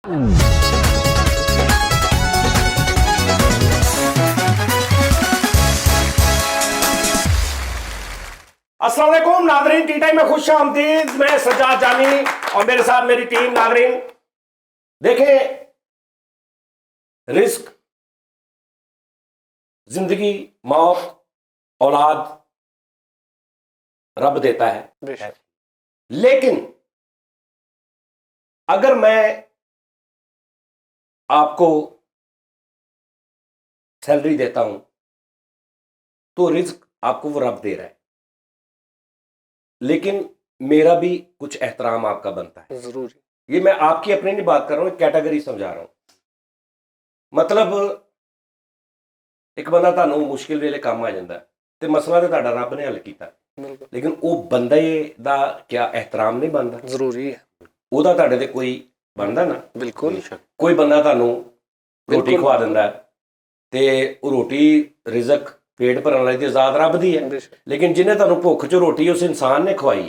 अस्सलाम वालेकुम Nadreen, T time में खुश आमदीद। मैं सज्जाद जानी और मेरे साथ मेरी टीम। नादरीन देखें, रिस्क, जिंदगी, मौत, औलाद रब देता है, लेकिन अगर मैं आपको सैलरी देता हूं तो रिस्क आपको वो रब दे रहा है, लेकिन मेरा भी कुछ एहतराम आपका बनता है। जरूर। ये मैं आपकी अपनी नहीं बात कर रहा हूं, एक कैटेगरी समझा रहा हूं। मतलब एक बंदा ਤੁਹਾਨੂੰ ਮੁਸ਼ਕਿਲ ਵੇਲੇ ਕੰਮ ਆ ਜਾਂਦਾ ਤੇ ਮਸਲਾ ਤੇ ਤੁਹਾਡਾ ਰੱਬ ਨੇ ਹੱਲ ਕੀਤਾ, ਲੇਕਿਨ ਉਹ ਬੰਦੇ ਦਾ ਕਿਆ ਇਹਤਰਾਮ ਨਹੀਂ ਬਣਦਾ? ਜ਼ਰੂਰੀ ਹੈ। ਉਹਦਾ ਤੁਹਾਡੇ ਤੇ ਕੋਈ ਬਣਦਾ ਨਾ? ਬਿਲਕੁਲ। ਕੋਈ ਬੰਦਾ ਤੁਹਾਨੂੰ ਰੋਟੀ ਖਵਾ ਦਿੰਦਾ ਤੇ ਉਹ ਰੋਟੀ ਰਿਜ਼ਕ पेट भरने वाली आजाद रब दी है, लेकिन जिन्हें तुहानू भुख च रोटी उस इंसान ने खवाई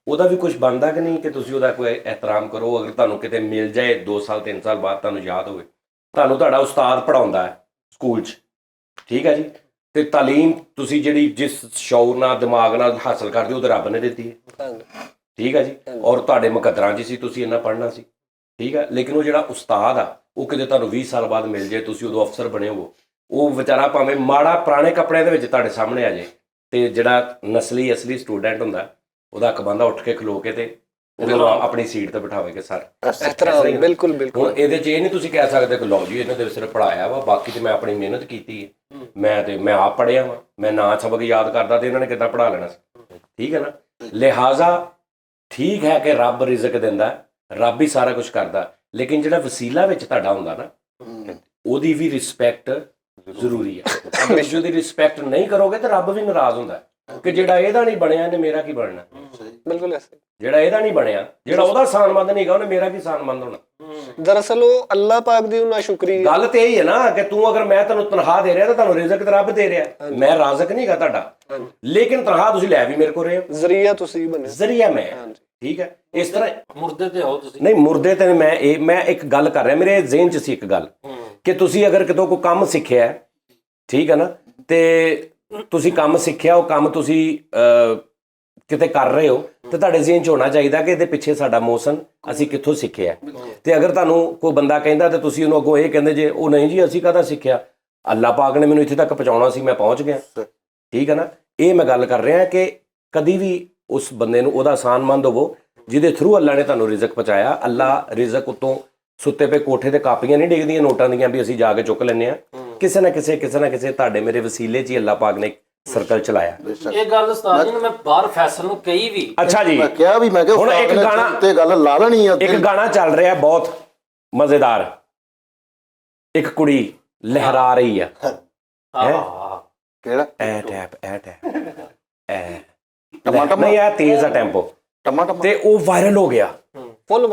ਉਹਦਾ भी कुछ बनता कि नहीं कि तुसीं ਉਹਦਾ कोई एहतराम करो। अगर तुहानू किते मिल जाए 2 साल 3 साल बाद तुहानू याद होवे तुहानू तुहाडा उस्ताद पढ़ाउंदा है स्कूल च, ठीक है जी, ते तालीम तुसीं जिहड़ी जिस शौर नाल दिमाग नाल हासिल करदे हो ते रब ने दित्ती है, ठीक है जी, और तुहाडे मुकद्दरां च सी तुसीं इन्ना पढ़ना सी, ठीक है। लेकिन वो जिहड़ा उस्ताद आ वो किते तुहानू 20 साल बाद मिल जाए, तुसीं उदों अफसर बने हो, ਉਹ ਵਿਚਾਰਾ ਭਾਵੇਂ ਮਾੜਾ ਪੁਰਾਣੇ ਕੱਪੜਿਆਂ ਦੇ ਵਿੱਚ ਤੁਹਾਡੇ ਸਾਹਮਣੇ ਆ ਜਾਏ ਤੇ ਜਿਹੜਾ ਨਸਲੀ ਅਸਲੀ ਸਟੂਡੈਂਟ ਹੁੰਦਾ ਉਹਦਾ ਹੱਕ ਬਣਦਾ ਉੱਠ ਕੇ ਖਲੋ ਕੇ ਤੇ ਉਹਨੂੰ ਆਪਣੀ ਸੀਟ ਤੇ ਬਿਠਾਵੇਗੇ ਸਰ। ਬਿਲਕੁਲ ਬਿਲਕੁਲ। ਹੁਣ ਇਹਦੇ 'ਚ ਇਹ ਨਹੀਂ ਤੁਸੀਂ ਕਹਿ ਸਕਦੇ ਕਿ ਲਓ ਜੀ ਇਹਨਾਂ ਦੇ ਸਿਰ ਪੜਾਇਆ ਵਾ, ਬਾਕੀ ਤੇ ਮੈਂ ਆਪਣੀ ਮਿਹਨਤ ਕੀਤੀ ਹੈ, ਮੈਂ ਆਪ ਪੜ੍ਹਿਆ ਵਾ, ਮੈਂ ਨਾ ਸਬਕ ਯਾਦ ਕਰਦਾ ਤੇ ਇਹਨਾਂ ਨੇ ਕਿੱਦਾਂ ਪੜ੍ਹਾ ਲੈਣਾ ਸੀ, ਠੀਕ ਹੈ ਨਾ। ਲਿਹਾਜ਼ਾ ਠੀਕ ਹੈ ਕਿ ਰੱਬ ਰਿਜ਼ਕ ਦਿੰਦਾ, ਰੱਬ ਹੀ ਸਾਰਾ ਕੁਝ ਕਰਦਾ, ਲੇਕਿਨ ਜਿਹੜਾ ਵਸੀਲਾ ਵਿੱਚ ਤੁਹਾਡਾ ਹੁੰਦਾ ਨਾ ਉਹਦੀ ਵੀ ਰਿਸਪੈਕਟ ਜ਼ਰੂਰੀ ਹੈ। ਅਗਰ ਤੁਸੀਂ ਉਹਦੀ ਰਿਸਪੈਕਟ ਨਹੀਂ ਕਰੋਗੇ ਤਾਂ ਰੱਬ ਵੀ ਨਾਰਾਜ਼ ਹੁੰਦਾ ਕਿ ਜਿਹੜਾ ਇਹਦਾ ਨਹੀਂ ਬਣਿਆ ਇਹਨੇ ਮੇਰਾ ਕੀ ਬਣਨਾ। ਬਿਲਕੁਲ ਐਸੇ। ਜਿਹੜਾ ਇਹਦਾ ਨਹੀਂ ਬਣਿਆ, ਜਿਹੜਾ ਉਹਦਾ ਸਾਨਮੰਦ ਨਹੀਂ ਹੈਗਾ ਉਹਨੇ ਮੇਰਾ ਕੀ ਸਾਨਮੰਦ ਹੋਣਾ। ਦਰਅਸਲ ਉਹ ਅੱਲਾਹ ਪਾਕ ਦੀ ਨਾਸ਼ੁਕਰੀ ਗੱਲ ਤੇ ਇਹੀ ਹੈ ਨਾ ਕਿ ਤੂੰ ਅਗਰ ਮੈਂ ਤੈਨੂੰ ਤਨਖਾਹ ਦੇ ਰਿਹਾ ਤਾਂ ਤੁਹਾਨੂੰ ਰਿਜ਼ਕ ਤਾਂ ਰੱਬ ਦੇ ਰਿਹਾ, ਮੈਂ ਰਾਜ਼ਕ ਨਹੀਂ ਹੈਗਾ ਤੁਹਾਡਾ, ਲੇਕਿਨ ਤਨਖਾਹ ਤੁਸੀਂ ਲੈ ਵੀ ਮੇਰੇ ਕੋਲ ਰਹੇ ਹੋ, ਜ਼ਰੀਆ ਤੁਸੀਂ ਬਣੇ, ਜ਼ਰੀਆ ਮੈਂ, ਠੀਕ ਹੈ। ਇਸ ਤਰ੍ਹਾਂ ਮੁਰਦੇ ਤੇ ਆਓ ਤੁਸੀਂ। ਨਹੀਂ ਮੁਰਦੇ ਤੇ ਮੈਂ ਇੱਕ ਗੱਲ ਕਰ ਰਿਹਾ, ਮੇਰੇ ਜ਼ਿਹਨ 'ਚ ਸੀ ਇੱਕ ਗੱਲ ਕਿ ਤੁਸੀਂ ਅਗਰ ਕਿਤੋਂ ਕੋਈ ਕੰਮ ਸਿੱਖਿਆ, ਠੀਕ ਹੈ ਨਾ, ਤੇ ਤੁਸੀਂ ਕੰਮ ਸਿੱਖਿਆ, ਉਹ ਕੰਮ ਤੁਸੀਂ ਕਿਤੇ ਕਰ ਰਹੇ ਹੋ ਤੇ ਤੁਹਾਡੇ ਜ਼ਿਹਨ 'ਚ ਹੋਣਾ ਚਾਹੀਦਾ ਕਿ ਇਹਦੇ ਪਿੱਛੇ ਸਾਡਾ ਮੋਸ਼ਨ ਅਸੀਂ ਕਿੱਥੋਂ ਸਿੱਖਿਆ। ਤੇ ਅਗਰ ਤੁਹਾਨੂੰ ਕੋਈ ਬੰਦਾ ਕਹਿੰਦਾ ਤੇ ਤੁਸੀਂ ਉਹਨੂੰ ਅੱਗੋਂ ਇਹ ਕਹਿੰਦੇ ਜੇ ਉਹ ਨਹੀਂ ਜੀ ਅਸੀਂ ਕਾਹਦਾ ਸਿੱਖਿਆ, ਅੱਲਾਹ ਪਾਕ ਨੇ ਮੈਨੂੰ ਇੱਥੇ ਤੱਕ ਪਹੁੰਚਾਉਣਾ ਸੀ, ਮੈਂ ਪਹੁੰਚ ਗਿਆ, ਠੀਕ ਹੈ ਨਾ। ਇਹ ਮੈਂ ਗੱਲ ਕਰ ਰਿਹਾ ਕਿ ਕਦੀ ਵੀ ਉਸ ਬੰਦੇ ਨੂੰ ਉਹਦਾ ਆਸਾਨਮੰਦ ਹੋਵੋ ਜਿਹਦੇ ਥਰੂ ਅੱਲਾਹ ਨੇ ਤੁਹਾਨੂੰ ਰਿਜ਼ਕ ਪਹੁੰਚਾਇਆ। ਅੱਲਾਹ ਰਿਜ਼ਕ ਉੱਤੋਂ ਸੁੱਤੇ ਪਏ ਕੋਠੇ ਤੇ ਕਾਪੀਆਂ ਨਹੀਂ ਡਿੱਗਦੀਆਂ ਨੋਟਾਂ ਦੀਆਂ ਵੀ ਅਸੀਂ ਜਾ ਕੇ ਚੁੱਕ ਲੈਂਦੇ ਹਾਂ, ਕਿਸੇ ਨਾ ਕਿਸੇ ਤੁਹਾਡੇ ਮੇਰੇ ਵਸੀਲੇ 'ਚ ਹੀ ਅੱਲਾਹ ਪਾਕ ਨੇ ਸਰਕਲ ਚਲਾਇਆ। ਇਹ ਗੱਲ ਉਸਤਾਦ ਜੀ ਨੂੰ ਮੈਂ ਬਾਹਰ ਫੈਸਲ ਨੂੰ ਕਹੀ ਵੀ। ਅੱਛਾ ਜੀ, ਮੈਂ ਕਿਹਾ ਵੀ, ਮੈਂ ਕਿਹਾ ਹੁਣ ਇੱਕ ਗਾਣਾ ਤੇ ਗੱਲ ਲਾ ਲੈਣੀ ਆ। ਇੱਕ ਗਾਣਾ ਚੱਲ ਰਿਹਾ ਬਹੁਤ ਮਜ਼ੇਦਾਰ, ਇੱਕ ਕੁੜੀ ਲਹਿਰਾ ਰਹੀ ਆ, ਕਿਹੜਾ ਐ ਟੈਪ ਨਹੀਂ ਆ ਤੇਜ਼ ਆ ਟੈਂਪੋ ਤੇ ਉਹ ਵਾਇਰਲ ਹੋ ਗਿਆ, ਫੁੱਲ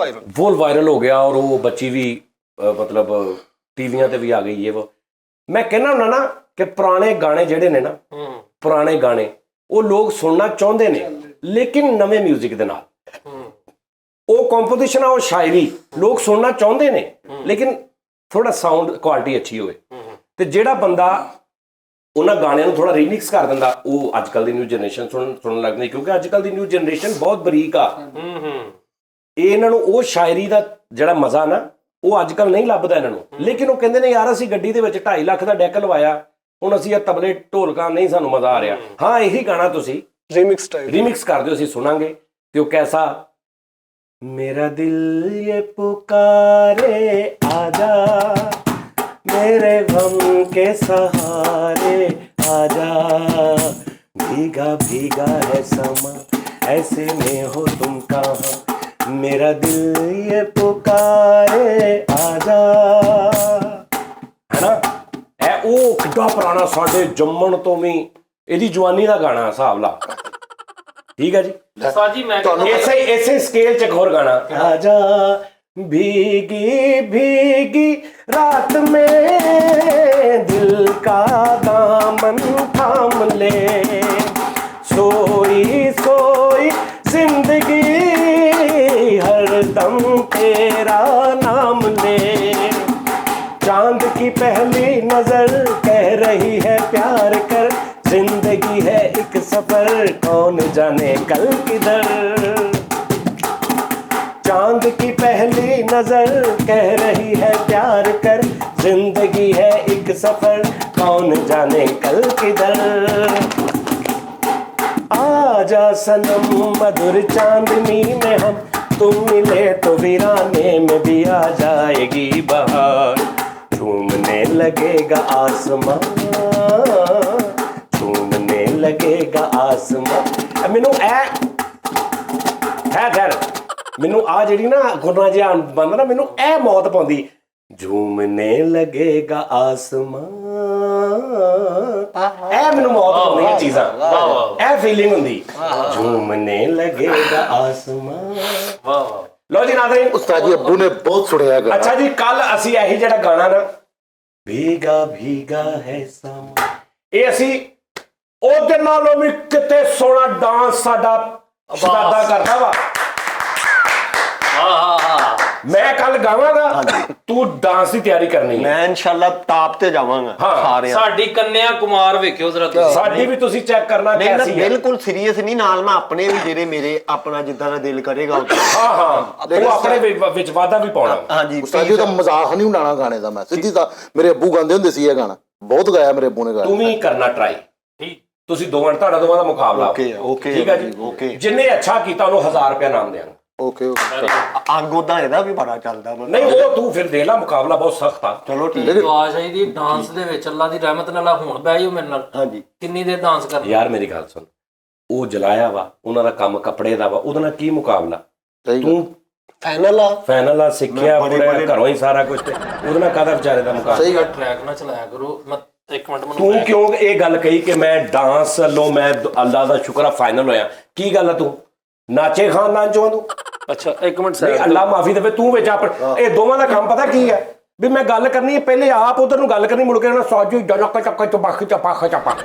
ਵਾਇਰਲ ਹੋ ਗਿਆ, ਔਰ ਉਹ ਬੱਚੀ ਵੀ ਮਤਲਬ ਟੀਵੀਆਂ ਤੇ ਵੀ ਆ ਗਈ। ਇਹ ਮੈਂ ਕਹਿੰਦਾ ਹੁੰਦਾ ਨਾ ਕਿ ਪੁਰਾਣੇ ਗਾਣੇ ਜਿਹੜੇ ਨੇ ਨਾ, ਪੁਰਾਣੇ ਗਾਣੇ ਉਹ ਲੋਕ ਸੁਣਨਾ ਚਾਹੁੰਦੇ ਨੇ, ਲੇਕਿਨ ਨਵੇਂ ਮਿਊਜ਼ਿਕ ਦੇ ਨਾਲ ਉਹ ਕੰਪੋਜੀਸ਼ਨ ਆ, ਉਹ ਸ਼ਾਇਰੀ ਲੋਕ ਸੁਣਨਾ ਚਾਹੁੰਦੇ ਨੇ, ਲੇਕਿਨ ਥੋੜਾ ਸਾਊਂਡ ਕੁਆਲਿਟੀ ਅੱਛੀ ਹੋਵੇ। ਤੇ ਜਿਹੜਾ ਬੰਦਾ ਉਹਨਾਂ ਗਾਣਿਆਂ ਨੂੰ ਥੋੜਾ ਰੀਮਿਕਸ ਕਰ ਦਿੰਦਾ, ਉਹ ਅੱਜ ਕੱਲ੍ਹ ਦੀ ਨਿਊ ਜਨਰੇਸ਼ਨ ਸੁਣਨ ਲੱਗਦੀ, ਕਿਉਂਕਿ ਅੱਜ ਕੱਲ੍ਹ ਦੀ ਨਿਊ ਜਨਰੇਸ਼ਨ ਬਹੁਤ ਬਰੀਕ ਆ। ਇਹ ਇਹਨਾਂ ਨੂੰ ਉਹ ਸ਼ਾਇਰੀ ਦਾ ਜਿਹੜਾ ਮਜ਼ਾ ਨਾ ਉਹ ਅੱਜ ਕੱਲ੍ਹ ਨਹੀਂ ਲੱਭਦਾ ਇਹਨਾਂ ਨੂੰ, ਲੇਕਿਨ ਉਹ ਕਹਿੰਦੇ ਨੇ ਯਾਰ ਅਸੀਂ ਗੱਡੀ ਦੇ ਵਿੱਚ 2.5 ਲੱਖ ਦਾ ਡੈਕ ਲਵਾਇਆ, ਹੁਣ ਅਸੀਂ ਇਹ ਤਬਲੇ ਢੋਲਕਾਂ ਨਹੀਂ ਸਾਨੂੰ ਮਜ਼ਾ ਆ ਰਿਹਾ। ਹਾਂ ਇਹੀ ਗਾਣਾ ਤੁਸੀਂ ਰੀਮਿਕਸ ਕਰ ਦਿਓ, ਅਸੀਂ ਸੁਣਾਂਗੇ ਤੇ ਉਹ ਕੈਸਾ। ਮੇਰਾ ਦਿਲ ਇਹ ਪੁਕਾਰੇ ਆਜਾ मेरे गम के सहारे आजा, भीगा भीगा है समा ऐसे में हो तुम कहाँ, मेरा दिल ये पुकारे आजा, है ना। ਉਹ ਕਿੱਡਾ ਪੁਰਾਣਾ ਸਾਡੇ ਜੰਮਣ ਤੋਂ ਵੀ ਇਹਦੀ ਜਵਾਨੀ ਦਾ ਗਾਣਾ ਹਿਸਾਬ ਲਾ, ਠੀਕ ਹੈ ਜੀ। ਸਾਜੀ ਮੈਂ ਇਸੇ ਸਕੇਲ 'ਚ ਇੱਕ ਹੋਰ ਗਾਣਾ, ਆਜਾ भीगी भीगी रात में दिल का दामन थाम ले, सोई सोई जिंदगी हर दम तेरा नाम ले। चांद की पहली नजर कह रही है प्यार कर, जिंदगी है एक सफर कौन जाने कल किधर। चांद की पहली नजर कह रही है प्यार कर, जिंदगी है एक सफर कौन जाने कल किधर। आजा सनम मधुर चांदनी में हम, तुम मिले तो वीराने में भी आ जाएगी बहार। झूमने लगेगा आसमां, झूमने लगेगा आसमां। मैनू है ਮੈਨੂੰ ਆ ਜਿਹੜੀ ਨਾ ਗੁਰਨਾ ਜਿਹਾ ਬੰਦ ਨਾ ਮੈਨੂੰ ਇਹ ਮੌਤ ਪਾਉਂਦੀ। ਝੂਮਨੇ ਲੱਗੇਗਾ ਆਸਮਾਂ, ਇਹ ਮੈਨੂੰ ਮੌਤ ਪਾਉਂਦੀਆਂ ਚੀਜ਼ਾਂ, ਇਹ ਫੀਲਿੰਗ ਹੁੰਦੀ। ਝੂਮਨੇ ਲੱਗੇਗਾ ਆਸਮਾਂ। ਵਾਹ ਵਾਹ। ਲੋ ਜੀ ਨਾਜ਼ਰੀਨ, ਉਸਤਾਦ ਜੀ ਅੱਬੂ ਨੇ ਬਹੁਤ ਸੁਣਿਆ ਗਾ। ਅੱਛਾ ਜੀ, ਕੱਲ ਅਸੀਂ ਇਹੀ ਜਿਹੜਾ ਗਾਣਾ ਨਾ ਭੀਗਾ ਭੀਗਾ ਹੈ ਸਮਾਂ, ਇਹ ਅਸੀਂ ਉਹਦੇ ਨਾਲੋਂ ਵੀ ਕਿਤੇ ਸੋਹਣਾ ਡਾਂਸ ਸਾਡਾ ਸ਼ਹਜ਼ਾਦਾ ਕਰਦਾ ਵਾ। ਮੈਂ ਕੱਲ ਗਾਵਾਂਗਾ, ਤੂੰ ਡਾਂਸ ਦੀ ਤਿਆਰੀ ਕਰਨੀ ਹੈ। ਮੈਂ ਇਨਸ਼ਾਅੱਲਾ ਟਾਪ ਤੇ ਜਾਵਾਂਗਾ ਸਾਰਿਆਂ। ਸਾਡੀ ਕੰਨਿਆ ਕੁਮਾਰ ਵੇਖਿਓ ਜ਼ਰਾ ਤੁਸੀਂ। ਸਾਡੀ ਵੀ ਤੁਸੀਂ ਚੈੱਕ ਕਰਨਾ ਨਹੀਂ ਨਾ, ਕੈਸੀ ਹੈ। ਬਿਲਕੁਲ ਸੀਰੀਅਸ ਨਹੀਂ, ਨਾਲ ਮੈਂ ਆਪਣੇ ਵੀ ਜਿਹੜੇ ਮੇਰੇ ਆਪਣਾ ਜਿੱਦਾਂ ਦਾ ਦਿਲ ਕਰੇਗਾ ਹਾਂ ਤੂੰ ਆਪਣੇ ਵਿੱਚ ਵਾਧਾ ਵੀ ਪਾਉਣਾ। ਹਾਂਜੀ ਉਸਤਾਦ ਜੀ ਦਾ ਮਜ਼ਾਕ ਨਹੀਂ ਉਡਾਣਾ ਗਾਣੇ ਦਾ। ਮੈਂ ਸਿੱਧੀ ਤਾਂ ਮੇਰੇ ਅੱਬੂ ਗਾਉਂਦੇ ਹੁੰਦੇ ਸੀ ਇਹ ਗਾਣਾ, ਬਹੁਤ ਗਾਇਆ ਮੇਰੇ ਅੱਬੂ ਨੇ ਗਾਣਾ। ਤੂੰ ਵੀ ਕਰਨਾ ਟਰਾਈ। ਠੀਕ, ਤੁਸੀਂ ਦੋਵਾਂ ਤੁਹਾਡਾ ਦੋਵਾਂ ਦਾ ਮੁਕਾਬਲਾ। ਓਕੇ ਠੀਕ ਹੈ ਜੀ, ਓਕੇ। ਜਿੰਨੇ ਅੱਛਾ ਕੀਤਾ ਉਹਨੂੰ 1000 ਰੁਪਏ ਨਾਮ ਦੇਣਾ। Okay okay. ਅੰਗ ਉਹਦਾ ਇਹਦਾ ਵੀ ਬੜਾ ਚੱਲਦਾ ਵਾ। ਨਹੀਂ ਉਹ ਤੂੰ ਫਿਰ ਦੇਖ ਲੈ, ਮੁਕਾਬਲਾ ਬਹੁਤ ਸਖਤ ਆ। ਚਲੋ ਠੀਕ ਹੈ। ਦੁਆ ਚਾਹੀਦੀ ਡਾਂਸ ਦੇ ਵਿੱਚ, ਅੱਲਾ ਦੀ ਰਹਿਮਤ ਨਾਲ ਹੁਣ ਬਹਿ ਜਾਓ ਮੇਰੇ ਨਾਲ। ਹਾਂਜੀ ਕਿੰਨੀ ਦੇਰ ਡਾਂਸ ਕਰਨਾ? ਯਾਰ ਮੇਰੀ ਗੱਲ ਸੁਣ, ਉਹ ਜਲਾਇਆ ਵਾ, ਉਹਨਾਂ ਦਾ ਕੰਮ ਕੱਪੜੇ ਦਾ ਵਾ, ਉਹਦੇ ਨਾਲ ਕੀ ਮੁਕਾਬਲਾ। ਤੂੰ ਫਾਈਨਲ ਆ ਸਿੱਖਿਆ ਪੜਿਆ ਘਰੋਂ ਹੀ ਸਾਰਾ ਕੁਝ, ਤੇ ਉਹਦੇ ਨਾਲ ਕਾਹਦਾ ਵਿਚਾਰੇ ਦਾ ਮੁਕਾਬਲਾ। ਸਹੀ ਗੱਲ। ਟਰੈਕ ਨਾ ਚਲਾਇਆ ਕਰੋ। ਮੈਂ ਇੱਕ ਮਿੰਟ ਮੈਨੂੰ ਤੂੰ ਕਿਉਂ ਇਹ ਗੱਲ ਕਹੀ ਕਿ ਮੈਂ ਡਾਂਸ ਵੱਲੋਂ ਮੈਂ ਅੱਲਾ ਦਾ ਸ਼ੁਕਰ ਆ ਫਾਈਨਲ ਹੋਇਆ? ਕੀ ਗੱਲ ਆ, ਤੂੰ ਨਾਚੇ ਖਾਨਦਾਨ ਚੋਂ ਆ ਤੂੰ? ਅੱਛਾ ਇੱਕ ਮਿੰਟ ਨਹੀਂ, ਅੱਲਾ ਮਾਫੀ ਦੇਵੇ, ਤੂੰ ਵਿੱਚ ਆਪਣ ਇਹ ਦੋਵਾਂ ਦਾ ਕੰਮ ਪਤਾ ਕੀ ਹੈ ਵੀ ਮੈਂ ਗੱਲ ਕਰਨੀ ਹੈ ਪਹਿਲੇ ਆਪ ਉਧਰ ਨੂੰ ਗੱਲ ਕਰਨੀ, ਮੁੜ ਕੇ ਨਾ ਸਾਜੂ ਜਨਕ ਚੱਕ ਚਪਾਖ ਚਪਾਖ ਚਪਾ।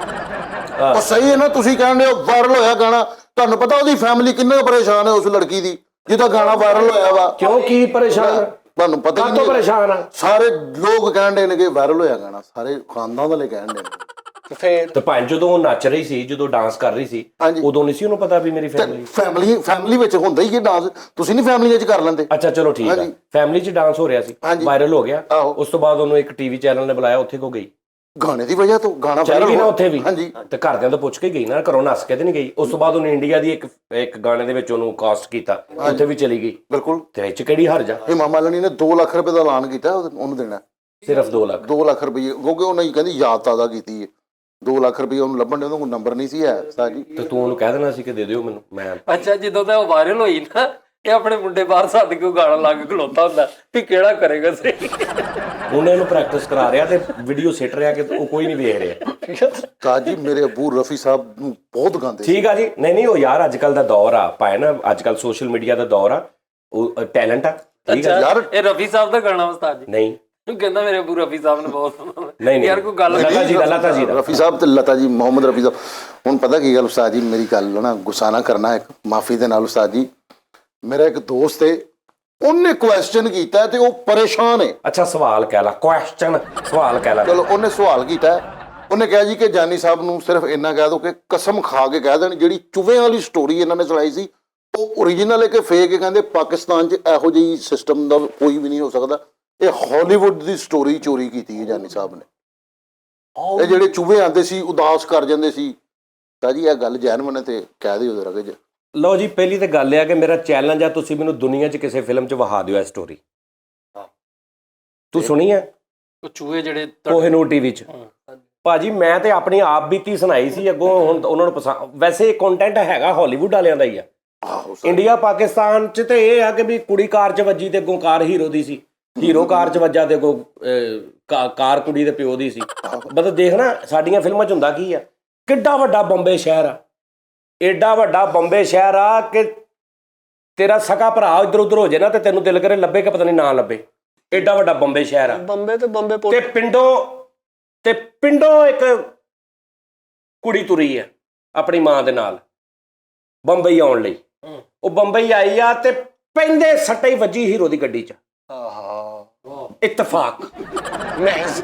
ਉਹ ਸਹੀ ਹੈ ਨਾ, ਤੁਸੀਂ ਕਹਿੰਦੇ ਹੋ ਵਾਇਰਲ ਹੋਇਆ ਗਾਣਾ, ਤੁਹਾਨੂੰ ਪਤਾ ਉਹਦੀ ਫੈਮਿਲੀ ਕਿੰਨਾ ਪਰੇਸ਼ਾਨ ਹੈ ਉਸ ਲੜਕੀ ਦੀ ਜਿਹਦਾ ਗਾਣਾ ਵਾਇਰਲ ਹੋਇਆ ਵਾ। ਕਿਉਂ ਕੀ ਪਰੇਸ਼ਾਨ? ਤੁਹਾਨੂੰ ਪਤਾ ਕਾਹਤੋਂ ਪਰੇਸ਼ਾਨ ਆ? ਸਾਰੇ ਲੋਕ ਕਹਿੰਦੇ ਨੇ ਕਿ ਵਾਇਰਲ ਹੋਇਆ ਗਾਣਾ, ਸਾਰੇ ਖਾਨਦਾਨ ਵਾਲੇ ਕਹਿੰਦੇ ਨੇ। ਫੇਰ ਤੇ ਭਾਂ ਜਦੋਂ ਉਹ ਨੱਚ ਰਹੀ ਸੀ, ਜਦੋਂ ਡਾਂਸ ਕਰ ਰਹੀ ਸੀ, ਹਾਂਜੀ। ਉਦੋਂ ਨਹੀਂ ਸੀ ਉਹਨੂੰ ਪਤਾ ਵੀ ਮੇਰੀ ਫੈਮਿਲੀ। ਫੈਮਿਲੀ ਵਿੱਚ ਹੁੰਦਾ ਹੀ ਇਹ ਡਾਂਸ, ਤੁਸੀਂ ਨਹੀਂ ਫੈਮਿਲੀ 'ਚ ਕਰ ਲੈਂਦੇ? ਅੱਛਾ ਚਲੋ ਠੀਕ ਆ, ਹਾਂਜੀ। ਫੈਮਿਲੀ 'ਚ ਡਾਂਸ ਹੋ ਰਿਹਾ ਸੀ, ਹਾਂਜੀ। ਵਾਇਰਲ ਹੋ ਗਿਆ। ਆਹੋ। ਉਸ ਤੋਂ ਬਾਅਦ ਉਹਨੂੰ ਇੱਕ ਟੀਵੀ ਚੈਨਲ ਨੇ ਬੁਲਾਇਆ, ਉੱਥੇ ਕੋ ਗਈ, ਗਾਣੇ ਦੀ ਵਜ੍ਹਾ ਤੋਂ ਗਾਣਾ ਚਲੀ ਗਈ ਨਾ ਉੱਥੇ ਵੀ। ਹਾਂਜੀ। ਤੇ ਘਰਦਿਆਂ ਤੋਂ ਪੁੱਛ ਕੇ ਗਈ ਨਾ, ਘਰੋਂ ਨੱਸ ਕੇ ਤੇ ਨਹੀਂ ਗਈ। ਉਸ ਤੋਂ ਬਾਅਦ ਉਹਨੇ ਇੰਡੀਆ ਦੀ ਇੱਕ ਗਾਣੇ ਦੇ ਵਿੱਚ ਉਹਨੂੰ ਕਾਸਟ ਕੀਤਾ, ਉੱਥੇ ਵੀ ਚਲੀ ਗਈ। ਬਿਲਕੁਲ। ਤੇ ਵਿੱਚ ਕਿਹੜੀ ਹਰਜ ਆ? ਹਿਮਾ ਮਾਲਿਨੀ ਨੇ 2 ਲੱਖ ਰੁਪਏ ਦਾ ਐਲਾਨ ਕੀਤਾ, ਉਹਨੂੰ ਦੇਣਾ ਸਿਰਫ 2 ਲੱਖ। 2 ਲੱਖ ਰੁਪਏ, ਕਿਉਂਕਿ ਉਹਨਾਂ ਹੀ ਕਹਿੰਦੀ ਯਾਦ ਤਾਜ਼ਾ ਕੀਤੀ ਹੈ। 2 ਲੱਖ ਰੁਪਏ ਉਹਨੂੰ ਲੱਭਣ ਦੇ, ਉਹਦਾ ਕੋਈ ਨੰਬਰ ਨਹੀਂ ਸੀ ਹੈ ਸਾਜੀ। ਤੇ ਤੂੰ ਉਹਨੂੰ ਕਹਿ ਦੇਣਾ ਸੀ ਕਿ ਦੇ ਦਿਓ ਮੈਨੂੰ, ਮੈਂ ਅੱਛਾ ਜਦੋਂ ਤਾਂ ਉਹ ਵਾਇਰਲ ਹੋਈ ਨਾ, ਇਹ ਆਪਣੇ ਮੁੰਡੇ ਬਾਹਰ ਸੱਦ ਕੇ ਗਾਣਾ ਲਾ ਕੇ ਖਲੋਤਾ ਹੁੰਦਾ ਵੀ ਕਿਹੜਾ ਕਰੇਗਾ ਸਹੀ। ਉਹਨੇ ਇਹਨੂੰ ਪ੍ਰੈਕਟਿਸ ਕਰਾ ਰਿਹਾ ਤੇ ਵੀਡੀਓ ਸਿੱਟ ਰਿਹਾ ਕਿ ਉਹ ਕੋਈ ਨਹੀਂ ਵੇਖ ਰਿਹਾ। ਸਾਜੀ ਮੇਰੇ ਅਬੂ ਰਫੀ ਸਾਹਿਬ ਨੂੰ ਬਹੁਤ ਗਾਉਂਦੇ ਸੀ। ਠੀਕ ਆ ਜੀ। ਨਹੀਂ ਉਹ ਯਾਰ ਅੱਜ ਕੱਲ ਦਾ ਦੌਰ ਆ, ਪਾਏ ਨਾ ਅੱਜ ਕੱਲ ਸੋਸ਼ਲ ਮੀਡੀਆ ਦਾ ਦੌਰ ਆ, ਉਹ ਟੈਲੈਂਟ ਆ। ਠੀਕ ਆ ਯਾਰ ਇਹ ਰਫੀ ਸਾਹਿਬ ਦਾ ਗਾਣਾ ਉਸਤਾਦ ਜੀ? ਨਹੀਂ ਕਹਿੰਦਾ ਮੇਰੇ ਅਬੂ ਰਫੀ ਸਾਹਿਬ ਨੇ ਬਹੁਤ ਨਹੀਂ ਯਾਰ ਕੋਈ ਗੱਲ ਲਤਾ ਜੀ ਦਾ ਰਫੀ ਸਾਹਿਬ ਤੇ ਲਤਾ ਜੀ, ਮੁਹੰਮਦ ਰਫੀ ਸਾਹਿਬ। ਹੁਣ ਪਤਾ ਕੀ ਗੱਲ ਉਸਤਾਦ ਜੀ, ਮੇਰੀ ਗੱਲ ਨਾ ਗੁੱਸਾ ਨਾ ਕਰਨਾ, ਇੱਕ ਮਾਫੀ ਦੇ ਨਾਲ ਉਸਤਾਦ ਜੀ, ਮੇਰਾ ਇੱਕ ਦੋਸਤ ਹੈ, ਉਹਨੇ ਕੁਐਸਚਨ ਕੀਤਾ ਤੇ ਉਹ ਪਰੇਸ਼ਾਨ ਹੈ। ਅੱਛਾ ਸਵਾਲ ਕਹਿ ਲਾ, ਕੁਐਸਚਨ ਸਵਾਲ ਕਹਿ ਲਾ। ਚਲੋ ਉਹਨੇ ਸਵਾਲ ਕੀਤਾ, ਉਹਨੇ ਕਿਹਾ ਜੀ ਕਿ ਜਾਨੀ ਸਾਹਿਬ ਨੂੰ ਸਿਰਫ ਇੰਨਾ ਕਹਿ ਦਿਓ ਕਿ ਕਸਮ ਖਾ ਕੇ ਕਹਿ ਦੇਣ ਜਿਹੜੀ ਚੂਹਿਆਂ ਵਾਲੀ ਸਟੋਰੀ ਇਹਨਾਂ ਨੇ ਚਲਾਈ ਸੀ ਉਹ ਓਰੀਜਨਲ ਹੈ ਕਿ ਫੇਕ ਹੈ। ਕਹਿੰਦੇ ਪਾਕਿਸਤਾਨ 'ਚ ਇਹੋ ਜਿਹੀ ਸਿਸਟਮ ਦਾ ਕੋਈ ਵੀ ਨਹੀਂ ਹੋ ਸਕਦਾ, ਇਹ ਹਾਲੀਵੁੱਡ ਦੀ ਸਟੋਰੀ ਚੋਰੀ ਕੀਤੀ ਹੈ ਜਾਨੀ ਸਾਹਿਬ ਨੇ। ਇਹ ਜਿਹੜੇ ਚੂਹੇ ਆਉਂਦੇ ਸੀ ਉਦਾਸ ਕਰ ਜਾਂਦੇ ਸੀ, ਤਾਂ ਜੀ ਇਹ ਗੱਲ ਜੈਨੂਇਨ ਹੈ ਤੇ ਕਹਿ ਦਿਓ ਜ਼ਰਾ ਕਿ ਲਓ ਜੀ, ਪਹਿਲੀ ਤਾਂ ਗੱਲ ਇਹ ਆ ਕਿ ਮੇਰਾ ਚੈਲੰਜ ਆ, ਤੁਸੀਂ ਮੈਨੂੰ ਦੁਨੀਆ 'ਚ ਕਿਸੇ ਫਿਲਮ 'ਚ ਵਹਾ ਦਿਓ ਇਹ ਸਟੋਰੀ। ਤੂੰ ਸੁਣੀ ਹੈ ਉਹ ਚੂਹੇ ਜਿਹੜੇ ਕੋਹਿਨੂਰ ਟੀਵੀ 'ਚ? ਭਾਜੀ ਮੈਂ ਤੇ ਆਪਣੀ ਆਪ ਬੀਤੀ ਸੁਣਾਈ ਸੀ ਅੱਗੋਂ, ਹੁਣ ਉਹਨਾਂ ਨੂੰ ਪਸੰਦ। ਵੈਸੇ ਕੰਟੈਂਟ ਹੈਗਾ ਹਾਲੀਵੁੱਡ ਵਾਲਿਆਂ ਦਾ ਹੀ ਆ। ਇੰਡੀਆ ਪਾਕਿਸਤਾਨ 'ਚ ਤੇ ਇਹ ਆ ਕਿ ਵੀ ਕੁੜੀ ਕਾਰ 'ਚ ਵੱਜੀ ਤੇ ਅੱਗੋਂ ਕਾਰ ਹੀਰੋ ਦੀ ਸੀ, ਹੀਰੋ ਕਾਰ 'ਚ ਵੱਜਾ ਤੇ ਅੱਗੋਂ ਕਾਰ ਕੁੜੀ ਦੇ ਪਿਓ ਦੀ ਸੀ। ਮਤਲਬ ਦੇਖਣਾ ਸਾਡੀਆਂ ਫਿਲਮਾਂ 'ਚ ਹੁੰਦਾ ਕੀ ਆ, ਕਿੱਡਾ ਵੱਡਾ ਬੰਬੇ ਸ਼ਹਿਰ ਆ, ਏਡਾ ਵੱਡਾ ਬੰਬੇ ਸ਼ਹਿਰ ਆ ਕਿ ਤੇਰਾ ਸਕਾ ਭਰਾ ਇੱਧਰ ਉੱਧਰ ਹੋ ਜੇ ਨਾ ਤੇ ਤੈਨੂੰ ਦਿਲ ਕਰੇ ਲੱਭੇ ਕਿ ਪਤਾ ਨਹੀਂ ਨਾ ਲੱਭੇ। ਏਡਾ ਵੱਡਾ ਬੰਬੇ ਸ਼ਹਿਰ ਆ। ਬੰਬੇ ਤੇ ਪਿੰਡੋਂ ਇੱਕ ਕੁੜੀ ਤੁਰੀ ਆ ਆਪਣੀ ਮਾਂ ਦੇ ਨਾਲ ਬੰਬਈ ਆਉਣ ਲਈ। ਉਹ ਬੰਬਈ ਆਈ ਆ ਤੇ ਪੈਂਦੇ ਸੱਟੇ ਹੀ ਵੱਜੀ ਹੀਰੋ ਦੀ ਗੱਡੀ 'ਚ। ਆਹਾ ਇਤਫਾਕ। ਮਹਿਜ਼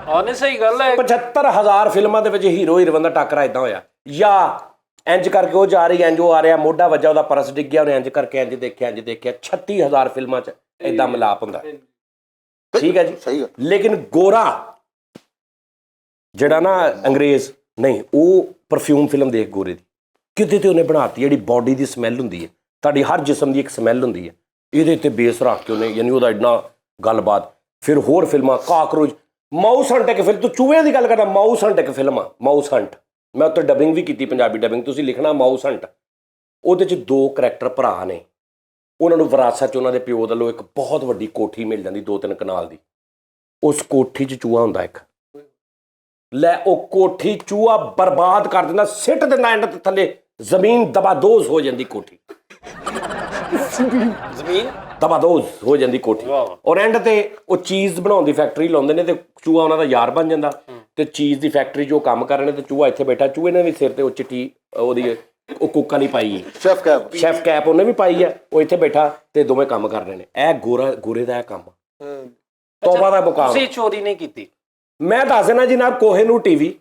ਹਾਂ ਨਹੀਂ ਸਹੀ ਗੱਲ ਹੈ। 75,000 ਫਿਲਮਾਂ ਦੇ ਵਿੱਚ ਹੀਰੋ ਹੀਰੋਇਨ ਦਾ ਟੱਕਰਾ ਇਦਾਂ ਹੋਇਆ, ਜਾਂ ਇੰਜ ਕਰਕੇ ਉਹ ਜਾ ਰਹੀ, ਇੰਜ ਉਹ ਆ ਰਿਹਾ, ਮੋਢਾ ਵੱਜਾ, ਉਹਦਾ ਪਰਸ ਡਿੱਗ ਗਿਆ, ਉਹਨੇ ਇੰਜ ਕਰਕੇ ਇੰਜ ਦੇਖਿਆ 36,000 ਫਿਲਮਾਂ 'ਚ ਇਦਾਂ ਮਿਲਾਪ ਹੁੰਦਾ। ਠੀਕ ਹੈ ਜੀ, ਸਹੀ ਗੱਲ। ਲੇਕਿਨ ਗੋਰਾ ਜਿਹੜਾ ਨਾ ਅੰਗਰੇਜ਼, ਨਹੀਂ, ਉਹ ਪਰਫਿਊਮ ਫਿਲਮ ਦੇਖ ਗੋਰੇ ਦੀ ਕਿਤੇ ਤੇ ਉਹਨੇ ਬਣਾਤੀ, ਜਿਹੜੀ ਬਾਡੀ ਦੀ ਸਮੈਲ ਹੁੰਦੀ ਹੈ, ਤੁਹਾਡੀ ਹਰ ਜਿਸਮ ਦੀ ਇੱਕ ਸਮੈਲ ਹੁੰਦੀ ਹੈ, ਇਹਦੇ ਤੇ ਬੇਸ ਰੱਖ ਕੇ ਉਹਨੇ, ਯਾਨੀ ਉਹਦਾ ਇੰਨਾ ਗੱਲਬਾਤ। ਫਿਰ ਹੋਰ ਫਿਲਮਾਂ ਕਾਕਰੋਚ, ਮਾਊਸ ਹੰਟ ਇੱਕ ਫਿਲਮ, ਤੂੰ ਚੂਹਿਆਂ ਦੀ ਗੱਲ ਕਰਦਾ, ਮਾਊਸ ਹੰਟ ਇੱਕ ਫਿਲਮ ਆ, ਮਾਊਸ ਹੰਟ, ਮੈਂ ਉੱਤੇ ਡਬਿੰਗ ਵੀ ਕੀਤੀ, ਪੰਜਾਬੀ ਡਬਿੰਗ, ਤੁਸੀਂ ਲਿਖਣਾ ਮਾਊਸ ਹੰਟ। ਉਹਦੇ 'ਚ 2 ਕਰੈਕਟਰ ਭਰਾ ਨੇ, ਉਹਨਾਂ ਨੂੰ ਵਿਰਾਸਤ 'ਚ ਉਹਨਾਂ ਦੇ ਪਿਓ ਵੱਲੋਂ ਇੱਕ ਬਹੁਤ ਵੱਡੀ ਕੋਠੀ ਮਿਲ ਜਾਂਦੀ 2-3 ਕਨਾਲ ਦੀ। ਉਸ ਕੋਠੀ 'ਚ ਚੂਹਾ ਹੁੰਦਾ ਇੱਕ, ਲੈ ਉਹ ਕੋਠੀ ਚੂਹਾ ਬਰਬਾਦ ਕਰ ਦਿੰਦਾ, ਸਿੱਟ ਦਿੰਦਾ ਐਂਡ ਤੇ ਥੱਲੇ, ਜ਼ਮੀਨ ਦਬਾਦੋਜ਼ ਹੋ ਜਾਂਦੀ ਕੋਠੀ, ਜ਼ਮੀਨ ਦਬਾਦੋਜ਼ ਹੋ ਜਾਂਦੀ ਕੋਠੀ। ਔਰ ਐਂਡ ਤੇ ਉਹ ਚੀਜ਼ ਬਣਾਉਣ ਦੀ ਫੈਕਟਰੀ ਲਾਉਂਦੇ ਨੇ ਤੇ ਚੂਹਾ ਉਹਨਾਂ ਦਾ ਯਾਰ ਬਣ ਜਾਂਦਾ, ਤੇ ਚੀਜ਼ ਦੀ ਫੈਕਟਰੀ 'ਚ ਉਹ ਕੰਮ ਕਰ ਰਹੇ ਨੇ ਤੇ ਚੂਹਾ ਇੱਥੇ ਬੈਠਾ, ਚੂਹੇ ਨੇ ਵੀ ਸਿਰ ਤੇ ਉਹ ਚਿੱਟੀ ਉਹਦੀ ਉਹ ਕੁੱਕਾ ਨਹੀਂ ਪਾਈ, ਸ਼ੈਫ ਕੈਪ ਉਹਨੇ ਵੀ ਪਾਈ ਹੈ, ਉਹ ਇੱਥੇ ਬੈਠਾ ਤੇ ਦੋਵੇਂ ਕੰਮ ਕਰ ਰਹੇ ਨੇ। ਇਹ ਗੋਰੇ ਦਾ ਇਹ ਕੰਮ, ਤੋਬਾ ਦਾ ਮੁਕਾਮ। ਤੁਸੀਂ ਚੋਰੀ ਨਹੀਂ ਕੀਤੀ? ਮੈਂ ਦੱਸ ਦੇਣਾ ਜੀ ਨਾ, ਕੋਹੇਨੂਰ ਟੀਵੀ,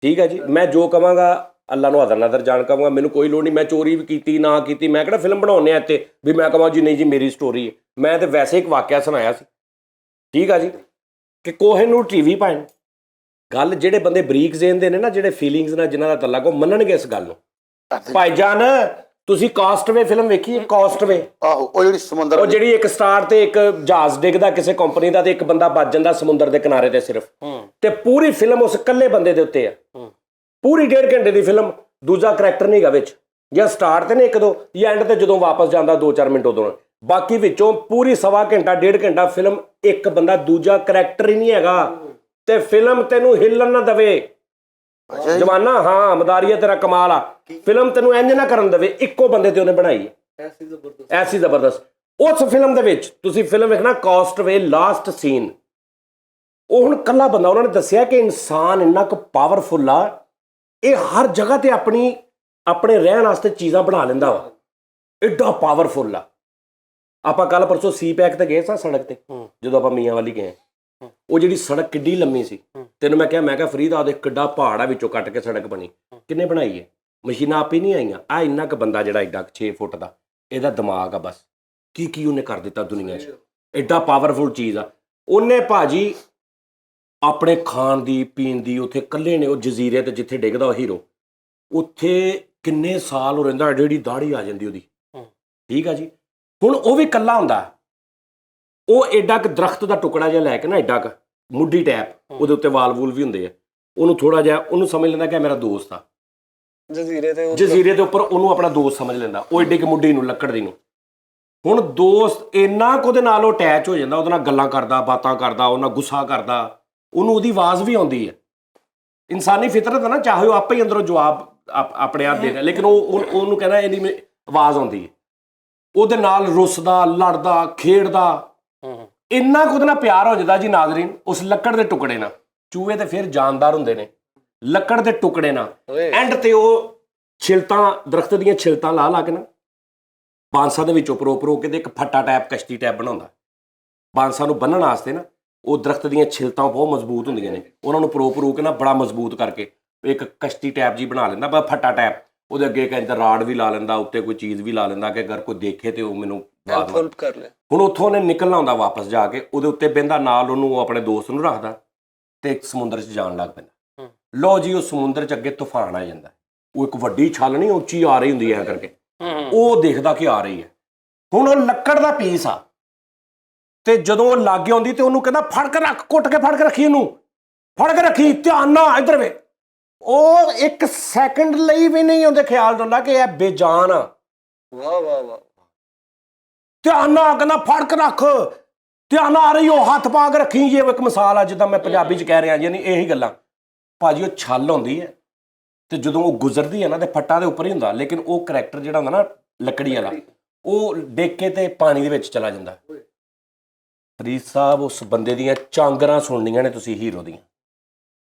ਠੀਕ ਹੈ ਜੀ, ਮੈਂ ਜੋ ਕਵਾਂਗਾ ਅੱਲਾ ਨੂੰ ਹਦਰ ਨਜ਼ਰ ਜਾਣ ਕਵਾਂਗਾ, ਮੈਨੂੰ ਕੋਈ ਲੋੜ ਨਹੀਂ ਮੈਂ ਚੋਰੀ ਵੀ ਕੀਤੀ ਨਾ ਕੀਤੀ, ਮੈਂ ਕਿਹੜਾ ਫਿਲਮ ਬਣਾਉਂਦੇ ਆ ਇੱਥੇ ਵੀ ਮੈਂ ਕਹਾਂ ਜੀ ਨਹੀਂ ਜੀ ਮੇਰੀ ਸਟੋਰੀ ਹੈ। ਮੈਂ ਤਾਂ ਵੈਸੇ ਇੱਕ ਵਾਕਿਆ ਸੁਣਾਇਆ ਸੀ, ਠੀਕ ਆ ਜੀ, ਕਿ ਕੋਹੇਨੂਰ ਟੀਵੀ ਭਾਣ ਗੱਲ, ਜਿਹੜੇ ਬੰਦੇ ਬਰੀਕ ਜ਼ੇਨ ਦੇ ਨੇ ਨਾ, ਜਿਹੜੇ ਫੀਲਿੰਗਸ ਨਾਲ ਜਿਨ੍ਹਾਂ ਦਾ ਤਲਕ, ਉਹ ਮੰਨਣਗੇ ਇਸ ਗੱਲ ਨੂੰ। ਭਾਈਜਾਨ ਤੁਸੀਂ ਕਾਸਟਵੇ ਫਿਲਮ ਵੇਖੀ? ਕਾਸਟਵੇ, ਆਹੋ, ਉਹ ਜਿਹੜੀ ਸਮੁੰਦਰ, ਉਹ ਜਿਹੜੀ ਇੱਕ ਸਟਾਰ ਤੇ ਇੱਕ ਜਹਾਜ਼ ਡਿੱਗਦਾ ਕਿਸੇ ਕੰਪਨੀ ਦਾ ਤੇ ਇੱਕ ਬੰਦਾ ਬਚ ਜਾਂਦਾ ਸਮੁੰਦਰ ਦੇ ਕਿਨਾਰੇ ਤੇ ਸਿਰਫ, ਤੇ ਪੂਰੀ ਫਿਲਮ ਉਸ ਇਕੱਲੇ ਬੰਦੇ ਦੇ ਉੱਤੇ ਆ, ਪੂਰੀ 1.5 ਘੰਟੇ ਦੀ ਫਿਲਮ, ਦੂਜਾ ਕਰੈਕਟਰ ਨਹੀਂ ਹੈਗਾ ਵਿੱਚ, ਜਾਂ ਸਟਾਰ ਤੇ ਨੇ 1-2, ਜਾਂ ਐਂਡ ਤੇ ਜਦੋਂ ਵਾਪਸ ਜਾਂਦਾ 2-4 ਮਿੰਟ ਉਦੋਂ, ਬਾਕੀ ਵਿੱਚੋਂ ਪੂਰੀ 1.25 ਘੰਟਾ 1.5 ਘੰਟਾ ਫਿਲਮ ਇੱਕ ਬੰਦਾ, ਦੂਜਾ ਕਰੈਕਟਰ ਹੀ ਨਹੀਂ ਹੈਗਾ, ਤੇ ਫਿਲਮ ਤੈਨੂੰ ਹਿੱਲਣ ਨਾ ਦਵੇ। ਜਵਾਨਾ, ਹਾਂ ਮਦਾਰੀਆ ਤੇਰਾ ਕਮਾਲ ਆ, ਫਿਲਮ ਤੈਨੂੰ ਇੰਜ ਨਾ ਕਰਨ ਦੇਵੇ, ਇੱਕੋ ਬੰਦੇ ਤੇ ਉਹਨੇ ਬਣਾਈ ਹੈ, ਐਸੀ ਜ਼ਬਰਦਸਤ। ਉਸ ਫਿਲਮ ਦੇ ਵਿੱਚ ਤੁਸੀਂ ਫਿਲਮ ਵੇਖਣਾ, ਕਾਸਟਵੇ ਲਾਸਟ ਸੀਨ, ਉਹ ਹੁਣ ਇਕੱਲਾ ਬੰਦਾ, ਉਹਨਾਂ ਨੇ ਦੱਸਿਆ ਕਿ ਇਨਸਾਨ ਇੰਨਾ ਕੁ ਪਾਵਰਫੁਲ ਆ, ਇਹ ਹਰ ਜਗ੍ਹਾ ਤੇ ਆਪਣੇ ਰਹਿਣ ਵਾਸਤੇ ਚੀਜ਼ਾਂ ਬਣਾ ਲੈਂਦਾ ਵਾ, ਐਡਾ ਪਾਵਰਫੁਲ ਆ। ਆਪਾਂ ਕੱਲ ਪਰਸੋਂ ਸੀ ਪੈਕ ਤੇ ਗਏ ਸਾਂ ਸੜਕ ਤੇ, ਜਦੋਂ ਆਪਾਂ ਮੀਆਂ ਵਾਲੀ ਗਏ, ਉਹ ਜਿਹੜੀ ਸੜਕ ਕਿੱਡੀ ਲੰਮੀ ਸੀ, ਤੈਨੂੰ ਮੈਂ ਕਿਹਾ ਫਰੀਦ ਆ ਦੇਖ ਕਿੱਡਾ ਪਹਾੜ ਆ, ਵਿੱਚੋਂ ਕੱਟ ਕੇ ਸੜਕ ਬਣੀ, ਕਿੰਨੇ ਬਣਾਈ ਹੈ? ਮਸ਼ੀਨਾਂ ਆਪੇ ਨਹੀਂ ਆਈਆਂ, ਆ ਇੰਨਾ ਕੁ ਬੰਦਾ ਜਿਹੜਾ ਐਡਾ 6 ਫੁੱਟ ਦਾ, ਇਹਦਾ ਦਿਮਾਗ ਆ ਬਸ, ਕੀ ਉਹਨੇ ਕਰ ਦਿੱਤਾ ਦੁਨੀਆ 'ਚ, ਐਡਾ ਪਾਵਰਫੁਲ ਚੀਜ਼ ਆ। ਉਹਨੇ ਭਾਜੀ ਆਪਣੇ ਖਾਣ ਦੀ ਪੀਣ ਦੀ, ਉੱਥੇ ਇਕੱਲੇ ਨੇ ਉਹ ਜਜ਼ੀਰੇ ਤੇ ਜਿੱਥੇ ਡਿੱਗਦਾ ਉਹ ਹੀਰੋ, ਉੱਥੇ ਕਿੰਨੇ ਸਾਲ ਉਹ ਰਹਿੰਦਾ, ਜਿਹੜੀ ਦਾੜੀ ਆ ਜਾਂਦੀ ਉਹਦੀ, ਠੀਕ ਆ ਜੀ। ਹੁਣ ਉਹ ਵੀ ਇਕੱਲਾ ਹੁੰਦਾ, ਉਹ ਐਡਾ ਕੁ ਦਰਖਤ ਦਾ ਟੁਕੜਾ ਜਿਹਾ ਲੈ ਕੇ ਨਾ, ਐਡਾ ਕੁ ਮੁੱਢੀ ਟੈਪ, ਉਹਦੇ ਉੱਤੇ ਵਾਲ ਵੂਲ ਵੀ ਹੁੰਦੇ ਆ, ਉਹਨੂੰ ਥੋੜਾ ਜਿਹਾ, ਉਹਨੂੰ ਸਮਝ ਲੈਂਦਾ ਕਿ ਮੇਰਾ ਦੋਸਤ ਆ, ਜਜ਼ੀਰੇ ਦੇ ਉੱਪਰ ਉਹਨੂੰ ਆਪਣਾ ਦੋਸਤ ਸਮਝ ਲੈਂਦਾ, ਉਹ ਐਡੇ ਕੁ ਮੁੱਢੀ ਨੂੰ, ਲੱਕੜ ਦੀ ਨੂੰ। ਹੁਣ ਦੋਸਤ ਇੰਨਾ ਕੁ ਉਹਦੇ ਨਾਲ ਉਹ ਅਟੈਚ ਹੋ ਜਾਂਦਾ, ਉਹਦੇ ਨਾਲ ਗੱਲਾਂ ਕਰਦਾ, ਬਾਤਾਂ ਕਰਦਾ, ਉਹਨਾਂ ਗੁੱਸਾ ਕਰਦਾ, ਉਹਨੂੰ ਉਹਦੀ ਆਵਾਜ਼ ਵੀ ਆਉਂਦੀ ਹੈ। ਇਨਸਾਨੀ ਫਿਤਰਤ ਹੈ ਨਾ, ਚਾਹੇ ਉਹ ਆਪੇ ਹੀ ਅੰਦਰੋਂ ਜਵਾਬ ਆਪਣੇ ਆਪ ਦੇ ਰਿਹਾ, ਲੇਕਿਨ ਉਹਨੂੰ ਕਹਿੰਦਾ ਇਹਦੀ ਆਵਾਜ਼ ਆਉਂਦੀ ਹੈ, ਉਹਦੇ ਨਾਲ ਰੁੱਸਦਾ, ਲੜਦਾ, ਖੇਡਦਾ, ਇੰਨਾ ਕੁ ਉਹਦੇ ਨਾਲ ਪਿਆਰ ਹੋ ਜਾਂਦਾ ਜੀ ਨਾਜ਼ਰੀਨ, ਉਸ ਲੱਕੜ ਦੇ ਟੁਕੜੇ ਨਾਲ। ਚੂਹੇ ਤੇ ਫਿਰ ਜਾਨਦਾਰ ਹੁੰਦੇ ਨੇ, ਲੱਕੜ ਦੇ ਟੁਕੜੇ ਨਾਲ, ਐਂਡ ਤੇ ਉਹ ਛਿਲਤਾਂ, ਦਰਖਤ ਦੀਆਂ ਛਿਲਤਾਂ ਲਾ ਕੇ ਨਾ, ਬਾਂਸਾਂ ਦੇ ਵਿੱਚ ਉੱਪਰੋਂ ਕੇ ਤੇ ਇੱਕ ਫੱਟਾ ਟੈਪ, ਕਸ਼ਤੀ ਟੈਪ ਬਣਾਉਂਦਾ। ਬਾਂਸਾਂ ਨੂੰ ਬੰਨ੍ਹਣ ਵਾਸਤੇ ਨਾ, ਉਹ ਦਰਖਤ ਦੀਆਂ ਛਿਲਤਾਂ ਬਹੁਤ ਮਜ਼ਬੂਤ ਹੁੰਦੀਆਂ ਨੇ, ਉਹਨਾਂ ਨੂੰ ਪਰੋ ਕੇ ਨਾ ਬੜਾ ਮਜ਼ਬੂਤ ਕਰਕੇ ਇੱਕ ਕਸ਼ਤੀ ਟੈਪ ਜੀ ਬਣਾ ਲੈਂਦਾ, ਬਸ ਫੱਟਾ ਟੈਪ, ਉਹਦੇ ਅੱਗੇ ਕਹਿੰਦਾ ਰਾਡ ਵੀ ਲਾ ਲੈਂਦਾ, ਉੱਤੇ ਕੋਈ ਚੀਜ਼ ਵੀ ਲਾ ਲੈਂਦਾ ਕਿ ਅਗਰ ਕੋਈ ਦੇਖੇ ਤੇ ਉਹ ਮੈਨੂੰ ਹੈਲਪ ਕਰ ਲੈ। ਹੁਣ ਉੱਥੋਂ ਉਹਨੇ ਨਿਕਲਣਾ ਹੁੰਦਾ ਵਾਪਸ ਜਾ ਕੇ, ਉਹਦੇ ਉੱਤੇ ਬਹਿੰਦਾ, ਨਾਲ ਉਹਨੂੰ ਉਹ ਆਪਣੇ ਦੋਸਤ ਨੂੰ ਰੱਖਦਾ ਤੇ ਸਮੁੰਦਰ 'ਚ ਜਾਣ ਲੱਗ ਪੈਂਦਾ। ਲਓ ਜੀ, ਉਹ ਸਮੁੰਦਰ 'ਚ ਅੱਗੇ ਤੂਫਾਨ ਆ ਜਾਂਦਾ, ਉਹ ਇੱਕ ਵੱਡੀ ਛਾਲਣੀ ਉੱਚੀ ਆ ਰਹੀ ਹੁੰਦੀ ਹੈ ਕਰਕੇ, ਉਹ ਦੇਖਦਾ ਕਿ ਆ ਰਹੀ ਹੈ। ਹੁਣ ਉਹ ਲੱਕੜ ਦਾ ਪੀਸ ਆ, ਤੇ ਜਦੋਂ ਉਹ ਲਾਗੇ ਆਉਂਦੀ ਤੇ ਉਹਨੂੰ ਕਹਿੰਦਾ ਫੜ ਕੇ ਰੱਖ, ਕੁੱਟ ਕੇ ਫੜ ਕੇ ਰੱਖੀ, ਇਹਨੂੰ ਫੜ ਕੇ ਰੱਖੀ, ਧਿਆਨ ਨਾਲ ਇੱਧਰ ਵੇ। ਉਹ 1 ਸੈਕਿੰਡ ਲਈ ਵੀ ਨਹੀਂ ਉਹਦੇ ਖਿਆਲ ਦਿੰਦਾ ਕਿ ਇਹ ਬੇਜਾਨ ਆ। ਵਾਹ ਵਾਹ ਵਾਹ, ਧਿਆਨ ਨਾਲ ਕਹਿੰਦਾ ਫੜ ਕੇ ਰੱਖ, ਧਿਆਨ ਨਾਲ ਆ ਰਹੀ, ਉਹ ਹੱਥ ਪਾ ਕੇ ਰੱਖੀ। ਜੇ ਇੱਕ ਮਿਸਾਲ ਆ ਜਿੱਦਾਂ ਮੈਂ ਪੰਜਾਬੀ 'ਚ ਕਹਿ ਰਿਹਾ, ਯਾਨੀ ਇਹੀ ਗੱਲਾਂ ਭਾਜੀ। ਉਹ ਛੱਲ ਹੁੰਦੀ ਹੈ ਤੇ ਜਦੋਂ ਉਹ ਗੁਜ਼ਰਦੀ ਹੈ ਨਾ, ਤੇ ਫੱਟਾਂ ਦੇ ਉੱਪਰ ਹੀ ਹੁੰਦਾ, ਲੇਕਿਨ ਉਹ ਕਰੈਕਟਰ ਜਿਹੜਾ ਹੁੰਦਾ ਨਾ ਲੱਕੜੀ ਵਾਲਾ, ਉਹ ਡਿੱਗ ਕੇ ਤੇ ਪਾਣੀ ਦੇ ਵਿੱਚ ਚਲਾ ਜਾਂਦਾ। ਫਰੀਦ ਸਾਹਿਬ, ਉਸ ਬੰਦੇ ਦੀਆਂ ਚਾਂਗਰਾਂ ਸੁਣਨੀਆਂ ਨੇ ਤੁਸੀਂ ਹੀਰੋ ਦੀਆਂ,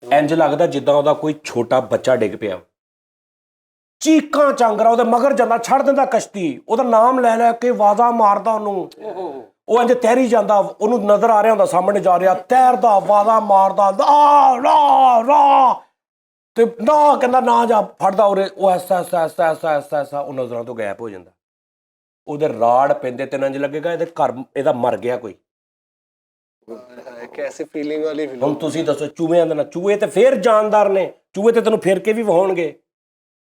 ਇੰਜ ਲੱਗਦਾ ਜਿੱਦਾਂ ਉਹਦਾ ਕੋਈ ਛੋਟਾ ਬੱਚਾ ਡਿੱਗ ਪਿਆ, ਚੀਕਾਂ ਚਾਂਗਰਾ ਉਹਦੇ ਮਗਰ ਜਾਂਦਾ, ਛੱਡ ਦਿੰਦਾ ਕਸ਼ਤੀ, ਉਹਦਾ ਨਾਮ ਲੈ ਲੈ ਕੇ ਆਵਾਜ਼ਾਂ ਮਾਰਦਾ ਉਹਨੂੰ। ਉਹ ਇੰਜ ਤੈਰੀ ਜਾਂਦਾ, ਉਹਨੂੰ ਨਜ਼ਰ ਆ ਰਿਹਾ ਹੁੰਦਾ ਸਾਹਮਣੇ ਜਾ ਰਿਹਾ, ਤੈਰਦਾ ਆਵਾਜ਼ਾਂ ਮਾਰਦਾ, ਰਾ ਤੇ ਨਾ ਕਹਿੰਦਾ ਨਾ ਜਾ, ਫੜਦਾ ਉਰੇ, ਉਹ ਐਸਾ ਉਹ ਨਜ਼ਰਾਂ ਤੋਂ ਗਾਇਬ ਹੋ ਜਾਂਦਾ। ਉਹਦੇ ਰਾੜ ਪੈਂਦੇ ਤੇ ਇੰਜ ਲੱਗੇਗਾ ਇਹਦੇ ਘਰ ਇਹਦਾ ਮਰ ਗਿਆ ਕੋਈ। ਕੈਸੇ ਫੀਲਿੰਗ ਵਾਲੀ ਹੁਣ ਤੁਸੀਂ ਦੱਸੋ, ਚੂਹਿਆਂ ਦੇ ਨਾਲ, ਚੂਹੇ ਤੇ ਫੇਰ ਜਾਨਦਾਰ ਨੇ, ਚੂਹੇ ਤੇ ਤੈਨੂੰ ਫਿਰ ਕੇ ਵੀ ਵਹਾਉਣਗੇ,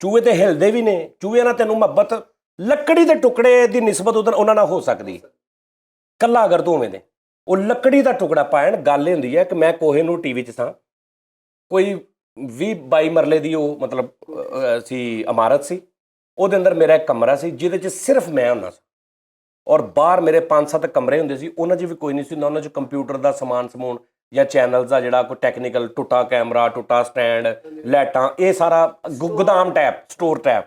ਚੂਹੇ ਤੇ ਹਿਲਦੇ ਵੀ ਨੇ, ਚੂਹੇ ਨਾਲ ਤੈਨੂੰ ਮੁਹੱਬਤ ਲੱਕੜੀ ਦੇ ਟੁਕੜੇ ਦੀ ਨਿਸਬਤ ਉਹਨਾਂ ਨਾਲ ਹੋ ਸਕਦੀ ਕੱਲਾ ਅਗਰ ਤੂੰ ਉਵੇਂ ਦੇ। ਉਹ ਲੱਕੜੀ ਦਾ ਟੁਕੜਾ ਪਾਇਣ, ਗੱਲ ਇਹ ਹੁੰਦੀ ਹੈ ਕਿ ਮੈਂ ਕੋਹੇ ਨੂੰ ਟੀਵੀ 'ਚ ਸਾਂ, ਕੋਈ 20-22 ਮਰਲੇ ਦੀ ਉਹ ਮਤਲਬ ਸੀ ਇਮਾਰਤ ਸੀ, ਉਹਦੇ ਅੰਦਰ ਮੇਰਾ ਇੱਕ ਕਮਰਾ ਸੀ ਜਿਹਦੇ 'ਚ ਸਿਰਫ ਮੈਂ ਹੁੰਦਾ ਸੀ, ਔਰ ਬਾਹਰ ਮੇਰੇ 5-7 ਕਮਰੇ ਹੁੰਦੇ ਸੀ, ਉਹਨਾਂ 'ਚ ਵੀ ਕੋਈ ਨਹੀਂ ਸੀ ਨਾ, ਉਹਨਾਂ 'ਚ ਕੰਪਿਊਟਰ ਦਾ ਸਮਾਨ ਜਾਂ ਚੈਨਲਸ ਦਾ ਜਿਹੜਾ ਕੋਈ ਟੈਕਨੀਕਲ, ਟੁੱਟਾ ਕੈਮਰਾ, ਟੁੱਟਾ ਸਟੈਂਡ, ਲਾਈਟਾਂ, ਇਹ ਸਾਰਾ ਗੋਦਾਮ ਟੈਪ, ਸਟੋਰ ਟੈਪ।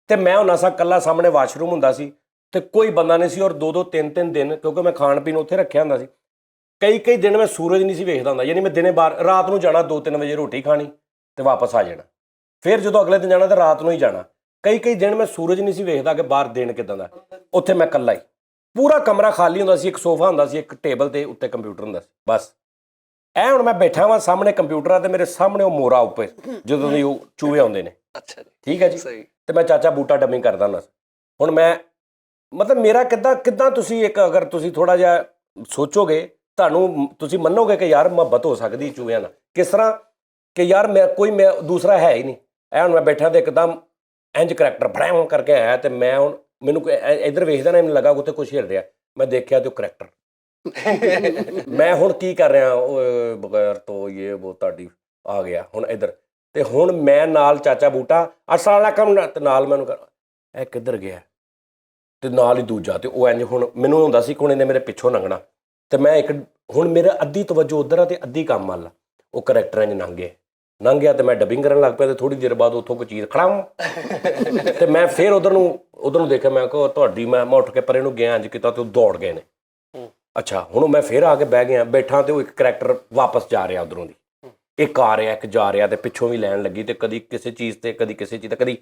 ਤੇ ਮੈਂ ਹੁੰਦਾ ਸਾਂ ਇਕੱਲਾ, ਸਾਹਮਣੇ ਵਾਸ਼ਰੂਮ ਹੁੰਦਾ ਸੀ ਤੇ ਕੋਈ ਬੰਦਾ ਨਹੀਂ ਸੀ, ਔਰ 2-2 3-3 ਦਿਨ, ਕਿਉਂਕਿ ਮੈਂ ਖਾਣ ਪੀਣ ਉੱਥੇ ਰੱਖਿਆ ਹੁੰਦਾ ਸੀ, ਕਈ ਦਿਨ ਮੈਂ ਸੂਰਜ ਨਹੀਂ ਸੀ ਵੇਖਦਾ ਹੁੰਦਾ, ਯਾਨੀ ਮੈਂ ਦਿਨੇ ਬਾਹਰ, ਰਾਤ ਨੂੰ ਜਾਣਾ 2-3 ਵਜੇ ਰੋਟੀ ਖਾਣੀ ਤੇ ਵਾਪਸ ਆ ਜਾਣਾ, ਫਿਰ ਜਦੋਂ ਅਗਲੇ ਦਿਨ ਜਾਣਾ ਤਾਂ ਰਾਤ ਨੂੰ ਹੀ ਜਾਣਾ। ਕਈ ਦਿਨ ਮੈਂ ਸੂਰਜ ਨਹੀਂ ਸੀ ਵੇਖਦਾ ਕਿ ਬਾਹਰ ਦਿਨ ਕਿੱਦਾਂ ਦਾ। ਉੱਥੇ ਮੈਂ ਇਕੱਲਾ ਹੀ, ਪੂਰਾ ਕਮਰਾ ਖਾਲੀ ਹੁੰਦਾ ਸੀ, ਇੱਕ ਸੋਫਾ ਹੁੰਦਾ ਸੀ, ਇੱਕ ਟੇਬਲ ਤੇ ਉੱਤੇ ਕੰਪਿਊਟਰ ਹੁੰਦਾ ਸੀ, ਬਸ। ਐ ਹੁਣ ਮੈਂ ਬੈਠਾ ਵਾਂ ਸਾਹਮਣੇ ਕੰਪਿਊਟਰਾਂ ਤੇ, ਮੇਰੇ ਸਾਹਮਣੇ ਉਹ ਮੋਰਾ ਉੱਪਰ ਜਦੋਂ ਦੀ ਉਹ ਚੂਹੇ ਆਉਂਦੇ ਨੇ, ਅੱਛਾ ਜੀ, ਠੀਕ ਹੈ ਜੀ, ਸਹੀ। ਤੇ ਮੈਂ ਚਾਚਾ ਬੂਟਾ ਡਬਿੰਗ ਕਰਦਾ ਹੁੰਦਾ ਸੀ। ਹੁਣ ਮੈਂ ਮਤਲਬ ਮੇਰਾ ਕਿੱਦਾਂ ਤੁਸੀਂ ਇੱਕ, ਅਗਰ ਤੁਸੀਂ ਥੋੜਾ ਜਿਹਾ ਸੋਚੋਗੇ, ਤੁਸੀਂ ਮੰਨੋਗੇ ਕਿ ਯਾਰ ਮੁਹੱਬਤ ਹੋ ਸਕਦੀ ਚੂਹਿਆਂ ਨਾਲ। ਕਿਸ ਤਰ੍ਹਾਂ ਕਿ ਯਾਰ ਮੈਂ ਦੂਸਰਾ ਹੈ ਹੀ ਨਹੀਂ। ਐ ਹੁਣ ਮੈਂ ਬੈਠਾ ਤੇ ਇੱਕਦਮ ਇੰਜ ਕਰੈਕਟਰ ਬੜਾ ਕਰਕੇ ਆਇਆ, ਤੇ ਮੈਂ ਹੁਣ ਮੈਨੂੰ ਇੱਧਰ ਵੇਖਦਾ ਨਾ, ਮੈਨੂੰ ਲੱਗਾ ਉੱਥੇ ਕੁਛ ਹਿਲ ਰਿਹਾ, ਮੈਂ ਦੇਖਿਆ ਤੇ ਉਹ ਕਰੈਕਟਰ ਮੈਂ ਹੁਣ ਕੀ ਕਰ ਰਿਹਾ, ਬਗੈਰ ਤੋਂ ਇਹ ਉਹ ਤੁਹਾਡੀ ਆ ਗਿਆ ਹੁਣ ਇੱਧਰ, ਤੇ ਹੁਣ ਮੈਂ ਨਾਲ ਚਾਚਾ ਬੂਟਾ ਅਸਲਾਮ ਤੇ ਨਾਲ ਮੈਨੂੰ ਇਹ ਕਿੱਧਰ ਗਿਆ, ਤੇ ਨਾਲ ਹੀ ਦੂਜਾ, ਤੇ ਉਹ ਇੰਜ ਹੁਣ ਮੈਨੂੰ ਹੁੰਦਾ ਸੀ ਕਿ ਹੁਣ ਇਹਨੇ ਮੇਰੇ ਪਿੱਛੋਂ ਲੰਘਣਾ, ਤੇ ਮੈਂ ਹੁਣ ਮੇਰਾ ਅੱਧੀ ਤਵੱਜੋ ਉੱਧਰ ਆ ਤੇ ਅੱਧੀ ਕੰਮ ਵੱਲ। ਉਹ ਕਰੈਕਟਰ ਇੰਜ ਲੰਘ ਗਿਆ ਤੇ ਮੈਂ ਡਬਿੰਗ ਕਰਨ ਲੱਗ ਪਿਆ, ਤੇ ਥੋੜੀ ਦੇਰ ਬਾਅਦ ਉੱਥੋਂ ਕੋਈ ਚੀਜ਼ ਖੜਾਮ, ਤੇ ਮੈਂ ਫਿਰ ਉਧਰ ਨੂੰ ਦੇਖਿਆ, ਮੈਂ ਕਿਹਾ ਤੁਹਾਡੀ, ਮੈਂ ਉੱਠ ਕੇ ਪਰੇ ਨੂੰ ਗਿਆ, ਇੰਜ ਕੀਤਾ ਤੇ ਉਹ ਦੌੜ ਗਏ ਨੇ। ਅੱਛਾ, ਹੁਣ ਮੈਂ ਫਿਰ ਆ ਕੇ ਬਹਿ ਗਿਆ, ਬੈਠਾ ਤੇ ਉਹ ਇੱਕ ਕਰੈਕਟਰ ਵਾਪਸ ਜਾ ਰਿਹਾ ਉਧਰੋਂ ਦੀ, ਇੱਕ ਆ ਰਿਹਾ, ਇੱਕ ਜਾ ਰਿਹਾ, ਤੇ ਪਿੱਛੋਂ ਵੀ ਲੈਣ ਲੱਗੀ, ਤੇ ਕਦੀ ਕਿਸੇ ਚੀਜ਼ ਤੇ, ਕਦੀ ਕਿਸੇ ਚੀਜ਼ ਤੇ, ਕਦੀ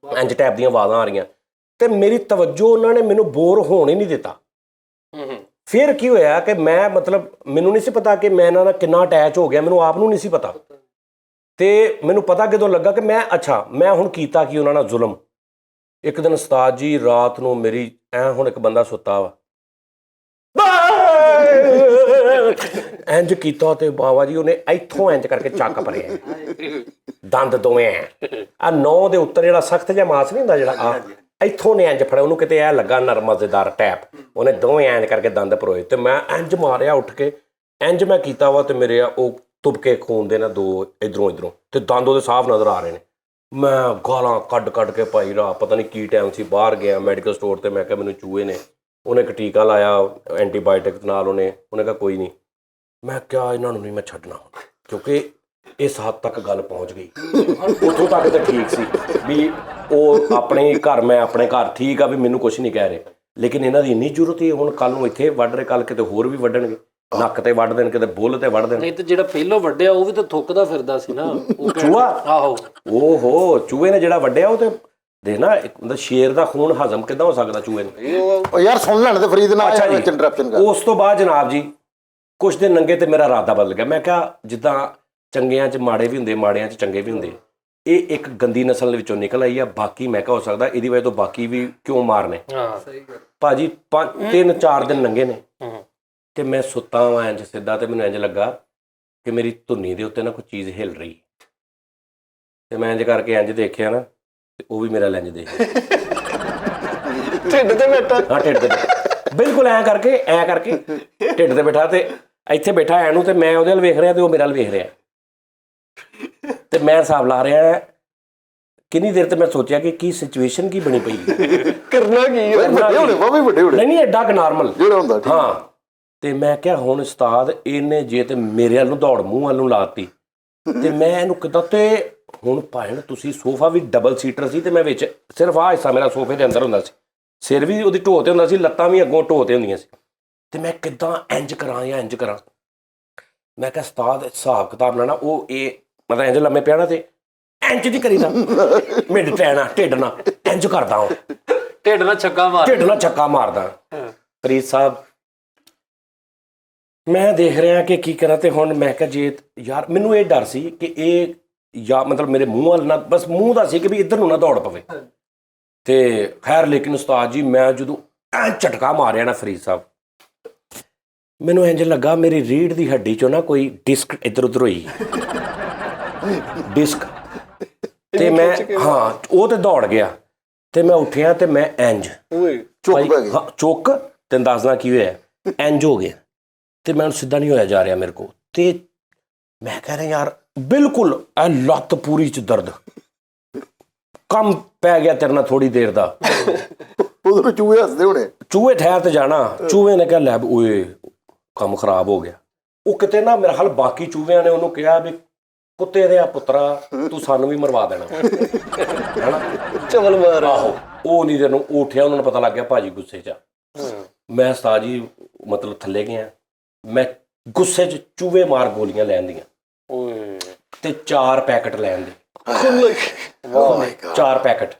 ਇੰਜ ਟੈਪ ਦੀਆਂ ਆਵਾਜ਼ਾਂ ਆ ਰਹੀਆਂ, ਤੇ ਮੇਰੀ ਤਵੱਜੋ ਉਹਨਾਂ ਨੇ ਮੈਨੂੰ ਬੋਰ ਹੋਣ ਹੀ ਨਹੀਂ ਦਿੱਤਾ। ਫਿਰ ਕੀ ਹੋਇਆ ਕਿ ਮੈਂ ਮਤਲਬ ਮੈਨੂੰ ਨਹੀਂ ਸੀ ਪਤਾ ਕਿ ਮੈਂ ਇਹਨਾਂ ਨਾਲ ਕਿੰਨਾ ਅਟੈਚ ਹੋ ਗਿਆ, ਮੈਨੂੰ ਆਪ ਨੂੰ ਨਹੀਂ ਸੀ ਪਤਾ। ਤੇ ਮੈਨੂੰ ਪਤਾ ਕਿਦੋਂ ਲੱਗਾ ਕਿ ਮੈਂ ਹੁਣ ਕੀਤਾ ਕੀ ਉਹਨਾਂ ਨਾਲ ਜ਼ੁਲਮ। ਇੱਕ ਦਿਨ ਉਸਤਾਦ ਜੀ ਰਾਤ ਨੂੰ ਮੇਰੀ ਹੁਣ ਇੱਕ ਬੰਦਾ ਸੁੱਤਾ ਵਾ, ਇੰਜ ਕੀਤਾ, ਤੇ ਬਾਬਾ ਜੀ ਉਹਨੇ ਇੱਥੋਂ ਇੰਜ ਕਰਕੇ ਚੱਕ ਭਰਿਆ, ਦੰਦ ਦੋਵੇਂ ਆ 9 ਦੇ ਉੱਤਰ ਜਿਹੜਾ ਸਖਤ ਜਿਹਾ ਮਾਸ ਨਹੀਂ ਹੁੰਦਾ, ਜਿਹੜਾ ਇੱਥੋਂ ਨੇ ਇੰਜ ਫੜਿਆ, ਉਹਨੂੰ ਕਿਤੇ ਇਹ ਲੱਗਾ ਨਰਮ ਮਜ਼ੇਦਾਰ ਟੈਪ, ਉਹਨੇ ਦੋਵੇਂ ਇੰਜ ਕਰਕੇ ਦੰਦ ਪਰੋਏ, ਤੇ ਮੈਂ ਇੰਜ ਮਾਰਿਆ ਉੱਠ ਕੇ, ਇੰਜ ਮੈਂ ਕੀਤਾ ਵਾ, ਤੇ ਮੇਰੇ ਉਹ ਤੁਬਕੇ ਖੂਨ ਦੇ ਨਾ 2 ਇੱਧਰੋਂ, ਤੇ ਦੰਦ ਉਹਦੇ ਸਾਫ਼ ਨਜ਼ਰ ਆ ਰਹੇ ਨੇ। ਮੈਂ ਗਾਲਾਂ ਕੱਢ ਕੇ ਭਾਈ ਰਾਤ ਪਤਾ ਨਹੀਂ ਕੀ ਟਾਈਮ ਸੀ, ਬਾਹਰ ਗਿਆ ਮੈਡੀਕਲ ਸਟੋਰ ਤੇ, ਮੈਂ ਕਿਹਾ ਮੈਨੂੰ ਚੂਹੇ ਨੇ, ਉਹਨੇ ਇੱਕ ਟੀਕਾ ਲਾਇਆ ਐਂਟੀਬਾਇਓਟਿਕ ਨਾਲ, ਉਹਨੇ ਕਿਹਾ ਕੋਈ ਨਹੀਂ। ਮੈਂ ਕਿਹਾ ਇਹਨਾਂ ਨੂੰ ਨਹੀਂ ਮੈਂ ਛੱਡਣਾ, ਕਿਉਂਕਿ ਇਸ ਹੱਦ ਤੱਕ ਗੱਲ ਪਹੁੰਚ ਗਈ। ਉੱਥੋਂ ਤੱਕ ਤਾਂ ਠੀਕ ਸੀ ਵੀ ਉਹ ਆਪਣੇ ਘਰ, ਮੈਂ ਆਪਣੇ ਘਰ, ਠੀਕ ਆ ਵੀ ਮੈਨੂੰ ਕੁਛ ਨਹੀਂ ਕਹਿ ਰਹੇ, ਲੇਕਿਨ ਇਹਨਾਂ ਦੀ ਇੰਨੀ ਜ਼ਰੂਰਤ ਹੀ, ਹੁਣ ਕੱਲ ਨੂੰ ਇੱਥੇ ਵੱਢ ਰਹੇ, ਕੱਲ ਕਿਤੇ ਹੋਰ ਵੀ ਵੱਢਣਗੇ, ਨੱਕ ਤੇ ਵੱਢ ਦੇਣ, ਕਿਤੇ ਬੁੱਲ ਤੇ ਵੱਢ ਦੇਣ। ਨਹੀਂ ਤੇ ਜਿਹੜਾ ਪਹਿਲੋਂ ਵੱਢਿਆ ਉਹ ਵੀ ਤਾਂ ਥੁੱਕਦਾ ਫਿਰਦਾ ਸੀ ਨਾ, ਚੂਹਾ। ਆਹੋ, ਓਹੋ, ਚੂਹੇ ਨੇ ਜਿਹੜਾ ਵੱਢਿਆ ਉਹ ਤੇ ਦੇਖਣਾ, ਇੱਕ ਸ਼ੇਰ ਦਾ ਖੂਨ ਹਜ਼ਮ ਕਿੱਦਾਂ ਹੋ ਸਕਦਾ ਚੂਹੇ ਨੂੰ। ਯਾਰ ਸੁਣ ਲੈਣ ਤੇ ਫਰੀਦ ਨਾਲ ਇੰਟਰਪਸ਼ਨ ਕਰ। ਉਸ ਤੋਂ ਬਾਅਦ ਜਨਾਬ ਜੀ ਕੁਛ ਦਿਨ ਲੰਘੇ ਤੇ ਮੇਰਾ ਇਰਾਦਾ ਬਦਲ ਗਿਆ। ਮੈਂ ਕਿਹਾ ਜਿੱਦਾਂ ਚੰਗਿਆਂ 'ਚ ਮਾੜੇ ਵੀ ਹੁੰਦੇ, ਮਾੜਿਆਂ 'ਚ ਚੰਗੇ ਵੀ ਹੁੰਦੇ, ਇਹ ਇੱਕ ਗੰਦੀ ਨਸਲ ਦੇ ਵਿੱਚੋਂ ਨਿਕਲ ਆਈ ਆ, ਬਾਕੀ ਮੈਂ ਕਿਹਾ ਹੋ ਸਕਦਾ ਇਹਦੀ ਵਜ੍ਹਾ ਤੋਂ ਬਾਕੀ ਵੀ ਕਿਉਂ ਮਾਰਨੇ। ਭਾਜੀ 3-4 ਦਿਨ ਲੰਘੇ ਨੇ, ਤੇ ਮੈਂ ਸੁੱਤਾ ਵਾਂ ਇੰਜ ਸਿੱਧਾ, ਤੇ ਮੈਨੂੰ ਇੰਜ ਲੱਗਾ ਕਿ ਮੇਰੀ ਧੁੰਨੀ ਦੇ ਉੱਤੇ ਨਾ ਕੋਈ ਚੀਜ਼ ਹਿਲ ਰਹੀ, ਤੇ ਮੈਂ ਇੰਜ ਕਰਕੇ ਇੰਜ ਦੇਖਿਆ ਨਾ, ਤੇ ਉਹ ਵੀ ਮੇਰਾ ਲੈਂਜ ਦੇਖ ਢਿੱਡ ਤੇ ਬੈਠਾ। ਹਾਂ, ਢਿੱਡ ਤੇ ਬਿਲਕੁਲ ਐਂ ਕਰਕੇ ਢਿੱਡ ਤੇ ਬੈਠਾ, ਤੇ ਇੱਥੇ ਬੈਠਾ ਐ ਨੂੰ, ਤੇ ਮੈਂ ਉਹਦੇ ਵੱਲ ਵੇਖ ਰਿਹਾ ਤੇ ਉਹ ਮੇਰੇ ਵੱਲ ਵੇਖ ਰਿਹਾ, ਤੇ ਮੈਂ ਹਿਸਾਬ ਲਾ ਰਿਹਾ ਕਿੰਨੀ ਦੇਰ ਤੇ ਮੈਂ ਸੋਚਿਆ ਕਿ ਕੀ ਸਿਚੁਏਸ਼ਨ ਕੀ ਬਣੀ ਪਈ, ਕਰਨਾ ਕੀ ਵੱਡੇ ਨਹੀਂ ਐਡਾ ਕੁ ਨਾਰਮਲ ਜਿਹੜਾ ਹੁੰਦਾ। ਹਾਂ, ਤੇ ਮੈਂ ਕਿਹਾ ਹੁਣ ਉਸਤਾਦ ਇਹਨੇ ਜੇ ਤੇ ਮੇਰੇ ਵੱਲ ਨੂੰ ਦੌੜ ਮੂੰਹ ਵੱਲ ਨੂੰ ਲਾਤੀ, ਤੇ ਮੈਂ ਇਹਨੂੰ ਕਿੱਦਾਂ, ਤੇ ਹੁਣ ਭਾਵੇਂ ਤੁਸੀਂ ਸੋਫਾ ਵੀ ਡਬਲ ਸੀਟਰ ਸੀ, ਤੇ ਮੈਂ ਵਿੱਚ ਸਿਰਫ ਆਹ ਹਿੱਸਾ ਮੇਰਾ ਸੋਫੇ ਦੇ ਅੰਦਰ ਹੁੰਦਾ ਸੀ, ਸਿਰ ਵੀ ਉਹਦੀ ਢੋਅ ਤੇ ਹੁੰਦਾ ਸੀ, ਲੱਤਾਂ ਵੀ ਅੱਗੋਂ ਢੋਅ ਤੇ ਹੁੰਦੀਆਂ ਸੀ, ਤੇ ਮੈਂ ਕਿੱਦਾਂ ਇੰਜ ਕਰਾਂ ਜਾਂ ਇੰਜ ਕਰਾਂ। ਮੈਂ ਕਿਹਾ ਉਸਤਾਦ ਹਿਸਾਬ ਕਿਤਾਬ ਨਾਲ ਨਾ ਉਹ ਇਹ ਮਤਲਬ ਇੰਜ ਲੰਮੇ ਪਿਆ ਨਾ, ਤੇ ਇੰਜ ਨਹੀਂ ਕਰੀਦਾ ਮਿੰਟ ਟੈਣਾ ਢਿੱਡ ਨਾਲ ਇੰਜ ਕਰਦਾ ਹਾਂ ਢਿੱਡ ਨਾਲ ਛੱਕਾ ਮਾਰ ਢਿੱਡ ਨਾਲ ਚੱਕਾ ਮਾਰਦਾ। ਫਰੀਦ ਸਾਹਿਬ ਮੈਂ ਦੇਖ ਰਿਹਾ ਕਿ ਕੀ ਕਰਾਂ ਤੇ ਹੁਣ ਮੈਂ ਕਿਹਾ ਜੇ ਯਾਰ ਮੈਨੂੰ ਇਹ ਡਰ ਸੀ ਕਿ ਇਹ ਜਾਂ ਮਤਲਬ ਮੇਰੇ ਮੂੰਹ ਵੱਲ ਨਾ ਬਸ ਮੂੰਹ ਦਾ ਸੀ ਕਿ ਵੀ ਇੱਧਰ ਨੂੰ ਨਾ ਦੌੜ ਪਵੇ ਤੇ ਖੈਰ ਲੇਕਿਨ ਉਸਤਾਦ ਜੀ ਮੈਂ ਜਦੋਂ ਐਂ ਝਟਕਾ ਮਾਰਿਆ ਨਾ ਫਰੀਦ ਸਾਹਿਬ ਮੈਨੂੰ ਇੰਜ ਲੱਗਾ ਮੇਰੀ ਰੀੜ੍ਹ ਦੀ ਹੱਡੀ ਚੋਂ ਨਾ ਕੋਈ ਡਿਸਕ ਇੱਧਰ ਉੱਧਰ ਹੋਈ ਡਿਸਕ ਤੇ ਮੈਂ ਹਾਂ ਉਹ ਤੇ ਦੌੜ ਗਿਆ ਤੇ ਮੈਂ ਉੱਠਿਆ ਤੇ ਮੈਂ ਇੰਜ ਚੁੱਪ ਪੈ ਗਈ। ਹਾਂ ਚੁੱਕ ਤੈਨੂੰ ਦੱਸਦਾ ਕੀ ਹੋਇਆ ਇੰਜ ਹੋ ਗਿਆ ਤੇ ਮੈਨੂੰ ਸਿੱਧਾ ਨਹੀਂ ਹੋਇਆ ਜਾ ਰਿਹਾ ਮੇਰੇ ਕੋਲ ਤੇ ਮੈਂ ਕਹਿ ਰਿਹਾ ਯਾਰ ਬਿਲਕੁਲ ਐ ਲੱਤ ਪੂਰੀ ਚ ਦਰਦ ਕੰਮ ਪੈ ਗਿਆ ਤੇਰੇ ਨਾਲ ਥੋੜੀ ਦੇਰ ਦਾ ਉਧਰ ਚੂਹੇ ਹੱਸਦੇ ਹੋਣੇ। ਚੂਹੇ ਠਹਿਰ ਤੇ ਜਾਣਾ ਚੂਹੇ ਨੇ ਕਿਹਾ ਲੈ ਵੀ ਓਏ ਕੰਮ ਖਰਾਬ ਹੋ ਗਿਆ ਉਹ ਕਿਤੇ ਨਾ ਮੇਰਾ ਹਾਲ ਬਾਕੀ ਚੂਹਿਆਂ ਨੇ ਉਹਨੂੰ ਕਿਹਾ ਵੀ ਕੁੱਤੇ ਦੇ ਆ ਪੁੱਤਰਾ ਤੂੰ ਸਾਨੂੰ ਵੀ ਮਰਵਾ ਦੇਣਾ ਹੈਨਾ ਚਵਲ ਮਾਰ ਆਹੋ ਉਹ ਨਹੀਂ ਤੈਨੂੰ ਉੱਠਿਆ ਉਹਨਾਂ ਨੂੰ ਪਤਾ ਲੱਗ ਗਿਆ ਭਾਜੀ ਗੁੱਸੇ 'ਚ ਮੈਂ ਉਸਤਾਦ ਜੀ ਮਤਲਬ ਥੱਲੇ ਗਿਆ ਮੈਂ ਗੁੱਸੇ 'ਚ ਚੂਹੇ ਮਾਰ ਗੋਲੀਆਂ ਲੈਣ ਦੀਆਂ ਓਏ ਤੇ 4 ਪੈਕਟ ਲੈਣ ਦੇ ਓ ਮਾਈ ਗॉड 4 ਪੈਕਟ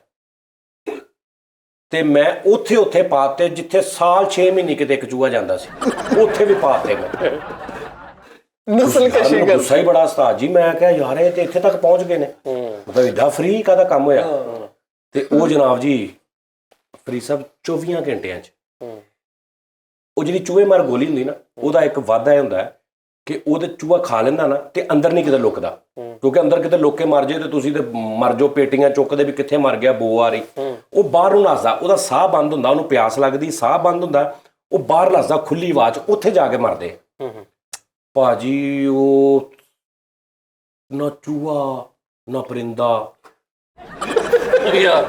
ਤੇ ਮੈਂ ਉੱਥੇ ਪਾਤੇ ਜਿੱਥੇ ਸਾਲ 6 ਮਹੀਨੇ ਕਿਤੇ ਇੱਕ ਚੂਹਾ ਜਾਂਦਾ ਸੀ ਉੱਥੇ ਵੀ ਪਾਤੇ ਮੈਂ ਨਸਲ ਕਸ਼ੀ ਮੈਨੂੰ ਗੁੱਸਾ ਹੀ ਬੜਾ ਉਸਤਾਦ ਜੀ ਮੈਂ ਕਿਹਾ ਯਾਰ ਇਹ ਤੇ ਇੱਥੇ ਤੱਕ ਪਹੁੰਚ ਗਏ ਨੇ ਮਤਲਬ ਏਡਾ ਫ੍ਰੀ ਕਾਹਦਾ ਕੰਮ ਹੋਇਆ ਤੇ ਉਹ ਜਨਾਬ ਜੀ ਫਰੀਦ ਸਾਹਿਬ 24 ਘੰਟਿਆਂ 'ਚ ਉਹ ਜਿਹੜੀ ਚੂਹੇ ਮਾਰ ਗੋਲੀ ਹੁੰਦੀ ਨਾ ਉਹਦਾ ਇੱਕ ਵਾਧਾ ਇਹ ਹੁੰਦਾ ਕਿ ਉਹਦੇ ਚੂਹਾ ਖਾ ਲੈਂਦਾ ਨਾ ਤੇ ਅੰਦਰ ਨਹੀਂ ਕਿਤੇ ਲੁਕਦਾ ਕਿਉਂਕਿ ਅੰਦਰ ਕਿਤੇ ਲੁੱਕ ਕੇ ਮਰ ਜੇ ਤੇ ਤੁਸੀਂ ਤੇ ਮਰ ਜਾਓ ਪੇਟੀਆਂ ਚੁੱਕਦੇ ਵੀ ਕਿੱਥੇ ਮਰ ਗਿਆ ਬੋ ਆ ਰਹੀ ਉਹ ਬਾਹਰ ਨੂੰ ਨੱਸਦਾ ਉਹਦਾ ਸਾਹ ਬੰਦ ਹੁੰਦਾ ਉਹਨੂੰ ਪਿਆਸ ਲੱਗਦੀ ਸਾਹ ਬੰਦ ਹੁੰਦਾ ਉਹ ਬਾਹਰ ਨੱਸਦਾ ਖੁੱਲੀ ਆਵਾਜ਼ ਉੱਥੇ ਜਾ ਕੇ ਮਰਦੇ ਭਾਜੀ ਉਹ ਨਾ ਚੂਹਾ ਨਾ ਪਰਿੰਦਾ ਯਾਰ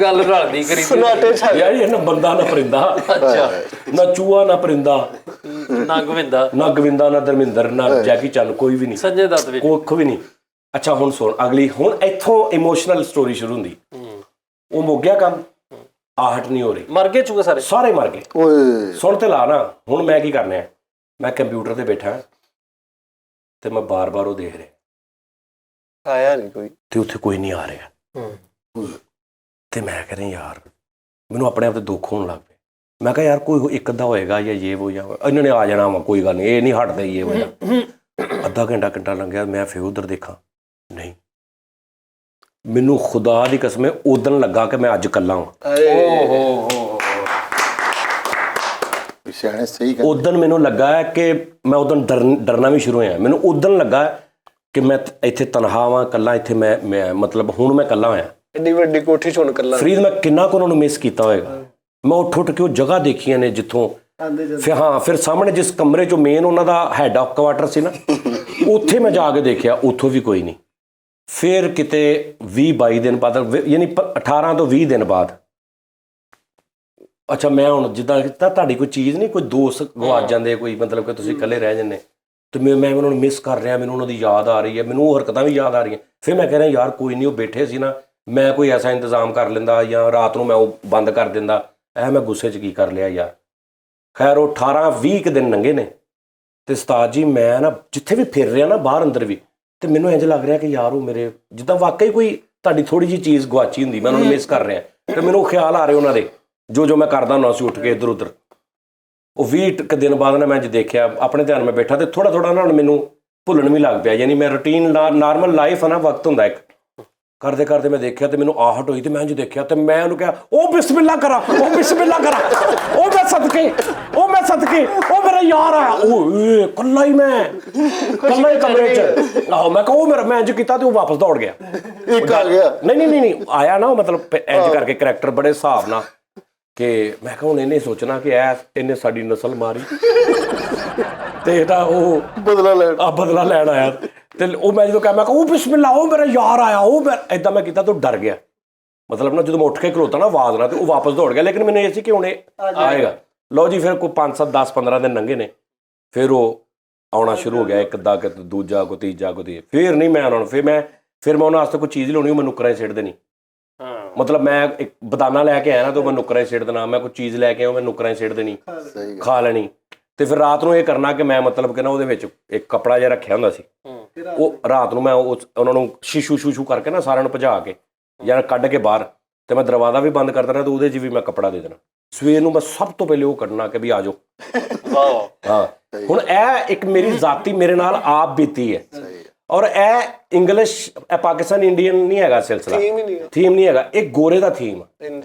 ਗੱਲ ਰਲਦੀ ਕਰੀ ਯਾਰ ਇਹ ਨਾ ਬੰਦਾ ਨਾ ਪਰਿੰਦਾ ਅੱਛਾ ਨਾ ਚੂਹਾ ਨਾ ਪਰਿੰਦਾ ਨਾ ਗੋਵਿੰਦਾ ਨਾ ਗੋਵਿੰਦਾ ਨਾ ਧਰਮਿੰਦਰ ਨਾ ਜੈਕੀ ਚੰਨ ਕੋਈ ਵੀ ਨਹੀਂ ਸੰਜੇ ਦੱਤ ਵੀ ਕੁੱਖ ਵੀ ਨਹੀਂ। ਅੱਛਾ ਹੁਣ ਸੁਣ ਅਗਲੀ ਹੁਣ ਇੱਥੋਂ ਇਮੋਸ਼ਨਲ ਸਟੋਰੀ ਸ਼ੁਰੂ ਹੁੰਦੀ ਉਹ ਮੁੱਕ ਗਿਆ ਕੰਮ ਆਹਟ ਨਹੀਂ ਹੋ ਰਹੀ ਮਰ ਗਏ ਚੂਹੇ ਸਾਰੇ ਸਾਰੇ ਮਰ ਗਏ ਓਏ ਸੁਣ ਤੇ ਲਾ ਨਾ ਹੁਣ ਮੈਂ ਕੀ ਕਰਨਾ ਹੈ ਮੈਂ ਕੰਪਿਊਟਰ ਤੇ ਬੈਠਾ ਤੇ ਮੈਂ ਬਾਰ-ਬਾਰ ਉਹ ਦੇਖ ਰਿਹਾ ਆਇਆ ਨਹੀਂ ਕੋਈ ਤੇ ਉੱਥੇ ਕੋਈ ਨਹੀਂ ਆ ਰਿਹਾ ਤੇ ਮੈਂ ਕਹਿ ਰਿਹਾ ਯਾਰ ਮੈਨੂੰ ਆਪਣੇ ਆਪ ਤੇ ਦੁੱਖ ਹੋਣ ਲੱਗ ਪਿਆ ਮੈਂ ਕਿਹਾ ਯਾਰ ਕੋਈ ਇੱਕ ਅੱਧਾ ਹੋਏਗਾ ਜਾਂ ਇਹ ਉਹ ਜਾਂ ਇਹਨਾਂ ਨੇ ਆ ਜਾਣਾ ਵਾ ਕੋਈ ਗੱਲ ਨਹੀਂ ਇਹ ਨਹੀਂ ਹਟਦੇ ਇਹ ਵਜਾ ਅੱਧਾ ਘੰਟਾ ਲੰਘਿਆ ਮੈਂ ਫਿਰ ਉਧਰ ਦੇਖਾਂ ਨਹੀਂ ਮੈਨੂੰ ਖੁਦਾ ਦੀ ਕਸਮ ਉਦਣ ਲੱਗਾ ਕਿ ਮੈਂ ਅੱਜ ਇਕੱਲਾ ਹਾਂ ਓਹੋ ਸਿਆਣੇ ਸਹੀ ਗੱਲ ਉਦਣ ਮੈਨੂੰ ਲੱਗਾ ਕਿ ਮੈਂ ਉਦਣ ਡਰਨਾ ਵੀ ਸ਼ੁਰੂ ਹੋਇਆ ਮੈਨੂੰ ਉਦਣ ਲੱਗਾ ਕਿ ਮੈਂ ਇੱਥੇ ਤਨਹਾ ਵਾਂ ਇਕੱਲਾ ਇੱਥੇ ਮੈਂ ਮਤਲਬ ਹੁਣ ਮੈਂ ਇਕੱਲਾ ਹੋਇਆ ਐਡੀ ਵੱਡੀ ਕੋਠੀ ਚੋਂ ਇਕੱਲਾ ਫਰੀਦ ਮੈਂ ਕਿੰਨਾ ਕੁ ਉਹਨਾਂ ਨੂੰ ਮਿਸ ਕੀਤਾ ਹੋਏਗਾ ਮੈਂ ਉੱਠ ਕੇ ਉਹ ਜਗ੍ਹਾ ਦੇਖੀਆਂ ਨੇ ਜਿੱਥੋਂ ਫਿਰ ਸਾਹਮਣੇ ਜਿਸ ਕਮਰੇ 'ਚੋਂ ਮੇਨ ਉਹਨਾਂ ਦਾ ਹੈੱਡ ਆਫ ਕੁਆਟਰ ਸੀ ਨਾ ਉੱਥੇ ਮੈਂ ਜਾ ਕੇ ਦੇਖਿਆ ਉੱਥੋਂ ਵੀ ਕੋਈ ਨਹੀਂ ਫਿਰ ਕਿਤੇ 20-22 ਦਿਨ ਬਾਅਦ ਯਾਨੀ 18 ਤੋਂ 20 ਦਿਨ ਬਾਅਦ ਅੱਛਾ ਮੈਂ ਹੁਣ ਜਿੱਦਾਂ ਕੀਤਾ ਤੁਹਾਡੀ ਕੋਈ ਚੀਜ਼ ਨਹੀਂ ਕੋਈ ਦੋਸਤ ਗਵਾਚ ਜਾਂਦੇ ਕੋਈ ਮਤਲਬ ਕਿ ਤੁਸੀਂ ਇਕੱਲੇ ਰਹਿ ਜਾਂਦੇ ਤੇ ਮੈਂ ਉਹਨਾਂ ਨੂੰ ਮਿਸ ਕਰ ਰਿਹਾ ਮੈਨੂੰ ਉਹਨਾਂ ਦੀ ਯਾਦ ਆ ਰਹੀ ਹੈ ਮੈਨੂੰ ਉਹ ਹਰਕਤਾਂ ਵੀ ਯਾਦ ਆ ਰਹੀਆਂ ਫਿਰ ਮੈਂ ਕਹਿ ਰਿਹਾ ਯਾਰ ਕੋਈ ਨਹੀਂ ਉਹ ਬੈਠੇ ਸੀ ਨਾ ਮੈਂ ਕੋਈ ਐਸਾ ਇੰਤਜ਼ਾਮ ਕਰ ਲੈਂਦਾ ਜਾਂ ਰਾਤ ਨੂੰ ਮੈਂ ਉਹ ਬੰਦ ਕਰ ਦਿੰਦਾ ਮੈਂ ਗੁੱਸੇ 'ਚ ਕੀ ਕਰ ਲਿਆ ਯਾਰ ਖੈਰ ਉਹ 18-20 ਦਿਨ ਲੰਘੇ ਨੇ ਤੇ ਉਸਤਾਦ ਜੀ ਮੈਂ ਨਾ ਜਿੱਥੇ ਵੀ ਫਿਰ ਰਿਹਾ ਨਾ ਬਾਹਰ ਅੰਦਰ ਵੀ ਤੇ ਮੈਨੂੰ ਇੰਝ ਲੱਗ ਰਿਹਾ ਕਿ ਯਾਰ ਉਹ ਮੇਰੇ ਜਿੱਦਾਂ ਵਾਕਈ ਕੋਈ ਤੁਹਾਡੀ ਥੋੜੀ ਜਿਹੀ ਚੀਜ਼ ਗਵਾਚੀ ਹੁੰਦੀ ਮੈਂ ਉਹਨਾਂ ਨੂੰ ਮਿਸ ਕਰ ਰਿਹਾ ਤੇ ਮੈਨੂੰ ਖਿਆਲ ਆ ਰਹੇ ਉਹਨਾਂ ਦੇ ਜੋ ਮੈਂ ਕਰਦਾ ਹੁੰਦਾ ਸੀ ਉੱਠ ਕੇ ਇੱਧਰ ਉੱਧਰ ਉਹ 20 ਦਿਨ ਬਾਅਦ ਨਾ ਮੈਂ ਅੱਜ ਦੇਖਿਆ ਆਪਣੇ ਧਿਆਨ ਮੈਂ ਬੈਠਾ ਤੇ ਥੋੜਾ ਨਾ ਮੈਨੂੰ ਭੁੱਲਣ ਵੀ ਲੱਗ ਪਿਆ ਯਾਨੀ ਮੈਂ ਰੂਟੀਨ ਨਾਰਮਲ ਲਾਈਫ ਆ ਨਾ ਵਕਤ ਹੁੰਦਾ ਇੱਕ ਕਰਦੇ ਮੈਂ ਦੇਖਿਆ ਤੇ ਮੈਨੂੰ ਆਹਟ ਹੋਈ ਤੇ ਮੈਂ ਜੋ ਦੇਖਿਆ ਤੇ ਮੈਂ ਉਹਨੂੰ ਕਿਹਾ ਉਹ ਬਿਸਮਿਲ੍ਲਾ ਕਰਾ ਉਹ ਮੈਂ ਸਦਕੇ ਉਹ ਮੇਰਾ ਯਾਰ ਆ ਉਹ ਕੱਲਾ ਹੀ ਕਮਰੇ 'ਚ ਆਹੋ ਮੈਂ ਕਿਹਾ ਉਹ ਮੇਰਾ ਮੈਂ ਇੰਝ ਕੀਤਾ ਤੇ ਉਹ ਵਾਪਸ ਦੌੜ ਗਿਆ ਇੱਕ ਆ ਗਿਆ ਨਹੀਂ ਆਇਆ ਨਾ ਉਹ ਮਤਲਬ ਇੰਝ ਕਰਕੇ ਕਰੈਕਟਰ ਬੜੇ ਹਿਸਾਬ ਨਾਲ ਕਿ ਮੈਂ ਕਿਹਾ ਹੁਣ ਇਹਨੇ ਸੋਚਣਾ ਕਿ ਇਹਨੇ ਸਾਡੀ ਨਸਲ ਮਾਰੀ ਤੇ ਇਹਦਾ ਉਹ ਬਦਲਾ ਲੈਣ ਆਇਆ ਤੇ ਉਹ ਮੈਂ ਜਦੋਂ ਕਿਹਾ ਮੈਂ ਕਿਹਾ ਉਹ ਬਿਸਮਿਲ੍ਲਾ ਉਹ ਮੇਰਾ ਯਾਰ ਆਇਆ ਉਹ ਏਦਾਂ ਮੈਂ ਕੀਤਾ ਤਾਂ ਡਰ ਗਿਆ ਮਤਲਬ ਨਾ ਜਦੋਂ ਮੈਂ ਉੱਠ ਕੇ ਖਲੋਤਾ ਨਾ ਆਵਾਜ਼ ਨਾਲ ਤੇ ਉਹ ਵਾਪਸ ਦੌੜ ਗਿਆ ਲੇਕਿਨ ਮੈਨੂੰ ਇਹ ਸੀ ਕਿ ਹੁਣ ਇਹ ਆਏਗਾ ਲਓ ਜੀ ਫਿਰ ਕੋਈ 5-7-10-15 ਦਿਨ ਲੰਘੇ ਨੇ ਫਿਰ ਉਹ ਆਉਣਾ ਸ਼ੁਰੂ ਹੋ ਗਿਆ ਇੱਕ ਅੱਧਾ ਕਿ ਦੂਜਾ ਕੋ ਤੀਜਾ ਕੋ ਤੇ ਫਿਰ ਨਹੀਂ ਮੈਂ ਉਹਨਾਂ ਨੂੰ ਫਿਰ ਮੈਂ ਉਹਨਾਂ ਵਾਸਤੇ ਕੋਈ ਚੀਜ਼ ਲਿਆਉਣੀ ਉਹ ਮੈਂ ਨੁੱਕਰਾਂ 'ਚ ਸਿੱਟ ਦੇਣੀ ਮਤਲਬ ਮੈਂ ਇੱਕ ਬਦਾਨਾ ਲੈ ਕੇ ਆਇਆ ਨਾ ਤੇ ਮੈਂ ਨੁੱਕਰਾਂ 'ਚ ਸਿੱਟ ਦੇਣਾ ਮੈਂ ਕੋਈ ਚੀਜ਼ ਲੈ ਕੇ ਆਇਆ ਮੈਂ ਨੁੱਕਰਾਂ 'ਚ ਸਿੱਟ ਦੇਣੀ ਖਾ ਲੈਣੀ ਤੇ ਫਿਰ ਰਾਤ ਨੂੰ ਇਹ ਕਰਨਾ ਕਿ ਮੈਂ ਮਤਲਬ ਕਿ ਨਾ ਉਹਦੇ ਵਿੱਚ ਇੱਕ ਕੱਪੜਾ ਜਿਹਾ ਰੱਖਿਆ ਹੁੰਦਾ ਸੀ ਉਹ ਰਾਤ ਨੂੰ ਮੈਂ ਉਹਨਾਂ ਨੂੰ ਸ਼ੀਸ਼ੂ ਸ਼ੂਸ਼ੂ ਕਰਕੇ ਨਾ ਸਾਰਿਆਂ ਨੂੰ ਭਜਾ ਕੇ ਜਾਂ ਕੱਢ ਕੇ ਬਾਹਰ ਤੇ ਮੈਂ ਦਰਵਾਜ਼ਾ ਵੀ ਬੰਦ ਕਰ ਦੇਣਾ ਤੇ ਉਹਦੇ 'ਚ ਵੀ ਮੈਂ ਕੱਪੜਾ ਦੇ ਦੇਣਾ। ਸਵੇਰ ਨੂੰ ਮੈਂ ਸਭ ਤੋਂ ਪਹਿਲੇ ਉਹ ਕੱਢਣਾ ਕਿ ਵੀ ਆ ਜਾਓ। ਵਾਹ ਹਾਂ ਹੁਣ ਇਹ ਇੱਕ ਮੇਰੀ ਜ਼ਾਤੀ ਮੇਰੇ ਨਾਲ ਆਪ ਬੀਤੀ ਹੈ ਔਰ ਇਹ ਇੰਗਲਿਸ਼ ਪਾਕਿਸਤਾਨ ਇੰਡੀਅਨ ਨਹੀਂ ਹੈਗਾ ਸਿਲਸਿਲਾ, ਥੀਮ ਨਹੀਂ ਹੈਗਾ, ਇਹ ਗੋਰੇ ਦਾ ਥੀਮ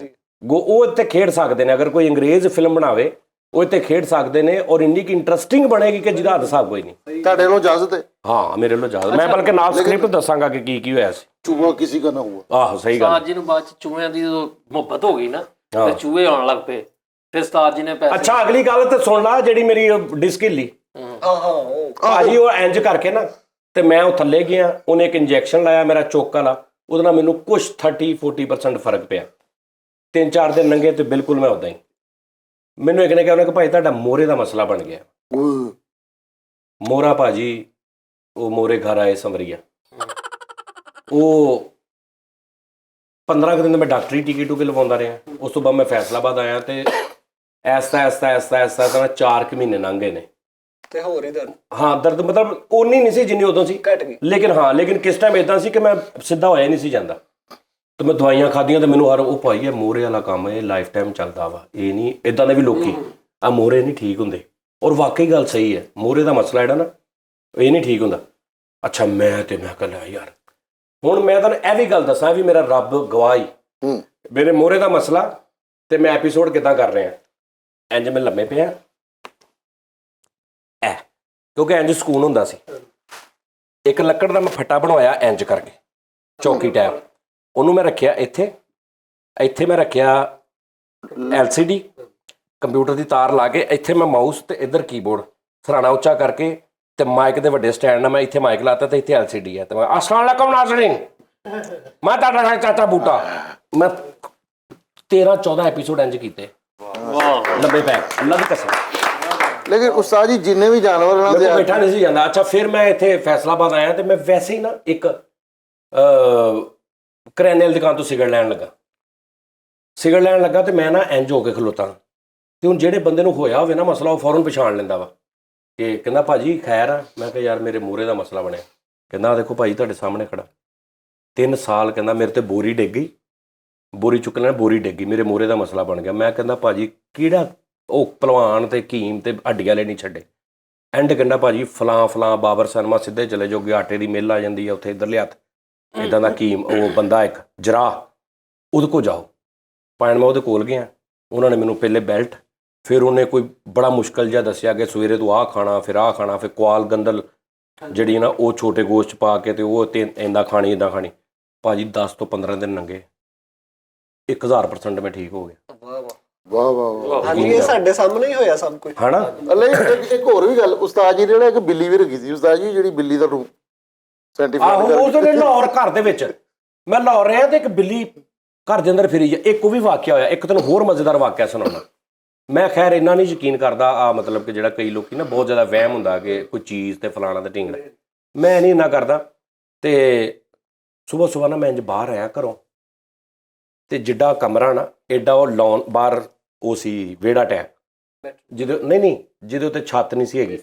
ਉਹ ਇੱਥੇ ਖੇਡ ਸਕਦੇ ਨੇ। ਅਗਰ ਕੋਈ ਅੰਗਰੇਜ਼ ਫਿਲਮ ਬਣਾਵੇ ਉਹ ਇੱਥੇ ਖੇਡ ਸਕਦੇ ਨੇ ਔਰ ਇੰਨੀ ਕਿ ਇੰਟਰਸਟਿੰਗ ਬਣੇਗੀ ਕਿ ਜਿਹਦਾ ਹੱਦ ਹਿਸਾਬ ਕੋਈ ਨਹੀਂ। ਤੁਹਾਡੇ ਵੱਲੋਂ ਇਜਾਜ਼ਤ ਹੈ? ਹਾਂ ਮੇਰੇ ਵੱਲੋਂ ਇਜਾਜ਼ਤ। ਮੈਂ ਬਲਕਿ ਨਾਲ ਸਕ੍ਰਿਪਟ ਦੱਸਾਂਗਾ ਕਿ ਕੀ ਹੋਇਆ ਸੀ। ਚੂਹਾ ਕਿਸੇ ਦਾ ਨਾ ਹੁਆ। ਆਹੋ ਸਹੀ ਗੱਲ। ਉਸਤਾਦ ਜੀ ਨੂੰ ਬਾਅਦ ਚ ਚੂਹਿਆਂ ਦੀ ਜਦੋਂ ਮੁਹੱਬਤ ਹੋ ਗਈ ਨਾ ਤੇ ਚੂਹੇ ਆਉਣ ਲੱਗ ਪਏ, ਫਿਰ ਉਸਤਾਦ ਜੀ ਨੇ ਪੈਸੇ ਅੱਛਾ ਅਗਲੀ ਗੱਲ ਤੇ ਸੁਣ ਲਾ ਜਿਹੜੀ ਮੇਰੀ ਡਿਸਕ ਹਿੱਲੀ। ਭਾਜੀ ਉਹ ਇੰਜ ਕਰਕੇ ਨਾ ਤੇ ਮੈਂ ਉਹ ਥੱਲੇ ਗਿਆ, ਉਹਨੇ ਇੱਕ ਇੰਜੈਕਸ਼ਨ ਲਾਇਆ ਮੇਰਾ ਚੋਕ ਵਾਲਾ, ਉਹਦੇ ਨਾਲ ਮੈਨੂੰ ਕੁਛ 30-40% ਫਰਕ ਪਿਆ। 3-4 ਦਿਨ ਲੰਘੇ ਤੇ ਬਿਲਕੁਲ ਮੈਂ ਉਦਾਂ ਹੀ। ਮੈਨੂੰ ਇੱਕ ਨੇ ਕਿਹਾ ਉਹਨੇ ਕਿ ਭਾਈ ਤੁਹਾਡਾ ਮੋਹਰੇ ਦਾ ਮਸਲਾ ਬਣ ਗਿਆ। ਮੋਹਰਾ ਭਾਜੀ ਉਹ ਮੋਹਰੇ ਘਰ ਆਏ ਸੰਵਰੀਆ, ਉਹ 15 ਕੁ ਦਿਨ ਮੈਂ ਡਾਕਟਰੀ ਟੀਕੇ ਟੂਕੇ ਲਵਾਉਂਦਾ ਰਿਹਾ। ਉਸ ਤੋਂ ਬਾਅਦ ਮੈਂ ਫੈਸਲਾਬਾਦ ਆਇਆ ਤੇ ਐਸਾ 4 ਕੁ ਮਹੀਨੇ ਲੰਘ ਗਏ ਨੇ ਤੇ ਹੋਰ ਹੀ ਦਰਦ? ਹਾਂ ਦਰਦ ਮਤਲਬ ਉਨੀ ਨਹੀਂ ਸੀ ਜਿੰਨੀ ਉਦੋਂ ਸੀ, ਘਟ ਗਈ। ਲੇਕਿਨ ਕਿਸ ਟਾਈਮ ਇਦਾਂ ਸੀ ਕਿ ਮੈਂ ਸਿੱਧਾ ਹੋਇਆ ਨਹੀਂ ਸੀ ਜਾਂਦਾ ਤੇ ਮੈਂ ਦਵਾਈਆਂ ਖਾਧੀਆਂ ਤੇ ਮੈਨੂੰ ਹਰ ਉਹ ਭਾਈ ਇਹ ਮੋਹਰੇ ਵਾਲਾ ਕੰਮ ਇਹ ਲਾਈਫ ਟਾਈਮ ਚੱਲਦਾ ਵਾ। ਇਹ ਨਹੀਂ ਇਦਾਂ ਦੇ ਵੀ ਲੋਕੀ ਆ ਮੋਹਰੇ ਨਹੀਂ ਠੀਕ ਹੁੰਦੇ ਔਰ ਵਾਕਈ ਗੱਲ ਸਹੀ ਹੈ। ਮੋਹਰੇ ਦਾ ਮਸਲਾ ਜਿਹੜਾ ਨਾ ਇਹ ਨਹੀਂ ਠੀਕ ਹੁੰਦਾ। ਅੱਛਾ ਮੈਂ ਕਹਿੰਦਾ ਯਾਰ ਹੁਣ ਮੈਂ ਤੁਹਾਨੂੰ ਇਹ ਵੀ ਗੱਲ ਦੱਸਾਂ ਵੀ ਮੇਰਾ ਰੱਬ ਗਵਾਹੀ ਮੇਰੇ ਮੋਹਰੇ ਦਾ ਮਸਲਾ ਤੇ ਮੈਂ ਐਪੀਸੋਡ ਕਿੱਦਾਂ ਕਰ ਰਿਹਾ ਇੰਜ ਮੈਂ ਲੰਮੇ ਪਿਆ ਕਿਉਂਕਿ ਇੰਜ ਸਕੂਨ ਹੁੰਦਾ ਸੀ। ਇੱਕ ਲੱਕੜ ਦਾ ਮੈਂ ਫੱਟਾ ਬਣਵਾਇਆ ਇੰਜ ਕਰਕੇ ਚੌਕੀ ਟਾਈਪ, ਉਹਨੂੰ ਮੈਂ ਰੱਖਿਆ ਇੱਥੇ ਮੈਂ ਰੱਖਿਆ LCD ਕੰਪਿਊਟਰ ਦੀ ਤਾਰ ਲਾ ਕੇ, ਇੱਥੇ ਮੈਂ ਮਾਊਸ ਤੇ ਇੱਧਰ ਕੀਬੋਰਡ ਸਰਾਣਾ ਉੱਚਾ ਕਰਕੇ ਤੇ ਮਾਈਕ ਦੇ ਵੱਡੇ ਸਟੈਂਡ ਨਾਲ ਮੈਂ ਇੱਥੇ ਮਾਈਕ ਲਾਤਾ ਤੇ ਇੱਥੇ LCD ਹੈ ਤੇ ਮੈਂ ਅਸਲਾਮ ਵਾਲੇਕੁਮ ਨਾਜ਼ਰੀਨ ਮੈਂ ਤੁਹਾਡਾ ਚਾਚਾ ਬੂਟਾ। ਮੈਂ 13-14 ਐਪੀਸੋਡ ਇੰਜ ਕੀਤੇ ਲੰਬੇ ਪੈ ਅੱਲਾ ਦੀ ਕਸਮ। ਲੇਕਿਨ ਉਸਤਾਦ ਜੀ ਜਿੰਨੇ ਵੀ ਜਾਨਵਰ ਨਾਲ ਮੈਂ ਬੈਠਾ ਨਹੀਂ ਸੀ ਜਾਂਦਾ। ਅੱਛਾ ਫਿਰ ਮੈਂ ਇੱਥੇ ਫੈਸਲਾਬਾਦ ਆਇਆ ਤੇ ਮੈਂ ਵੈਸੇ ਹੀ ਨਾ ਇੱਕ ਕਰਿਆਨੇ ਵਾਲੀ ਦੁਕਾਨ ਤੋਂ ਸਿਗਰਟ ਲੈਣ ਲੱਗਾ ਤੇ ਮੈਂ ਨਾ ਇੰਜ ਹੋ ਕੇ ਖਲੋਤਾ ਤੇ ਹੁਣ ਜਿਹੜੇ ਬੰਦੇ ਨੂੰ ਹੋਇਆ ਹੋਵੇ ਨਾ ਮਸਲਾ ਉਹ ਫੌਰਨ ਪਛਾਣ ਲੈਂਦਾ ਵਾ ਕਿ ਕਹਿੰਦਾ ਭਾਜੀ ਖੈਰ ਆ। ਮੈਂ ਕਿਹਾ ਯਾਰ ਮੇਰੇ ਮੋਹਰੇ ਦਾ ਮਸਲਾ ਬਣਿਆ। ਕਹਿੰਦਾ ਦੇਖੋ ਭਾਈ ਤੁਹਾਡੇ ਸਾਹਮਣੇ ਖੜਾ 3 ਸਾਲ ਕਹਿੰਦਾ ਮੇਰੇ ਤੇ ਬੋਰੀ ਡਿੱਗ ਗਈ, ਬੋਰੀ ਚੁੱਕ ਲੈਣਾ ਬੋਰੀ ਡਿੱਗ ਗਈ, ਮੇਰੇ ਮੋਹਰੇ ਦਾ ਮਸਲਾ ਬਣ ਗਿਆ। ਮੈਂ ਕਹਿੰਦਾ ਭਾਜੀ ਕਿਹੜਾ ਉਹ ਭਲਵਾਨ ਤੇ ਕੀਮ ਤੇ ਹੱਡੀਆਂ ਵਾਲੇ ਨਹੀਂ ਛੱਡੇ। ਐਂਡ ਕਹਿੰਦਾ ਭਾਜੀ ਫਲਾਂ ਬਾਬਰ ਸਿਨੇਮਾ ਸਿੱਧੇ ਚਲੇ ਜਾਓਗੇ, ਆਟੇ ਦੀ ਮਿੱਲ ਆ ਜਾਂਦੀ ਆ ਉੱਥੇ ਇੱਧਰਲੇ ਹੱਥ ਇੱਦਾਂ ਦਾ ਕੀਮ ਉਹ ਬੰਦਾ ਇੱਕ ਜਰਾ ਉਹਦੇ ਕੋਲ ਜਾਓ। ਪਾਣ ਮੈਂ ਉਹਦੇ ਕੋਲ ਗਿਆ, ਉਹਨਾਂ ਨੇ ਮੈਨੂੰ ਪਹਿਲੇ ਬੈਲਟ ਫਿਰ ਉਹਨੇ ਕੋਈ ਬੜਾ ਮੁਸ਼ਕਲ ਜਿਹਾ ਦੱਸਿਆ ਕਿ ਸਵੇਰੇ ਤੂੰ ਆਹ ਖਾਣਾ ਫਿਰ ਕੁਆਲ ਗੰਦਲ ਜਿਹੜੀ ਨਾ ਉਹ ਛੋਟੇ ਗੋਸ਼ਤ ਪਾ ਕੇ ਤੇ ਉਹ ਇੱਦਾਂ ਖਾਣੀ ਇੱਦਾਂ ਖਾਣੀ। ਭਾਜੀ 10 ਤੋਂ 15 ਦਿਨ ਲੰਘੇ 1000% ਮੈਂ ਠੀਕ ਹੋ ਗਿਆ। ਵਾਹ ਵਾਹ ਹਾਂਜੀ ਇਹ ਸਾਡੇ ਸਾਹਮਣੇ ਹੀ ਹੋਇਆ ਸਭ ਕੁਝ ਹਨਾ। ਇੱਕ ਹੋਰ ਵੀ ਗੱਲ ਉਸਤਾਦ ਜੀ ਜਿਹੜਾ ਇੱਕ ਬਿੱਲੀ ਵੀ ਰੱਖੀ ਸੀ ਉਸਤਾਦ ਜੀ ਜਿਹੜੀ ਬਿੱਲੀ ਦਾ ਰੂਮ ਆਹੋ ਉਹਦੇ ਲਾਹੌਰ ਘਰ ਦੇ ਵਿੱਚ ਮੈਂ ਲਾਹੌਰ ਰਿਹਾ ਤੇ ਇੱਕ ਬਿੱਲੀ ਘਰ ਦੇ ਅੰਦਰ ਫਿਰੀ ਜਾ। ਇੱਕ ਉਹ ਵੀ ਵਾਕਿਆ ਹੋਇਆ। ਇੱਕ ਤੈਨੂੰ ਹੋਰ ਮਜ਼ੇਦਾਰ ਵਾਕਿਆ ਸੁਣਾਉਣਾ। ਮੈਂ ਖੈਰ ਇੰਨਾ ਨਹੀਂ ਯਕੀਨ ਕਰਦਾ ਆ ਮਤਲਬ ਕਿ ਜਿਹੜਾ ਕਈ ਲੋਕੀ ਨਾ ਬਹੁਤ ਜ਼ਿਆਦਾ ਵਹਿਮ ਹੁੰਦਾ ਕਿ ਕੋਈ ਚੀਜ਼ ਤੇ ਫਲਾਣਾ ਤੇ ਢੀਂਗਣਾ, ਮੈਂ ਨਹੀਂ ਇੰਨਾ ਕਰਦਾ। ਤੇ ਸੁਬਾਹ ਨਾ ਮੈਂ ਇੰਜ ਬਾਹਰ ਆਇਆ ਘਰੋਂ ਤੇ ਜਿੱਡਾ ਕਮਰਾ ਨਾ ਐਡਾ ਉਹ ਲੌਨ ਬਾਹਰ ਉਹ ਸੀ ਵਿਹੜਾ ਟੈਪ ਜਿਹਦੇ ਉੱਤੇ ਛੱਤ ਨਹੀਂ ਸੀ ਹੈਗੀ।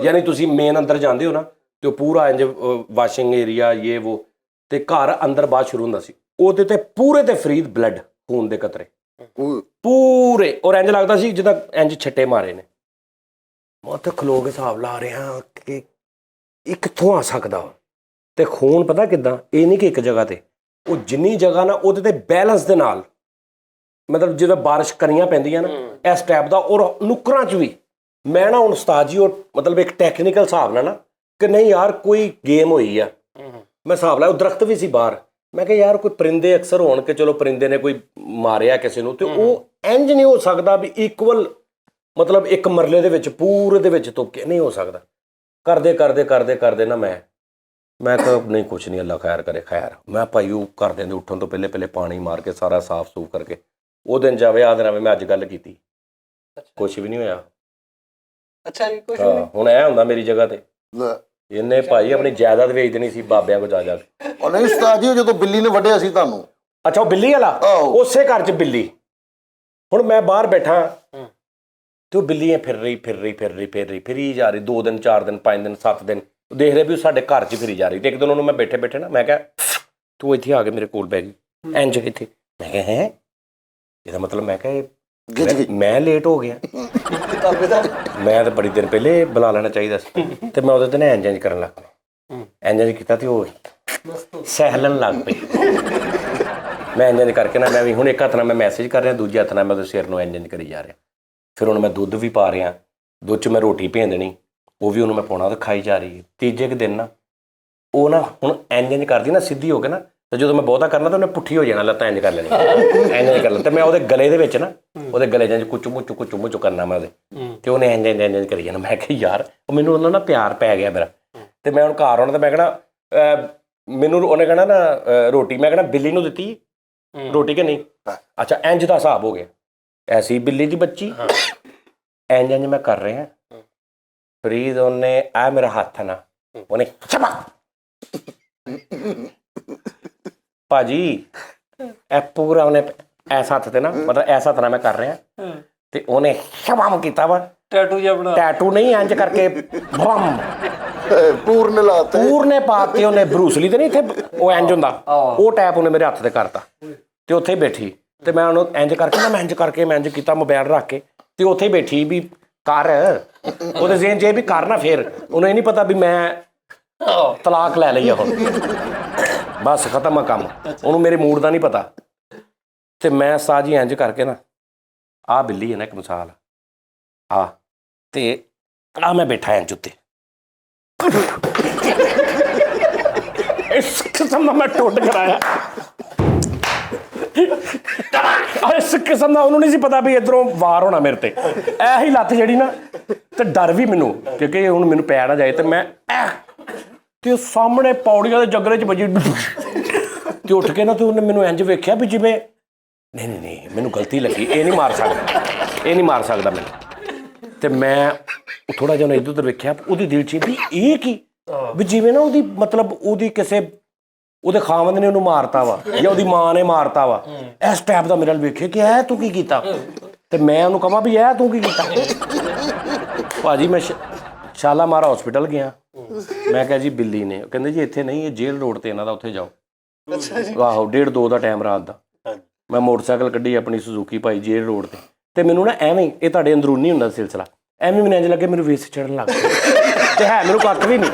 ਯਾਨੀ ਤੁਸੀਂ ਮੇਨ ਅੰਦਰ ਜਾਂਦੇ ਹੋ ਨਾ ਤੇ ਉਹ ਪੂਰਾ ਇੰਜ ਵਾਸ਼ਿੰਗ ਏਰੀਆ ਇਹ ਵੋ ਤੇ ਘਰ ਅੰਦਰ ਬਾਹਰ ਸ਼ੁਰੂ ਹੁੰਦਾ ਸੀ। ਉਹਦੇ ਤੇ ਪੂਰੇ ਤੇ ਫਰੀਦ ਬਲੱਡ ਖੂਨ ਦੇ ਕਤਰੇ ਪੂਰੇ ਔਰ ਇੰਜ ਲੱਗਦਾ ਸੀ ਜਿੱਦਾਂ ਇੰਜ ਛੱਟੇ ਮਾਰੇ ਨੇ। ਮੈਂ ਉੱਥੇ ਖਲੋ ਕੇ ਹਿਸਾਬ ਲਾ ਰਿਹਾ ਕਿ ਇਹ ਕਿੱਥੋਂ ਆ ਸਕਦਾ ਤੇ ਖੂਨ ਪਤਾ ਕਿੱਦਾਂ ਇਹ ਨਹੀਂ ਕਿ ਇੱਕ ਜਗ੍ਹਾ ਤੇ ਉਹ ਜਿੰਨੀ ਜਗ੍ਹਾ ਨਾ ਉਹਦੇ ਤੇ ਬੈਲੈਂਸ ਦੇ ਨਾਲ ਮਤਲਬ ਜਿਵੇਂ ਬਾਰਿਸ਼ ਕਣੀਆਂ ਪੈਂਦੀਆਂ ਨਾ ਇਸ ਟਾਈਪ ਦਾ ਔਰ ਨੁੱਕਰਾਂ 'ਚ ਵੀ ਮੈਂ ਨਾ ਹੁਣ ਉਸਤਾਦ ਜੀ ਉਹ ਮਤਲਬ ਇੱਕ ਟੈਕਨੀਕਲ ਹਿਸਾਬ ਨਾਲ ਨਾ ਕਿ ਨਹੀਂ ਯਾਰ ਕੋਈ ਗੇਮ ਹੋਈ ਆ। ਮੈਂ ਹਿਸਾਬ ਲਾਇਆ ਉਹ ਦਰਖਤ ਵੀ ਸੀ ਬਾਹਰ। ਮੈਂ ਕਿਹਾ ਯਾਰ ਕੋਈ ਪਰਿੰਦੇ ਅਕਸਰ ਹੋਣ ਕਿ ਚਲੋ ਪਰਿੰਦੇ ਨੇ ਕੋਈ ਮਾਰਿਆ ਕਿਸੇ ਨੂੰ ਤੇ ਉਹ ਇੰਜ ਨਹੀਂ ਹੋ ਸਕਦਾ ਵੀ ਇਕੁਅਲ ਮਤਲਬ ਇੱਕ ਮਰਲੇ ਦੇ ਵਿੱਚ ਪੂਰੇ ਦੇ ਵਿੱਚ ਤੁੱਕੇ ਨਹੀਂ ਹੋ ਸਕਦਾ। ਕਰਦੇ ਨਾ ਮੈਂ ਕਿਹਾ ਨਹੀਂ ਕੁਛ ਨਹੀਂ ਅੱਲਾ ਖੈਰ ਕਰੇ। ਖੈਰ ਮੈਂ ਭਾਈ ਉਹ ਘਰਦਿਆਂ ਦੇ ਉੱਠਣ ਤੋਂ ਪਹਿਲੇ ਪਾਣੀ ਮਾਰ ਕੇ ਸਾਰਾ ਸਾਫ਼ ਸੂਫ ਕਰਕੇ ਉਹ ਦਿਨ ਜਾਵੇ ਆ ਦਿਨ ਆਵੇ ਮੈਂ ਅੱਜ ਗੱਲ ਕੀਤੀ ਕੁਛ ਵੀ ਨਹੀਂ ਹੋਇਆ। ਅੱਛਾ ਜੀ ਕੁਛ ਨਹੀਂ। ਹੁਣ ਇਹ ਹੁੰਦਾ ਮੇਰੀ ਜਗ੍ਹਾ ਤੇ ਇਹਨੇ ਭਾਈ ਆਪਣੀ ਜਾਇਦਾਦ ਵੇਚ ਦੇਣੀ ਸੀ ਬਾਬਿਆਂ ਕੋਲ ਜਾ ਕੇ। ਉਹ ਨਹੀਂ ਉਸਤਾਦ ਜੀ ਜਦੋਂ ਬਿੱਲੀ ਨੇ ਵੱਢਿਆ ਸੀ ਤੁਹਾਨੂੰ? ਅੱਛਾ ਉਹ ਬਿੱਲੀ ਵਾਲਾ ਉਸੇ ਘਰ 'ਚ ਬਿੱਲੀ। ਹੁਣ ਮੈਂ ਬਾਹਰ ਬੈਠਾ ਤੇ ਉਹ ਬਿੱਲੀ ਫਿਰ ਰਹੀ ਫਿਰੀ ਜਾ ਰਹੀ 2 ਦਿਨ 4 ਦਿਨ 5 ਦਿਨ 7 ਦਿਨ ਦੇਖ ਰਿਹਾ ਵੀ ਉਹ ਸਾਡੇ ਘਰ 'ਚ ਫਿਰੀ ਜਾ ਰਹੀ। ਤੇ ਇੱਕ ਦਿਨ ਉਹਨੂੰ ਮੈਂ ਬੈਠੇ ਬੈਠੇ ਨਾ ਮੈਂ ਕਿਹਾ ਤੂੰ ਇੱਥੇ ਆ ਕੇ ਮੇਰੇ ਕੋਲ ਬਹਿ ਗਈ ਇੰਜ ਇੱਥੇ। ਮੈਂ ਕਿਹਾ ਹੈ ਇਹਦਾ ਮਤਲਬ ਮੈਂ ਕਿਹਾ ਮੈਂ ਲੇਟ ਹੋ ਗਿਆ। ਮੈਂ ਤਾਂ ਬੜੀ ਦਿਨ ਪਹਿਲੇ ਬੁਲਾ ਲੈਣਾ ਚਾਹੀਦਾ ਸੀ। ਤੇ ਮੈਂ ਉਹਦੇ ਤੇ ਨਾ ਇੰਜ ਕਰਨ ਲੱਗ ਪਿਆ। ਇੰਜ ਕੀਤਾ ਤੇ ਉਹ ਸਹਿਲਣ ਲੱਗ ਪਈ। ਮੈਂ ਇੰਜ ਕਰਕੇ ਨਾ ਮੈਂ ਵੀ ਹੁਣ ਇੱਕ ਹੱਥ ਨਾਲ ਮੈਂ ਮੈਸੇਜ ਕਰ ਰਿਹਾ, ਦੂਜੇ ਹੱਥ ਨਾਲ ਮੈਂ ਉਹਦੇ ਸਿਰ ਨੂੰ ਇੰਜ ਕਰੀ ਜਾ ਰਿਹਾ। ਫਿਰ ਹੁਣ ਮੈਂ ਦੁੱਧ ਵੀ ਪਾ ਰਿਹਾ, ਦੁੱਧ 'ਚ ਮੈਂ ਰੋਟੀ ਭੇਜ ਦੇਣੀ, ਉਹ ਵੀ ਉਹਨੂੰ ਮੈਂ ਪਾਉਣਾ ਤੇ ਖਾਈ ਜਾ ਰਹੀ ਹੈ। ਤੀਜੇ ਕੁ ਦਿਨ ਨਾ ਉਹ ਨਾ ਹੁਣ ਇੰਜ ਕਰਦੀ ਨਾ ਸਿੱਧੀ ਹੋ ਕੇ ਨਾ, ਤੇ ਜਦੋਂ ਮੈਂ ਬਹੁਤਾ ਕਰਨਾ ਤਾਂ ਉਹਨੇ ਪੁੱਠੀ ਹੋ ਜਾਣਾ, ਲੱਤਾਂ ਇੰਜ ਕਰ ਲੈਣੀਆਂ ਇੰਜ ਕਰ ਲੈ। ਤੇ ਮੈਂ ਉਹਦੇ ਗਲੇ ਦੇ ਵਿੱਚ ਨਾ ਉਹਦੇ ਗਲੇ 'ਚ ਕੁਚੂ ਮੁਚੂ ਕਰਨਾ ਮੈਂ ਉਹਦੇ, ਤੇ ਉਹਨੇ ਇੰਜ ਕਰੀ ਜਾਣਾ। ਮੈਂ ਕਿਹਾ ਯਾਰ ਉਹ ਮੈਨੂੰ ਉਹਨਾਂ ਨਾਲ ਪਿਆਰ ਪੈ ਗਿਆ ਮੇਰਾ। ਤੇ ਮੈਂ ਹੁਣ ਘਰ ਆਉਣਾ ਤੇ ਮੈਂ ਕਹਿਣਾ ਮੈਨੂੰ ਉਹਨੇ ਕਹਿਣਾ ਨਾ ਰੋਟੀ, ਮੈਂ ਕਹਿਣਾ ਬਿੱਲੀ ਨੂੰ ਦਿੱਤੀ ਰੋਟੀ ਕਿ ਨਹੀਂ? ਅੱਛਾ ਇੰਜ ਦਾ ਹਿਸਾਬ ਹੋ ਗਿਆ। ਐਸੀ ਬਿੱਲੀ ਦੀ ਬੱਚੀ ਇੰਜ ਮੈਂ ਕਰ ਰਿਹਾ। ਫਰੀਦ ਉਹਨੇ ਆ ਮੇਰਾ ਹੱਥ ਨਾ ਉਹਨੇ ਭਾਜੀ ਇਹ ਪੂਰਾ ਉਹਨੇ ਐਸਾ ਹੱਥ ਤੇ ਨਾ ਮਤਲਬ ਐਸਾ ਹੱਥ ਨਾਲ ਮੈਂ ਕਰ ਰਿਹਾ ਤੇ ਉਹਨੇ ਸ਼ਬਾਮ ਕੀਤਾ ਵਾ। ਟੈਟੂ ਜਿਹਾ ਬਣਾ, ਟੈਟੂ ਨਹੀਂ ਇੰਜ ਕਰਕੇ ਬਮ ਪੂਰਨੇ ਪਾ ਕੇ ਉਹਨੇ ਬਰੂਸਲੀ ਤੇ ਨਹੀਂ ਇੱਥੇ ਉਹ ਇੰਜ ਹੁੰਦਾ ਉਹ ਟੈਪ ਉਹਨੇ ਮੇਰੇ ਹੱਥ ਤੇ ਕਰਤਾ ਤੇ ਉੱਥੇ ਹੀ ਬੈਠੀ। ਤੇ ਮੈਂ ਉਹਨੂੰ ਇੰਜ ਕਰਕੇ ਨਾ ਮੈਂ ਇੰਜ ਕੀਤਾ ਮੋਬਾਈਲ ਰੱਖ ਕੇ ਤੇ ਉੱਥੇ ਹੀ ਬੈਠੀ ਵੀ ਕਰ ਉਹਦੇ ਜ਼ੇਨ 'ਚ ਇਹ ਵੀ ਕਰ ਨਾ। ਫਿਰ ਉਹਨੂੰ ਇਹ ਨਹੀਂ ਪਤਾ ਵੀ ਮੈਂ ਤਲਾਕ ਲੈ ਲਈ ਆ ਹੁਣ, ਬਸ ਖਤਮ ਆ ਕੰਮ। ਉਹਨੂੰ ਮੇਰੇ ਮੂਡ ਦਾ ਨਹੀਂ ਪਤਾ। ਤੇ ਮੈਂ ਸਾਜੀ ਇੰਜ ਕਰਕੇ ਨਾ ਆਹ ਬਿੱਲੀ ਹੈ ਨਾ ਇੱਕ ਮਿਸਾਲ ਆ ਤੇ ਆ ਮੈਂ ਬੈਠਾ ਇੰਜ ਉੱਤੇ ਇਸ ਕਿਸਮ ਦਾ ਮੈਂ ਟੁੱਟ ਕਰਾਇਆ। ਇਸ ਕਿਸਮ ਦਾ ਉਹਨੂੰ ਨਹੀਂ ਸੀ ਪਤਾ ਵੀ ਇੱਧਰੋਂ ਵਾਰ ਹੋਣਾ ਮੇਰੇ ਤੇ। ਇਹੀ ਲੱਤ ਜਿਹੜੀ ਨਾ ਤੇ ਡਰ ਵੀ ਮੈਨੂੰ ਕਿਉਂਕਿ ਹੁਣ ਮੈਨੂੰ ਪੈ ਨਾ ਜਾਏ। ਤੇ ਮੈਂ ਤੇ ਉਹ ਸਾਹਮਣੇ ਪੌੜੀਆਂ ਦੇ ਜੱਗਰੇ 'ਚ ਵੱਜੀ ਤੇ ਉੱਠ ਕੇ ਨਾ ਤੇ ਉਹਨੇ ਮੈਨੂੰ ਇੰਜ ਵੇਖਿਆ ਵੀ ਜਿਵੇਂ ਨਹੀਂ ਮੈਨੂੰ ਗਲਤੀ ਲੱਗੀ, ਇਹ ਨਹੀਂ ਮਾਰ ਸਕਦਾ ਮੈਨੂੰ। ਤੇ ਮੈਂ ਥੋੜਾ ਜਿਹਾ ਇੱਧਰ ਉੱਧਰ ਵੇਖਿਆ, ਉਹਦੇ ਦਿਲ 'ਚ ਵੀ ਇਹ ਕੀ ਵੀ ਜਿਵੇਂ ਨਾ ਉਹਦੀ ਮਤਲਬ ਉਹਦੀ ਕਿਸੇ ਉਹਦੇ ਖਾਵੰਦ ਨੇ ਉਹਨੂੰ ਮਾਰਤਾ ਵਾ ਜਾਂ ਉਹਦੀ ਮਾਂ ਨੇ ਮਾਰਤਾ ਵਾ। ਇਸ ਟਾਈਪ ਦਾ ਮੇਰੇ ਨਾਲ ਵੇਖੇ ਕਿ ਇਹ ਤੂੰ ਕੀ ਕੀਤਾ। ਤੇ ਮੈਂ ਉਹਨੂੰ ਕਹਾਂ ਵੀ ਇਹ ਤੂੰ ਕੀ ਕੀਤਾ। ਭਾਜੀ ਮੈਂ ਸ਼ਾਲਾਮਾਰ ਹਸਪੀਟਲ ਗਿਆ। ਮੈਂ ਕਿਹਾ ਜੀ ਬਿੱਲੀ ਨੇ, ਕਹਿੰਦੇ ਜੀ ਇੱਥੇ ਨਹੀਂ, ਇਹ ਜੇਲ੍ਹ ਰੋਡ ਤੇ ਇਹਨਾਂ ਦਾ, ਉੱਥੇ ਜਾਓ। ਆਹੋ 1:30-2 ਦਾ ਟਾਈਮ ਰਾਤ ਦਾ। ਮੈਂ ਮੋਟਰਸਾਈਕਲ ਕੱਢੀ ਆਪਣੀ ਸੁਜ਼ੂਕੀ ਭਾਈ ਜੇਲ੍ਹ ਰੋਡ ਤੇ। ਤੇ ਮੈਨੂੰ ਨਾ ਐਵੇਂ ਇਹ ਤੁਹਾਡੇ ਅੰਦਰੂਨੀ ਹੁੰਦਾ ਸਿਲਸਿਲਾ, ਐਵੇਂ ਮੈਨੂੰ ਇੰਝ ਲੱਗੇ ਮੈਨੂੰ ਵੇਸ ਚੜਨ ਲੱਗ ਪਿਆ। ਤੇ ਹੈ ਮੈਨੂੰ ਕੱਖ ਵੀ ਨਹੀਂ,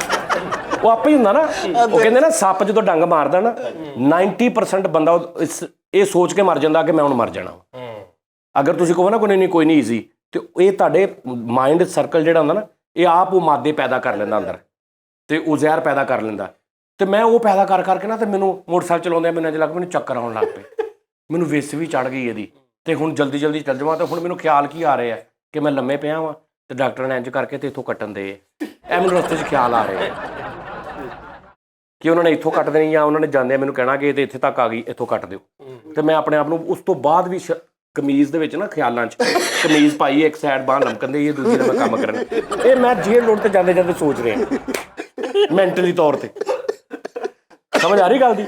ਉਹ ਆਪੇ ਹੀ ਹੁੰਦਾ ਨਾ। ਉਹ ਕਹਿੰਦੇ ਨਾ ਸੱਪ ਜਦੋਂ ਡੰਗ ਮਾਰਦਾ ਨਾ 90% ਬੰਦਾ ਇਹ ਸੋਚ ਕੇ ਮਰ ਜਾਂਦਾ ਕਿ ਮੈਂ ਹੁਣ ਮਰ ਜਾਣਾ। ਅਗਰ ਤੁਸੀਂ ਕਹੋ ਨਾ ਕੋਈ ਨਹੀਂ ਈਜ਼ੀ, ਤੇ ਇਹ ਤੁਹਾਡੇ ਮਾਈਂਡ ਸਰਕਲ ਜਿਹੜਾ ਹੁੰਦਾ ਨਾ ਇਹ ਆਪ ਉਹ ਮਾਦੇ ਪੈਦਾ ਕਰ ਲੈਂਦਾ ਅੰਦਰ ਤੇ ਉਹ ਜ਼ਹਿਰ ਪੈਦਾ ਕਰ ਲੈਂਦਾ। ਤੇ ਮੈਂ ਉਹ ਪੈਦਾ ਕਰਕੇ ਨਾ ਤੇ ਮੈਨੂੰ ਮੋਟਰਸਾਈਕਲ ਚਲਾਉਂਦੇ ਮੈਨੂੰ ਇੰਝ ਲੱਗ ਮੈਨੂੰ ਚੱਕਰ ਆਉਣ ਲੱਗ ਪਏ, ਮੈਨੂੰ ਵਿਸ ਵੀ ਚੜ ਗਈ ਇਹਦੀ। ਤੇ ਹੁਣ ਜਲਦੀ ਚੱਲ ਜਾਵਾਂ। ਤੇ ਹੁਣ ਮੈਨੂੰ ਖਿਆਲ ਕੀ ਆ ਰਿਹਾ ਕਿ ਮੈਂ ਲੰਮੇ ਪਿਆ ਵਾਂ ਤੇ ਡਾਕਟਰ ਨੇ ਇੰਝ ਕਰਕੇ ਤੇ ਇੱਥੋਂ ਕੱਟਣ ਦੇ ਇਹ ਮੈਨੂੰ ਰਸਤੇ 'ਚ ਖਿਆਲ ਆ ਰਹੇ ਕਿ ਉਹਨਾਂ ਨੇ ਇੱਥੋਂ ਕੱਟ ਦੇਣੀ ਜਾਂ ਉਹਨਾਂ ਨੇ ਜਾਂਦੇ ਮੈਨੂੰ ਕਹਿਣਾ ਕਿ ਇਹ ਤੇ ਇੱਥੇ ਤੱਕ ਆ ਗਈ, ਇੱਥੋਂ ਕੱਟ ਦਿਓ। ਤੇ ਮੈਂ ਆਪਣੇ ਆਪ ਨੂੰ ਉਸ ਤੋਂ ਬਾਅਦ ਵੀ ਕਮੀਜ਼ ਦੇ ਵਿੱਚ ਨਾ ਖਿਆਲਾਂ 'ਚ ਕਮੀਜ਼ ਪਾਈ, ਇੱਕ ਸਾਈਡ ਬਾਂਹ ਲਮਕਣ ਦੀ, ਇਹ ਦੂਜੀ ਦਾ ਮੈਂ ਕੰਮ ਕਰਨ। ਇਹ ਮੈਂ ਜੇਲ੍ਹ ਰੋਡ ਤੇ ਜਾਂਦੇ ਸੋਚ ਰਿਹਾ ਮੈਂਟਲੀ ਤੌਰ ਤੇ। ਸਮਝ ਆ ਰਹੀ ਗੱਲ ਦੀ?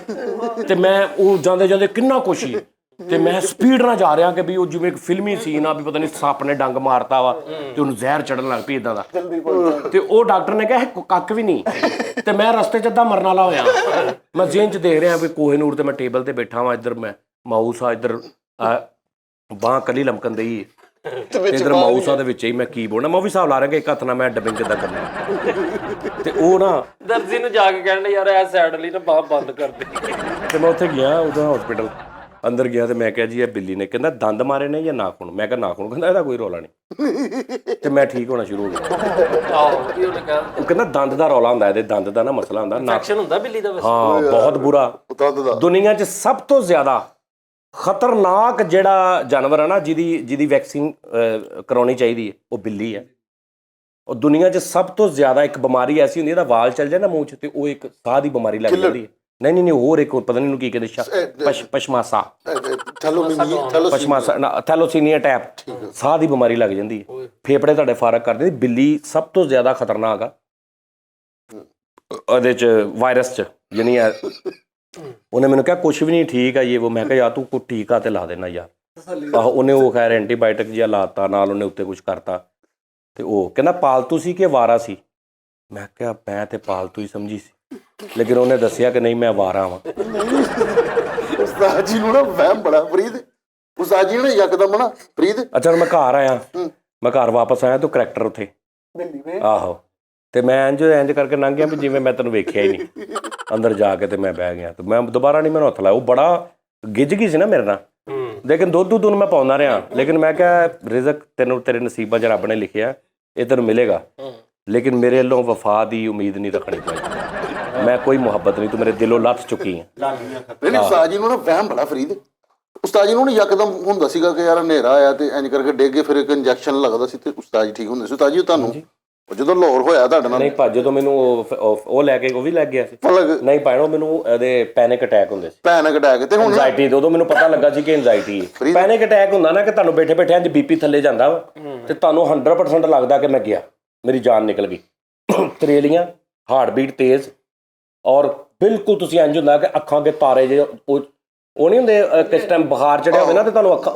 ਤੇ ਮੈਂ ਉਹ ਜਾਂਦੇ ਕਿੰਨਾ ਕੁਛ ਹੀ ਤੇ ਮੈਂ ਸਪੀਡ ਨਾਲ ਜਾ ਰਿਹਾ ਕਿ ਵੀ ਉਹ ਜਿਵੇਂ ਇੱਕ ਫਿਲਮੀ ਸੀਨ ਆ ਵੀ ਪਤਾ ਨਹੀਂ ਸੱਪ ਨੇ ਡੰਗ ਮਾਰਤਾ ਵਾ ਤੇ ਉਹਨੂੰ ਜ਼ਹਿਰ ਚੜਨ ਲੱਗ ਪਈ ਇੱਦਾਂ ਦਾ। ਤੇ ਉਹ ਡਾਕਟਰ ਨੇ ਕਿਹਾ ਕੱਖ ਵੀ ਨਹੀਂ। ਤੇ ਮੈਂ ਰਸਤੇ 'ਚ ਅੱਧਾ ਮਰਨ ਵਾਲਾ ਹੋਇਆ। ਮੈਂ ਜੇਨ 'ਚ ਦੇਖ ਰਿਹਾ ਵੀ ਕੋਹੇਨੂਰ ਤੇ ਮੈਂ ਟੇਬਲ ਤੇ ਬੈਠਾ ਵਾਂ, ਇੱਧਰ ਮੈਂ ਮਾਊਸ ਆ, ਇੱਧਰ ਬਾਂਹ ਕੱਲੀ ਲਮਕਣ ਦਈ, ਇੱਧਰ ਮਾਊਸ ਆ ਦੇ ਵਿੱਚ ਹੀ ਮੈਂ ਕੀਬੋਰਡ। ਮੈਂ ਉਹ ਵੀ ਹਿਸਾਬ ਲਾ ਰਿਹਾ ਕਿ ਇੱਕ ਹੱਥ ਨਾਲ ਮੈਂ ਡਬਿੰਗ ਕਿੱਦਾਂ ਕਰਨੀ। ਤੇ ਉਹ ਨਾ ਦਰਜੀ ਨੂੰ ਜਾ ਕੇ ਕਹਿਣ ਯਾਰ ਇਹ ਸਾਈਡ ਲਈ ਨਾ ਬਾਂਹ ਬੰਦ ਕਰ ਦੇ। ਤੇ ਮੈਂ ਉੱਥੇ ਗਿਆ ਉਹਦਾ ਹਸਪੀਟਲ ਅੰਦਰ ਗਿਆ ਤੇ ਮੈਂ ਕਿਹਾ ਜੀ ਇਹ ਬਿੱਲੀ ਨੇ, ਕਹਿੰਦਾ ਦੰਦ ਮਾਰੇ ਨੇ ਜਾਂ ਨਾਖੂਨ? ਮੈਂ ਕਿਹਾ ਨਾਖੂਨ। ਕਹਿੰਦਾ ਇਹਦਾ ਕੋਈ ਰੌਲਾ ਨਹੀਂ। ਤੇ ਮੈਂ ਠੀਕ ਹੋਣਾ ਸ਼ੁਰੂ ਹੋ ਗਿਆ। ਉਹ ਕਹਿੰਦਾ ਦੰਦ ਦਾ ਰੌਲਾ ਹੁੰਦਾ, ਇਹਦੇ ਦੰਦ ਦਾ ਨਾ ਮਸਲਾ ਹੁੰਦਾ, ਇਨਫੈਕਸ਼ਨ ਹੁੰਦਾ ਬਿੱਲੀ ਦਾ। ਹਾਂ ਬਹੁਤ ਬੁਰਾ। ਦੁਨੀਆ 'ਚ ਸਭ ਤੋਂ ਜ਼ਿਆਦਾ ਖਤਰਨਾਕ ਜਿਹੜਾ ਜਾਨਵਰ ਹੈ ਨਾ ਜਿਹਦੀ ਵੈਕਸੀਨ ਕਰਾਉਣੀ ਚਾਹੀਦੀ ਹੈ ਉਹ ਬਿੱਲੀ ਹੈ। ਉਹ ਦੁਨੀਆ 'ਚ ਸਭ ਤੋਂ ਜ਼ਿਆਦਾ ਇੱਕ ਬਿਮਾਰੀ ਐਸੀ ਹੁੰਦੀ ਇਹਦਾ ਵਾਲ ਚੱਲ ਜਾਏ ਨਾ ਮੂੰਹ 'ਚ ਤੇ ਉਹ ਇੱਕ ਸਾਹ ਦੀ ਬਿਮਾਰੀ ਲੱਗ ਜਾਂਦੀ ਹੈ। ਨਹੀਂ ਹੋਰ ਇੱਕ ਪਤਾ ਨਹੀਂ ਉਹਨੂੰ ਕੀ ਕਹਿੰਦੇ, ਪਸ਼ਮਾਸਾ ਥੈਲੋਸੀਨੀਆ ਟਾਈਪ ਸਾਹ ਦੀ ਬਿਮਾਰੀ ਲੱਗ ਜਾਂਦੀ ਹੈ। ਫੇਫੜੇ ਤੁਹਾਡੇ ਫਾਰਕ ਕਰ ਦਿੰਦੀ। ਬਿੱਲੀ ਸਭ ਤੋਂ ਜ਼ਿਆਦਾ ਖਤਰਨਾਕ ਆ ਉਹਦੇ 'ਚ ਵਾਇਰਸ 'ਚ। ਯਾਨੀ ਉਹਨੇ ਮੈਨੂੰ ਕਿਹਾ ਕੁਛ ਵੀ ਨਹੀਂ ਠੀਕ ਆ ਇਹ ਉਹ। ਮੈਂ ਕਿਹਾ ਯਾਰ ਤੂੰ ਕੋਈ ਟੀਕਾ ਤੇ ਲਾ ਦੇਣਾ ਯਾਰ। ਆਹੋ ਉਹਨੇ ਉਹ ਖੈਰ ਐਂਟੀਬਾਇਓਟਿਕ ਜਿਹਾ ਲਾਤਾ, ਨਾਲ ਉਹਨੇ ਉੱਤੇ ਕੁਛ ਕਰਤਾ। ਤੇ ਉਹ ਕਹਿੰਦਾ ਪਾਲਤੂ ਸੀ ਕਿ ਅਵਾਰਾ ਸੀ? ਮੈਂ ਕਿਹਾ ਮੈਂ ਤੇ ਪਾਲਤੂ ਹੀ ਸਮਝੀ ਸੀ, ਲੇਕਿਨ ਉਹਨੇ ਦੱਸਿਆ ਕਿ ਨਹੀਂ ਮੈਂ ਅਵਾਰਾ ਵਾਂ। ਉਸਤਾਦ ਜੀ ਨੂੰ ਨਾ ਵਹਿਮ ਬੜਾ ਫਰੀਦ, ਉਸਤਾਦ ਜੀ ਨੇ ਯਕਦਮ ਨਾ ਫਰੀਦ। ਅੱਛਾ ਮੈਂ ਘਰ ਆਇਆ, ਮੈਂ ਘਰ ਵਾਪਸ ਆਇਆ ਤੇ ਕਰੈਕਟਰ ਉੱਥੇ ਆਹੋ, ਤੇ ਮੈਂ ਇੰਜ ਕਰਕੇ ਲੰਘ ਗਿਆ ਵੀ ਜਿਵੇਂ ਮੈਂ ਤੈਨੂੰ ਵੇਖਿਆ ਹੀ ਨਹੀਂ। ਅੰਦਰ ਜਾ ਕੇ ਤੇ ਮੈਂ ਬਹਿ ਗਿਆ ਤੇ ਮੈਂ ਦੁਬਾਰਾ ਨਹੀਂ ਮੈਨੂੰ ਹੱਥ ਲਾਇਆ। ਉਹ ਬੜਾ ਗਿੱਝ ਗਈ ਸੀ ਨਾ ਮੇਰੇ ਨਾਲ, ਲੇਕਿਨ ਦੁੱਧ ਨੂੰ ਮੈਂ ਪਾਉਂਦਾ ਰਿਹਾ। ਲੇਕਿਨ ਮੈਂ ਕਿਹਾ ਰਿਜ਼ਕ ਤੈਨੂੰ ਤੇਰੇ ਨਸੀਬਾਂ 'ਚ ਰੱਬ ਨੇ ਲਿਖਿਆ, ਇਹ ਤੈਨੂੰ ਮਿਲੇਗਾ, ਲੇਕਿਨ ਮੇਰੇ ਵੱਲੋਂ ਵਫਾ ਦੀ ਉਮੀਦ ਨਹੀਂ ਰੱਖਣੀ ਚਾਹੀਦੀ। ਮੈਂ ਕੋਈ ਮੁਹੱਬਤ ਨਹੀਂ, ਤੂੰ ਮੇਰੇ ਦਿਲੋਂ ਲੱਥ ਚੁੱਕੀ ਹੈ। ਨਹੀਂ ਉਸਤਾਦ ਜੀ ਨੂੰ ਨਾ ਵਹਿਮ ਬੜਾ ਫਰੀਦ। ਉਸਤਾਦ ਜੀ ਨੂੰ ਯਕਦਮ ਹੁੰਦਾ ਸੀਗਾ ਕਿ ਯਾਰ ਹਨੇਰਾ ਆਇਆ ਤੇ ਇੰਜ ਕਰਕੇ ਡਿੱਗੇ, ਫਿਰ ਇੱਕ ਇੰਜੈਕਸ਼ਨ ਲੱਗਦਾ ਸੀ ਤੇ ਉਸਤਾਦ ਜੀ ਠੀਕ ਹੁੰਦੇ ਸੀ। ਉਸਤਾਦ ਜੀ ਤੁਹਾਨੂੰ ਜਦੋਂ ਲਾਹੌਰ ਹੋਇਆ ਤੁਹਾਡੇ ਨਾਲ? ਨਹੀਂ ਭੱਜ, ਜਦੋਂ ਮੈਨੂੰ ਉਹ ਲੈ ਕੇ ਉਹ ਵੀ ਲੱਗ ਗਿਆ ਸੀ। ਨਹੀਂ ਭੈਣੋ, ਮੈਨੂੰ ਇਹਦੇ ਪੈਨਿਕ ਅਟੈਕ ਹੁੰਦੇ ਸੀ। ਪੈਨਿਕ ਅਟੈਕ ਤੇ ਹੁਣ ਐਂਜ਼ਾਈਟੀ ਦੇ, ਉਦੋਂ ਮੈਨੂੰ ਪਤਾ ਲੱਗਾ ਸੀ ਕਿ ਐਂਜ਼ਾਈਟੀ ਹੈ। ਪੈਨਿਕ ਅਟੈਕ ਹੁੰਦਾ ਨਾ ਕਿ ਤੁਹਾਨੂੰ ਬੈਠੇ ਬੈਠੇ ਇੰਜ ਬੀਪੀ ਥੱਲੇ ਜਾਂਦਾ ਵਾ ਤੇ ਤੁਹਾਨੂੰ 100% ਲੱਗਦਾ ਕਿ ਮੈਂ ਗਿਆ, ਮੇਰੀ ਜਾਨ ਨਿਕਲ ਗਈ। ਤਰੇਲੀਆਂ, ਹਾਰਟ ਬੀਟ ਤੇਜ਼, ਔਰ ਬਿਲਕੁਲ ਤੁਸੀਂ ਇੰਜ ਹੁੰਦਾ ਕਿ ਅੱਖਾਂ ਦੇ ਤਾਰੇ ਜੇ ਉਹ ਨਹੀਂ ਹੁੰਦੇ, ਕਿਸ ਟਾਈਮ ਬੁਖਾਰ ਚੜਿਆ ਹੋਵੇ ਨਾ ਤੇ ਤੁਹਾਨੂੰ ਅੱਖਾਂ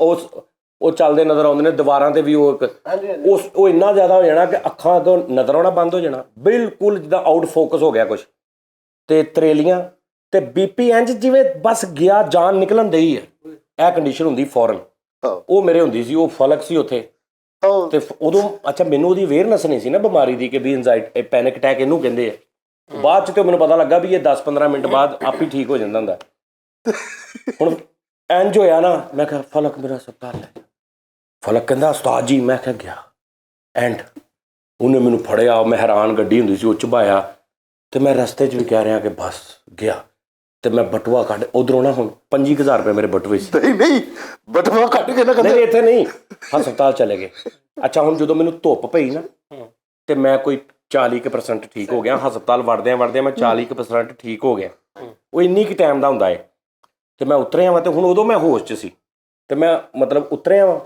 ਉਹ ਚੱਲਦੇ ਨਜ਼ਰ ਆਉਂਦੇ ਨੇ ਦੀਵਾਰਾਂ ਤੇ ਵੀ। ਉਹ ਇੰਨਾ ਜ਼ਿਆਦਾ ਹੋ ਜਾਣਾ ਕਿ ਅੱਖਾਂ ਤੋਂ ਨਜ਼ਰ ਆਉਣਾ ਬੰਦ ਹੋ ਜਾਣਾ, ਬਿਲਕੁਲ ਜਿੱਦਾਂ ਆਊਟ ਫੋਕਸ ਹੋ ਗਿਆ ਕੁਛ। ਤੇ ਤਰੇਲੀਆਂ ਤੇ ਬੀਪੀ ਇੰਜ ਜਿਵੇਂ ਬਸ ਗਿਆ, ਜਾਨ ਨਿਕਲਣ ਦੇ ਹੀ ਹੈ, ਇਹ ਕੰਡੀਸ਼ਨ ਹੁੰਦੀ ਫੌਰਨ। ਉਹ ਮੇਰੇ ਹੁੰਦੀ ਸੀ, ਉਹ ਫਲਕ ਸੀ ਉੱਥੇ। ਤੇ ਉਦੋਂ ਅੱਛਾ ਮੈਨੂੰ ਉਹਦੀ ਅਵੇਅਰਨੈਸ ਨਹੀਂ ਸੀ ਨਾ ਬਿਮਾਰੀ ਦੀ ਕਿ ਵੀ ਐਂਜ਼ਾਈਟੀ ਪੈਨਿਕ ਅਟੈਕ ਇਹਨੂੰ ਕਹਿੰਦੇ ਆ। ਬਾਅਦ 'ਚ ਤੇ ਮੈਨੂੰ ਪਤਾ ਲੱਗਾ ਵੀ ਇਹ 10-15 ਮਿੰਟ ਬਾਅਦ ਆਪ ਹੀ ਠੀਕ ਹੋ ਜਾਂਦਾ ਹੁੰਦਾ। ਹੁਣ ਇੰਜ ਹੋਇਆ ਨਾ, ਮੈਂ ਕਿਹਾ ਫਲਕ ਮੇਰਾ ਹਸਪਤਾਲ ਲੈ। ਫਲਕ ਕਹਿੰਦਾ ਉਸਤਾਦ ਜੀ। ਮੈਂ ਕਿਹਾ ਗਿਆ ਐਂਡ ਉਹਨੇ ਮੈਨੂੰ ਫੜਿਆ, ਮੈਂ ਹੈਰਾਨ, ਗੱਡੀ ਹੁੰਦੀ ਸੀ ਉਹ ਚਬਾਇਆ ਤੇ ਮੈਂ ਰਸਤੇ 'ਚ ਵੀ ਕਹਿ ਰਿਹਾ ਕਿ ਬਸ ਗਿਆ। ਤੇ ਮੈਂ ਬਟੂਆ ਕੱਢ ਉਧਰੋਂ ਨਾ, ਹੁਣ 25,000 ਰੁਪਏ ਮੇਰੇ ਬਟੂਏ ਸੀ। ਨਹੀਂ ਬਟੂਆ ਕੱਢ ਕੇ ਨਾ ਨਹੀਂ ਇੱਥੇ ਨਹੀਂ, ਹਸਪਤਾਲ ਚਲੇ ਗਏ। ਅੱਛਾ ਹੁਣ ਜਦੋਂ ਮੈਨੂੰ ਧੁੱਪ ਪਈ ਨਾ ਤੇ ਮੈਂ ਕੋਈ 40% ਠੀਕ ਹੋ ਗਿਆ। ਹਸਪਤਾਲ ਵੜਦਿਆਂ ਮੈਂ 40% ਠੀਕ ਹੋ ਗਿਆ। ਉਹ ਇੰਨੀ ਕੁ ਟਾਈਮ ਦਾ ਹੁੰਦਾ ਏ। ਤੇ ਮੈਂ ਉਤਰਿਆ ਵਾਂ ਤੇ ਹੁਣ ਉਦੋਂ ਮੈਂ ਹੋਸ਼ 'ਚ ਸੀ ਤੇ ਮੈਂ ਮਤਲਬ ਉਤਰਿਆ ਵਾਂ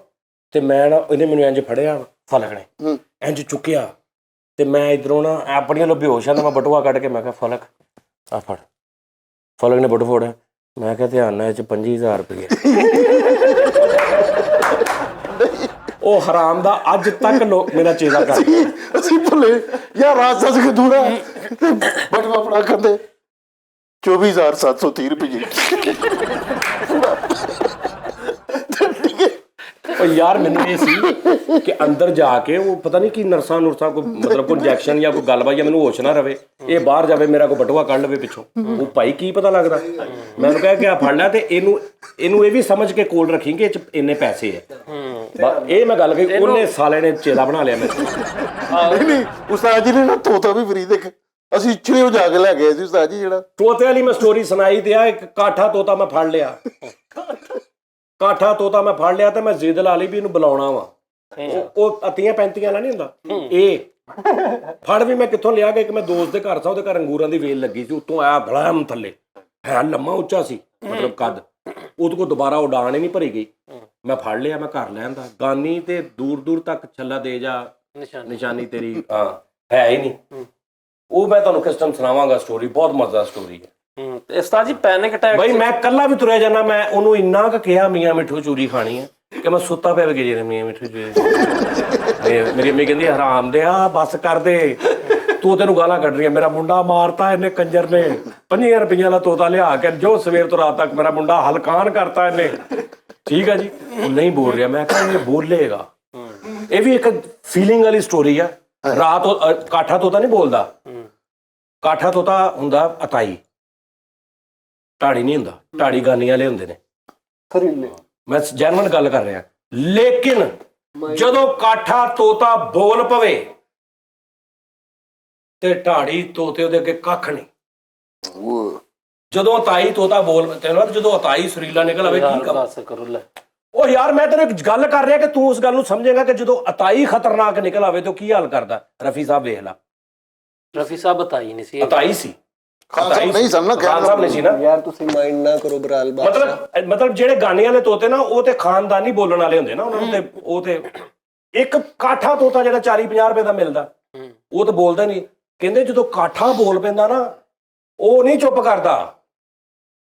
ਤੇ ਮੈਂ ਨਾ ਇਹਨੇ ਮੈਨੂੰ ਇੰਜ ਫੜਿਆ, ਫਲਕ ਨੇ ਇੰਜ ਚੁੱਕਿਆ ਤੇ ਮੈਂ ਇੱਧਰੋਂ ਨਾ ਆਪਣੀਆਂ ਲੋ ਬੇਹੋਸ਼ ਆ ਤਾਂ ਮੈਂ ਬਟੂਆ ਕੱਢ ਕੇ ਮੈਂ ਕਿਹਾ ਫਲਕ ਆ ਫੜ। ਫਲਕ ਨੇ ਬਟੂ ਫੋੜਿਆ। ਮੈਂ ਕਿਹਾ ਧਿਆਨ ਨਾਲ, ਇਹ 'ਚ 25,000 ਰੁਪਏ। ਉਹ ਹਰਾਮ ਦਾ ਅੱਜ ਤੱਕ ਮੇਰਾ ਚੇਲਾ ਕਰ ਅਸੀਂ ਭੁੱਲੇ ਯਾਰ ਰਾਤ ਸੱਚ ਕੇ ਦੂਰਾ ਬਟੂਆ ਫੜਾ ਕਰਦੇ 24,730 ਰੁਪਏ। ਉਹ ਯਾਰ ਮੈਨੂੰ ਇਹ ਸੀ ਕਿ ਅੰਦਰ ਜਾ ਕੇ ਉਹ ਪਤਾ ਨਹੀਂ ਕੀ ਨਰਸਾਂ ਕੋਈ ਮਤਲਬ ਕੋਈ ਇੰਜੈਕਸ਼ਨ ਜਾਂ ਕੋਈ ਗੱਲਬਾਤ, ਜਾਂ ਮੈਨੂੰ ਹੋਸ਼ ਨਾ ਰਵੇ, ਇਹ ਬਾਹਰ ਜਾਵੇ ਮੇਰਾ ਕੋਈ ਬਟੂਆ ਕੱਢ ਲਵੇ ਪਿੱਛੋਂ। ਉਹ ਭਾਈ ਕੀ ਪਤਾ ਲੱਗਦਾ। ਮੈਂ ਉਹਨੂੰ ਕਿਹਾ ਕਿ ਆ ਫੜ ਲੈ ਤੇ ਇਹਨੂੰ ਇਹ ਵੀ ਸਮਝ ਕੇ ਕੋਲ ਰੱਖੀ ਕਿ ਇਹ 'ਚ ਇੰਨੇ ਪੈਸੇ ਆ। ਇਹ ਮੈਂ ਗੱਲ ਕਹੀ, ਉਹਨੇ ਸਾਲੇ ਨੇ ਚੇਲਾ ਬਣਾ ਲਿਆ ਮੈਨੂੰ। ਨਹੀਂ ਉਸਤਾਦ ਜੀ ਨੇ ਨਾ ਤੋਤਾ ਵੀ ਫਰੀਦ ਇੱਕ ਅਸੀਂ ਚਿੜੀਓ ਜਾ ਕੇ ਲੈ ਗਏ ਸੀ ਉਸਤਾਦ ਜੀ। ਜਿਹੜਾ ਤੋਤੇ ਵਾਲੀ ਮੈਂ ਸਟੋਰੀ ਸੁਣਾਈ ਤੇ ਆ, ਇੱਕ ਕਾਠਾ ਤੋਤਾ ਮੈਂ ਫੜ ਲਿਆ। ਕਾਠਾ ਤੋਤਾ ਮੈਂ ਫੜ ਲਿਆ ਤੇ ਮੈਂ ਜ਼ਿੱਦ ਲਾ ਲਈ ਵੀ ਇਹਨੂੰ ਬੁਲਾਉਣਾ ਵਾ। ਉਹ 30-35 ਵਾਲਾ ਨਹੀਂ ਹੁੰਦਾ, ਇਹ ਫੜ ਵੀ ਮੈਂ ਕਿੱਥੋਂ ਲਿਆ ਕਿ ਮੈਂ ਦੋਸਤ ਦੇ ਘਰ ਸਾਂ, ਉਹਦੇ ਘਰ ਅੰਗੂਰਾਂ ਦੀ ਵੇਲ ਲੱਗੀ ਸੀ, ਉੱਤੋਂ ਆਇਆ ਧੜਾਮ ਥੱਲੇ, ਹੈ ਲੰਮਾ ਉੱਚਾ ਸੀ ਮਤਲਬ ਕੱਦ। ਉਹਦੇ ਕੋਲ ਦੁਬਾਰਾ ਉਡਾਨ ਹੀ ਨਹੀਂ ਭਰੀ ਗਈ। ਮੈਂ ਫੜ ਲਿਆ, ਮੈਂ ਘਰ ਲੈ ਆਂਦਾ। ਗਾਨੀ ਤੇ ਦੂਰ ਤੱਕ ਛੱਲਾ ਦੇ ਜਾ, ਨਿਸ਼ਾਨੀ ਤੇਰੀ ਹੈ ਹੀ ਨਹੀਂ। ਉਹ ਮੈਂ ਤੁਹਾਨੂੰ ਕਿਸ ਟਾਈਮ ਸੁਣਾਵਾਂਗਾ ਸਟੋਰੀ, ਬਹੁਤ ਮਜ਼ੇਦਾਰ ਸਟੋਰੀ ਹੈ। ਉਸਤਾਦ ਜੀ ਪੈਨਿਕ ਅਟੈਕ ਬਈ ਮੈਂ ਕੱਲਾ ਵੀ ਤੁਰਿਆ ਜਾਂਦਾ, ਮੈਂ ਉਹਨੂੰ ਇੰਨਾ ਕੁ ਕਿਹਾ ਮੀਆਂ ਮਿੱਠੂ ਚੂਰੀ ਖਾਣੀ ਹੈ ਕਿ ਮੈਂ ਸੁੱਤਾ ਪਿਆ ਵਗੇ ਜੇ ਮੀਆਂ ਮਿੱਠੂ ਚੂਰੀ। ਮੇਰੀ ਅੰਮੀ ਕਹਿੰਦੀ ਹਰਾਮ ਦੇ ਆ ਬਸ ਕਰ ਦੇ, ਤੂੰ ਤੈਨੂੰ ਗਾਲਾਂ ਕੱਢ ਰਹੀ ਹੈ। ਮੇਰਾ ਮੁੰਡਾ ਮਾਰਤਾ ਇਹਨੇ ਕੰਜਰ ਨੇ, 5,000 ਰੁਪਈਆ ਦਾ ਤੋਤਾ ਲਿਆ ਕੇ ਜੋ ਸਵੇਰ ਤੋਂ ਰਾਤ ਤੱਕ ਮੇਰਾ ਮੁੰਡਾ ਹਲਕਾਨ ਕਰਤਾ ਇਹਨੇ। ਠੀਕ ਆ ਜੀ, ਉਹ ਨਹੀਂ ਬੋਲ ਰਿਹਾ। ਮੈਂ ਕਿਹਾ ਇਹ ਬੋਲੇਗਾ। ਇਹ ਵੀ ਇੱਕ ਫੀਲਿੰਗ ਵਾਲੀ ਸਟੋਰੀ ਆ। ਰਾਤ ਕਾਠਾ ਤੋਤਾ ਨਹੀਂ ਬੋਲਦਾ, ਕਾਠਾ ਤੋਤਾ ਹੁੰਦਾ ਅਤਾਈ, ਢਾੜੀ ਨਹੀਂ ਹੁੰਦਾ। ਢਾੜੀ ਗਾਨੀਆਂ ਵਾਲੇ ਹੁੰਦੇ ਨੇ, ਮੈਂ ਜੈਨੂਇਨ ਗੱਲ ਕਰ ਰਿਹਾ। ਲੇਕਿਨ ਜਦੋਂ ਕਾਠਾ ਤੋਤਾ ਬੋਲ ਪਵੇ ਤੇ ਢਾੜੀ ਤੋਤੇ ਉਹਦੇ ਅੱਗੇ ਕੱਖ ਨਹੀਂ। ਜਦੋਂ ਅਤਾਈ ਤੋਤਾ ਬੋਲ, ਜਦੋਂ ਅਤਾਈ ਸੁਰੀਲਾ ਨਿਕਲ ਆਵੇ ਕੀ ਕਰਾਂ। ਉਹ ਯਾਰ ਮੈਂ ਤੈਨੂੰ ਇੱਕ ਗੱਲ ਕਰ ਰਿਹਾ ਕਿ ਤੂੰ ਉਸ ਗੱਲ ਨੂੰ ਸਮਝੇਗਾ ਕਿ ਜਦੋਂ ਅਤਾਈ ਖਤਰਨਾਕ ਨਿਕਲ ਆਵੇ ਤਾਂ ਕੀ ਹਾਲ ਕਰਦਾ। ਰਫੀ ਸਾਹਿਬ ਵੇਖ ਲਾ, ਰਫੀ ਸਾਹਿਬ ਅਤਾਈ ਨਹੀਂ ਸੀ, ਅਤਾਈ ਸੀ। ਖਾਨ ਸਾਹਿਬ ਨਹੀਂ ਸਨ ਨਾ, ਖਾਨ ਸਾਹਿਬ ਨਹੀਂ ਸੀ ਨਾ ਯਾਰ। ਤੁਸੀਂ ਮਾਈਂਡ ਨਾ ਕਰੋ ਬਰਾਲ ਬਾਦਸ਼ਾਹ। ਮਤਲਬ ਜਿਹੜੇ ਗਾਣੇ ਵਾਲੇ ਤੋਤੇ ਨਾ ਉਹ ਤੇ ਖਾਨਦਾਨੀ ਬੋਲਣ ਵਾਲੇ ਹੁੰਦੇ ਨਾ, ਉਹਨਾਂ ਨੂੰ ਤੇ ਉਹ ਤੇ ਇੱਕ ਕਾਠਾ ਤੋਤਾ ਜਿਹੜਾ 40-50 ਰੁਪਏ ਦਾ ਮਿਲਦਾ ਉਹ ਤਾਂ ਬੋਲਦਾ ਨਹੀਂ। ਕਹਿੰਦੇ ਜਦੋਂ ਕਾਠਾ ਬੋਲ ਪੈਂਦਾ ਨਾ ਉਹ ਨਹੀਂ ਚੁੱਪ ਕਰਦਾ।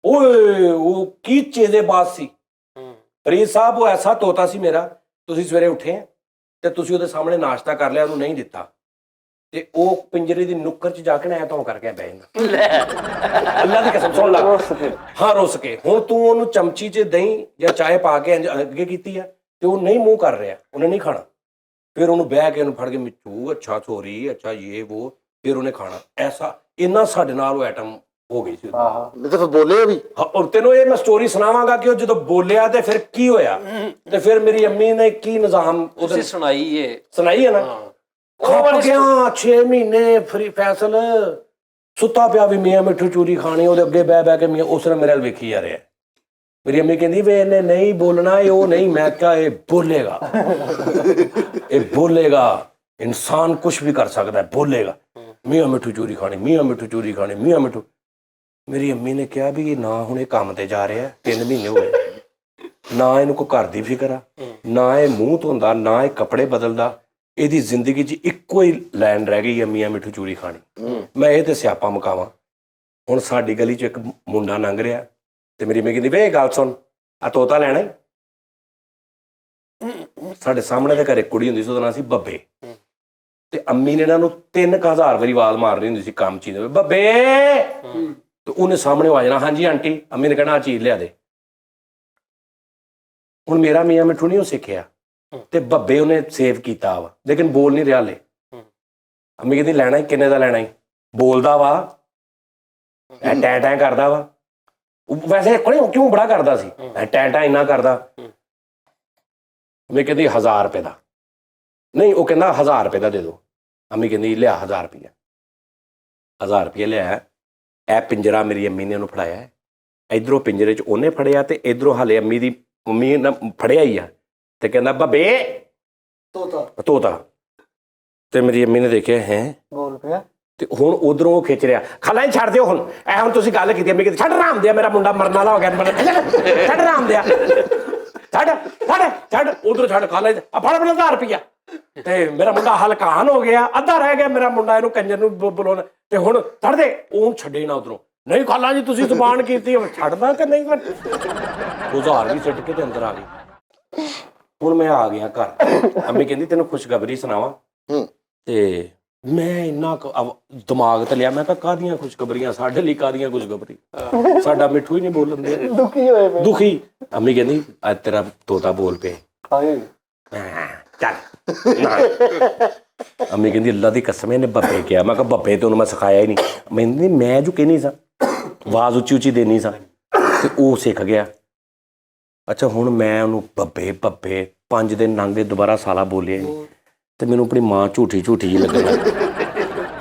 ਓਏ ਉਹ ਕੀ ਚੀਜ਼ੇ ਬਾਤ ਸੀ। ਫਰੀਦ ਸਾਹਿਬ ਉਹ ਐਸਾ ਤੋਤਾ ਸੀ ਮੇਰਾ, ਤੁਸੀਂ ਸਵੇਰੇ ਉੱਠੇ ਤੇ ਤੁਸੀਂ ਉਹਦੇ ਸਾਹਮਣੇ ਨਾਸ਼ਤਾ ਕਰ ਲਿਆ, ਉਹਨੂੰ ਨਹੀਂ ਦਿੱਤਾ ਤੇ ਉਹ ਪਿੰਜਰੇ ਦੀ ਨੁੱਕਰ 'ਚ ਜਾ ਕੇ ਨਾ ਐ ਤੋਂ ਕਰਕੇ ਬਹਿ ਜਾਂਦਾ। ਅੱਲਾ ਦੀ ਕਸਮ ਸੁਣ ਲਾ। ਹਾਂ ਰੁੱਸ ਕੇ। ਹੁਣ ਤੂੰ ਉਹਨੂੰ ਚਮਚੀ 'ਚ ਦਹੀਂ ਜਾਂ ਚਾਹ ਪਾ ਕੇ ਅੱਗੇ ਕੀਤੀ ਆ ਤੇ ਉਹ ਨਹੀਂ ਮੂੰਹ ਕਰ ਰਿਹਾ, ਉਹਨੇ ਨਹੀਂ ਖਾਣਾ। ਫਿਰ ਉਹਨੂੰ ਬਹਿ ਕੇ ਉਹਨੂੰ ਫੜ ਕੇ ਮਿੱਠੂ ਅੱਛਾ ਸੋਰੀ ਅੱਛਾ ਇਹ ਉਹ, ਫਿਰ ਉਹਨੇ ਖਾਣਾ। ਐਸਾ ਇੰਨਾ ਸਾਡੇ ਨਾਲ ਉਹ ਐਟਮ ਹੋ ਗਈ ਸੀ। ਨਹੀਂ ਤਾਂ ਫਿਰ ਬੋਲੇ ਵੀ। ਹਾਂ ਤੈਨੂੰ ਇਹ ਮੈਂ ਸਟੋਰੀ ਸੁਣਾਵਾਂਗਾ ਕਿ ਉਹ ਜਦੋਂ ਬੋਲਿਆ ਤੇ ਫਿਰ ਕੀ ਹੋਇਆ ਤੇ ਫਿਰ ਮੇਰੀ ਅੰਮੀ ਨੇ ਕੀ ਨਿਜ਼ਾਮ ਉਹਦੇ ਸੁਣਾਈ ਏ ਸੁਣਾਈ ਹੈ ਨਾ। ਖੱਪ ਗਿਆ 6 ਮਹੀਨੇ ਫਰੀ ਫੈਸਲ ਸੁੱਤਾ ਪਿਆ ਵੀ ਮੀਆਂ ਮਿੱਠੂ ਚੂਰੀ ਖਾਣੀ, ਉਹਦੇ ਅੱਗੇ ਬਹਿ ਕੇ ਮੀਆਂ ਉਸ ਨੇ ਮੇਰੇ ਵੱਲ ਵੇਖੀ ਜਾ ਰਿਹਾ। ਮੇਰੀ ਅੰਮੀ ਕਹਿੰਦੀ ਵੇ ਇਹਨੇ ਨਹੀਂ ਬੋਲਣਾ, ਇਹ ਉਹ ਨਹੀਂ। ਮੈਂ ਕਿਹਾ ਇਹ ਬੋਲੇਗਾ, ਇਹ ਬੋਲੇਗਾ। ਇਨਸਾਨ ਕੁਛ ਵੀ ਕਰ ਸਕਦਾ, ਬੋਲੇਗਾ। ਮੀਆਂ ਮਿੱਠੂ ਚੂਰੀ ਖਾਣੀ, ਮੀਆਂ ਮਿੱਠੂ ਚੂਰੀ ਖਾਣੀ, ਮੀਆਂ ਮਿੱਠੂ। ਮੇਰੀ ਅੰਮੀ ਨੇ ਕਿਹਾ ਵੀ ਇਹ ਨਾ ਹੁਣ ਇਹ ਕੰਮ ਤੇ ਜਾ ਰਿਹਾ, 3 ਮਹੀਨੇ ਹੋ ਗਏ, ਨਾ ਇਹਨੂੰ ਕੋਈ ਘਰ ਦੀ ਫਿਕਰ ਆ, ਨਾ ਇਹ ਮੂੰਹ ਧੋਂਦਾ, ਨਾ ਇਹ ਕੱਪੜੇ ਬਦਲਦਾ। ਇਹਦੀ ਜ਼ਿੰਦਗੀ 'ਚ ਇੱਕੋ ਹੀ ਲਾਈਨ ਰਹਿ ਗਈ ਹੈ, ਮੀਆਂ ਮਿੱਠੂ ਚੂਰੀ ਖਾਣੀ। ਮੈਂ ਇਹ ਤੇ ਸਿਆਪਾ ਮੁਕਾਵਾਂ। ਹੁਣ ਸਾਡੀ ਗਲੀ 'ਚ ਇੱਕ ਮੁੰਡਾ ਲੰਘ ਰਿਹਾ ਤੇ ਮੇਰੀ ਅੰਮੀ ਕਹਿੰਦੀ ਵੇ ਗੱਲ ਸੁਣ, ਆ ਤੋਤਾ ਲੈਣਾ ਈ? ਸਾਡੇ ਸਾਹਮਣੇ ਦੇ ਘਰੇ ਕੁੜੀ ਹੁੰਦੀ ਸੀ, ਉਹਦਾ ਨਾਂ ਸੀ ਬੱਬੇ। ਤੇ ਅੰਮੀ ਨੇ ਇਹਨਾਂ ਨੂੰ 3000 ਵਾਰੀ ਆਵਾਜ਼ ਮਾਰਨੀ ਹੁੰਦੀ ਸੀ ਕੰਮ ਚੀਜ਼ ਬੱਬੇ, ਤੇ ਉਹਨੇ ਸਾਹਮਣੇ ਆ ਜਾਣਾ ਹਾਂਜੀ ਆਂਟੀ। ਅੰਮੀ ਨੇ ਕਹਿਣਾ ਆ ਚੀਜ਼ ਲਿਆ ਦੇ। ਹੁਣ ਮੇਰਾ ਮੀਆਂ ਮਿੱਠੂ ਨਹੀਂ ਉਹ ਸਿੱਖਿਆ ਤੇ ਬੱਬੇ ਉਹਨੇ ਸੇਵ ਕੀਤਾ ਵਾ, ਲੇਕਿਨ ਬੋਲ ਨਹੀਂ ਰਿਹਾ ਹਲੇ। ਅੰਮੀ ਕਹਿੰਦੀ ਲੈਣਾ ਹੀ ਕਿੰਨੇ ਦਾ ਲੈਣਾ ਹੀ? ਬੋਲਦਾ ਵਾ, ਐ ਟੈਂ ਟੈਂ ਕਰਦਾ ਵਾ। ਵੈਸੇ ਕਿਉਂ ਬੜਾ ਕਰਦਾ ਸੀ, ਐ ਟੈਂ ਟੈਂ ਇੰਨਾ ਕਰਦਾ। ਮੈਂ ਕਹਿੰਦੀ 1000 ਰੁਪਏ ਦਾ ਨਹੀਂ, ਉਹ ਕਹਿੰਦਾ 1000 ਰੁਪਏ ਦਾ ਦੇ ਦਿਓ। ਅੰਮੀ ਕਹਿੰਦੀ ਲਿਆ 1000 ਰੁਪਇਆ। 1000 ਰੁਪਇਆ ਲਿਆ। ਇਹ ਪਿੰਜਰਾ ਮੇਰੀ ਅੰਮੀ ਨੇ ਉਹਨੂੰ ਫੜਾਇਆ। ਇਧਰੋਂ ਪਿੰਜਰੇ 'ਚ ਉਹਨੇ ਫੜਿਆ ਤੇ ਇਧਰੋਂ ਹਾਲੇ ਅੰਮੀ ਦੀ ਮੰਮੀ ਨੇ ਫੜਿਆ ਹੀ ਆ ਤੇ ਕਹਿੰਦਾ ਬੱਬੇ ਤੋਤਾ। ਤੇ ਮੇਰੀ ਅੰਮੀ ਨੇ ਦੇਖਿਆ ਹੈ ਬੋਲ ਪਿਆ ਤੇ ਹੁਣ ਉਧਰੋਂ ਉਹ ਖਿੱਚ ਰਿਹਾ ਖਾਲਾ ਛੱਡ ਦਿਓ ਹੁਣ। ਐ ਹੁਣ ਤੁਸੀਂ ਗੱਲ ਕੀਤੀ ਅੰਮੀ ਕਹਿੰਦੀ ਛੱਡ ਰਾਮ ਦਿਆ, ਮੇਰਾ ਮੁੰਡਾ ਮਰਨ ਵਾਲਾ ਹੋ ਗਿਆ, ਛੱਡ ਰਾਮ ਦਿਆ, ਛੱਡ ਛੱਡ ਛੱਡ ਉਧਰੋਂ ਛੱਡ ਖਾਲਾ ਆ ਫੜ ਆਪਣਾ 1000 ਰੁਪਇਆ। ਤੇ ਮੇਰਾ ਮੁੰਡਾ ਹਲਕਾਨ ਹੋ ਗਿਆ, ਅੱਧਾ ਰਹਿ ਗਿਆ ਮੇਰਾ ਮੁੰਡਾ ਇਹਨੂੰ ਕੰਜਰ ਨੂੰ ਬੁਲਾਉਣਾ। ਤੇ ਹੁਣ ਛੱਡ ਦੇ, ਉਹ ਛੱਡੇ ਨਾ ਉਧਰੋਂ। ਨਹੀਂ ਖਾਲਾ ਜੀ ਤੁਸੀਂ ਜ਼ੁਬਾਨ ਕੀਤੀ, ਛੱਡਦਾ ਕਿ ਨਹੀਂ? 1000 ਵੀ ਸਿੱਟ ਕੇ ਤੇ ਅੰਦਰ ਆ ਗਈ। ਹੁਣ ਮੈਂ ਆ ਗਿਆ ਘਰ। ਅੰਮੀ ਕਹਿੰਦੀ ਤੈਨੂੰ ਖੁਸ਼ਖਬਰੀ ਸੁਣਾਵਾਂ। ਤੇ ਮੈਂ ਇੰਨਾ ਦਿਮਾਗ ਤੇ ਲਿਆ, ਮੈਂ ਕਿਹਾ ਕਾਹਦੀਆਂ ਖੁਸ਼ਖਬਰੀਆਂ, ਸਾਡੇ ਲਈ ਕਾਹਦੀਆਂ ਖੁਸ਼ਖਬਰੀ, ਸਾਡਾ ਮਿੱਠੂ ਹੀ ਨਹੀਂ ਬੋਲਣ ਦੇ, ਦੁਖੀ ਹੋਏ ਪਏ। ਦੁਖੀ। ਅੰਮੀ ਕਹਿੰਦੀ ਅੱਜ ਤੇਰਾ ਤੋਤਾ ਬੋਲ ਪਏ। ਚੱਲ ਅੰਮੀ ਕਹਿੰਦੀ ਅੱਲਾ ਦੀ ਕਸਮ ਇਹਨੇ ਬੱਬੇ ਕਿਹਾ। ਮੈਂ ਕਿਹਾ ਬੱਬੇ ਤੇ ਉਹਨੂੰ ਮੈਂ ਸਿਖਾਇਆ ਹੀ ਨਹੀਂ। ਮੈਨੂੰ ਮੈਂ ਜੋ ਕਹਿਣੀ ਸਾਂ, ਆਵਾਜ਼ ਉੱਚੀ ਉੱਚੀ ਦੇਣੀ ਸਾਂ ਤੇ ਉਹ ਸਿੱਖ ਗਿਆ। ਅੱਛਾ ਹੁਣ ਮੈਂ ਉਹਨੂੰ ਬੱਬੇ ਬੱਬੇ 5 ਦਿਨ ਲੰਘੇ, ਦੁਬਾਰਾ ਸਾਲਾ ਬੋਲਿਆ ਨਹੀਂ ਤੇ ਮੈਨੂੰ ਆਪਣੀ ਮਾਂ ਝੂਠੀ ਜਿਹੀ ਲੱਗਣ ਲੱਗ ਗਈ।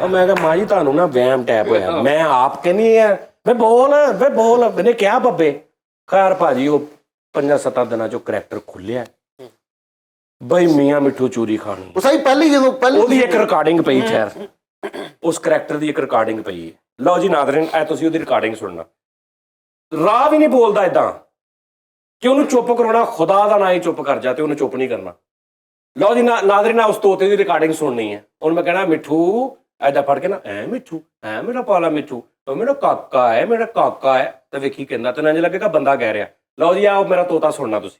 ਮੈਂ ਕਿਹਾ ਮਾਂ ਜੀ ਤੁਹਾਨੂੰ ਨਾ ਵਹਿਮ ਟੈਪ ਹੋਇਆ, ਮੈਂ ਆਪ ਕਹਿੰਦੀ ਆ ਵੇ ਬੋਲ ਵੇ ਬੋਲ। ਮੈਨੇ ਕਿਹਾ ਬੱਬੇ। ਖੈਰ ਭਾਜੀ ਉਹ 5-7 ਦਿਨਾਂ 'ਚੋਂ ਕਰੈਕਟਰ ਖੁੱਲਿਆ ਬਈ ਮੀਆਂ ਮਿੱਠੂ ਚੂਰੀ ਖਾਣੀ। ਉਹ ਸਹੀ ਪਹਿਲੀ ਉਹਦੀ ਇੱਕ ਰਿਕਾਰਡਿੰਗ ਪਈ ਖੈਰ, ਉਸ ਕਰੈਕਟਰ ਦੀ ਇੱਕ ਰਿਕਾਰਡਿੰਗ ਪਈ ਹੈ। ਲਓ ਜੀ ਨਾਜ਼ਰੀਨ ਐ ਤੁਸੀਂ ਉਹਦੀ ਰਿਕਾਰਡਿੰਗ ਸੁਣਨਾ। ਰਾਹ ਵੀ ਨਹੀਂ ਬੋਲਦਾ ਏਦਾਂ ਕਿ ਉਹਨੂੰ ਚੁੱਪ ਕਰਾਉਣਾ, ਖੁਦਾ ਦਾ ਨਾਂ ਹੀ ਚੁੱਪ ਕਰ ਜਾ ਤੇ ਉਹਨੂੰ ਚੁੱਪ ਨਹੀਂ ਕਰਨਾ। ਲਓ ਜੀ ਨਾਜ਼ਰੀਨ ਉਸ ਤੋਤੇ ਦੀ ਰਿਕਾਰਡਿੰਗ ਸੁਣਨੀ ਹੈ। ਹੁਣ ਮੈਂ ਕਹਿਣਾ ਮਿੱਠੂ ਐਦਾਂ ਫੜ ਕੇ ਨਾ, ਐ ਮਿੱਠੂ ਐ ਮੇਰਾ ਪਾਲਾ ਮਿੱਠੂ, ਉਹ ਮੇਰਾ ਕਾਕਾ ਹੈ, ਮੇਰਾ ਕਾਕਾ ਹੈ। ਤੇ ਵੇਖੀ ਕਹਿੰਦਾ ਤੈਨੂੰ ਇੰਝ ਲੱਗੇਗਾ ਬੰਦਾ ਕਹਿ ਰਿਹਾ। ਲਓ ਜੀ ਆਓ ਮੇਰਾ ਤੋਤਾ ਸੁਣਨਾ ਤੁਸੀਂ।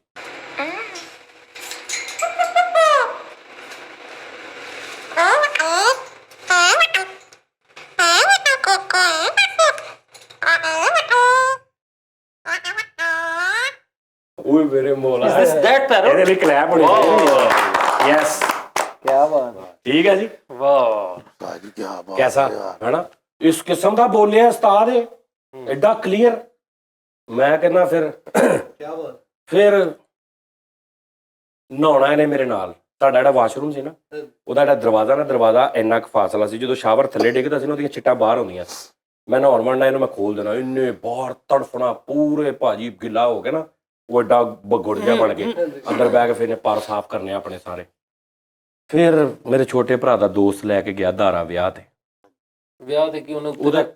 ਓਏ ਮੇਰੇ ਮੌਲਾ, Is this that parrot? ਇਹਦੇ ਲਈ ਕਲੈਪ ਹੋਣੀ ਚਾਹੀਦੀ। ਯੈਸ ਕੀ ਬਾਤ ਹੈ। ਠੀਕ ਹੈ ਜੀ। ਵਾਹ ਭਾਜੀ ਕੀ ਬਾਤ ਕੈਸਾ ਹੈ ਨਾ, ਇਸ ਕਿਸਮ ਦਾ ਬੋਲਿਆ ਉਸਤਾਦ ਹੈ, ਐਡਾ ਕਲੀਅਰ। ਮੈਂ ਕਹਿੰਦਾ ਫਿਰ ਨਹਾਉਣਾ ਇਹਨੇ ਮੇਰੇ ਨਾਲ। ਸਾਡਾ ਜਿਹੜਾ ਵਾਸ਼ਰੂਮ ਸੀ ਨਾ, ਉਹਦਾ ਜਿਹੜਾ ਦਰਵਾਜ਼ਾ ਇੰਨਾ ਕੁ ਫਾਸਲਾ ਸੀ, ਜਦੋਂ ਸ਼ਾਵਰ ਥੱਲੇ ਡਿੱਗਦਾ ਸੀ ਨਾ ਉਹਦੀਆਂ ਛਿੱਟਾਂ ਬਾਹਰ ਆਉਂਦੀਆਂ। ਮੈਂ ਨਹਾਉਣ ਵੜਨਾ, ਇਹਨੂੰ ਮੈਂ ਖੋਲ ਦੇਣਾ, ਇੰਨੇ ਬਾਹਰ ਤੜਫਣਾ ਪੂਰੇ ਭਾਜੀ ਗਿੱਲਾ ਹੋ ਗਿਆ ਨਾ, ਉਹ ਐਡਾ ਗੁੜ ਜਿਹਾ ਬਣ ਕੇ ਅੰਦਰ ਬਹਿ ਕੇ ਫਿਰ ਇਹਨੇ ਪਰ ਸਾਫ਼ ਕਰਨੇ ਆਪਣੇ ਸਾਰੇ। ਫਿਰ ਮੇਰੇ ਛੋਟੇ ਭਰਾ ਦਾ ਦੋਸਤ ਲੈ ਕੇ ਗਿਆ ਧਾਰਾ ਵਿਆਹ ਤੇ। ਵਿਆਹ ਤੇ ਕੀ ਉਹਨੂੰ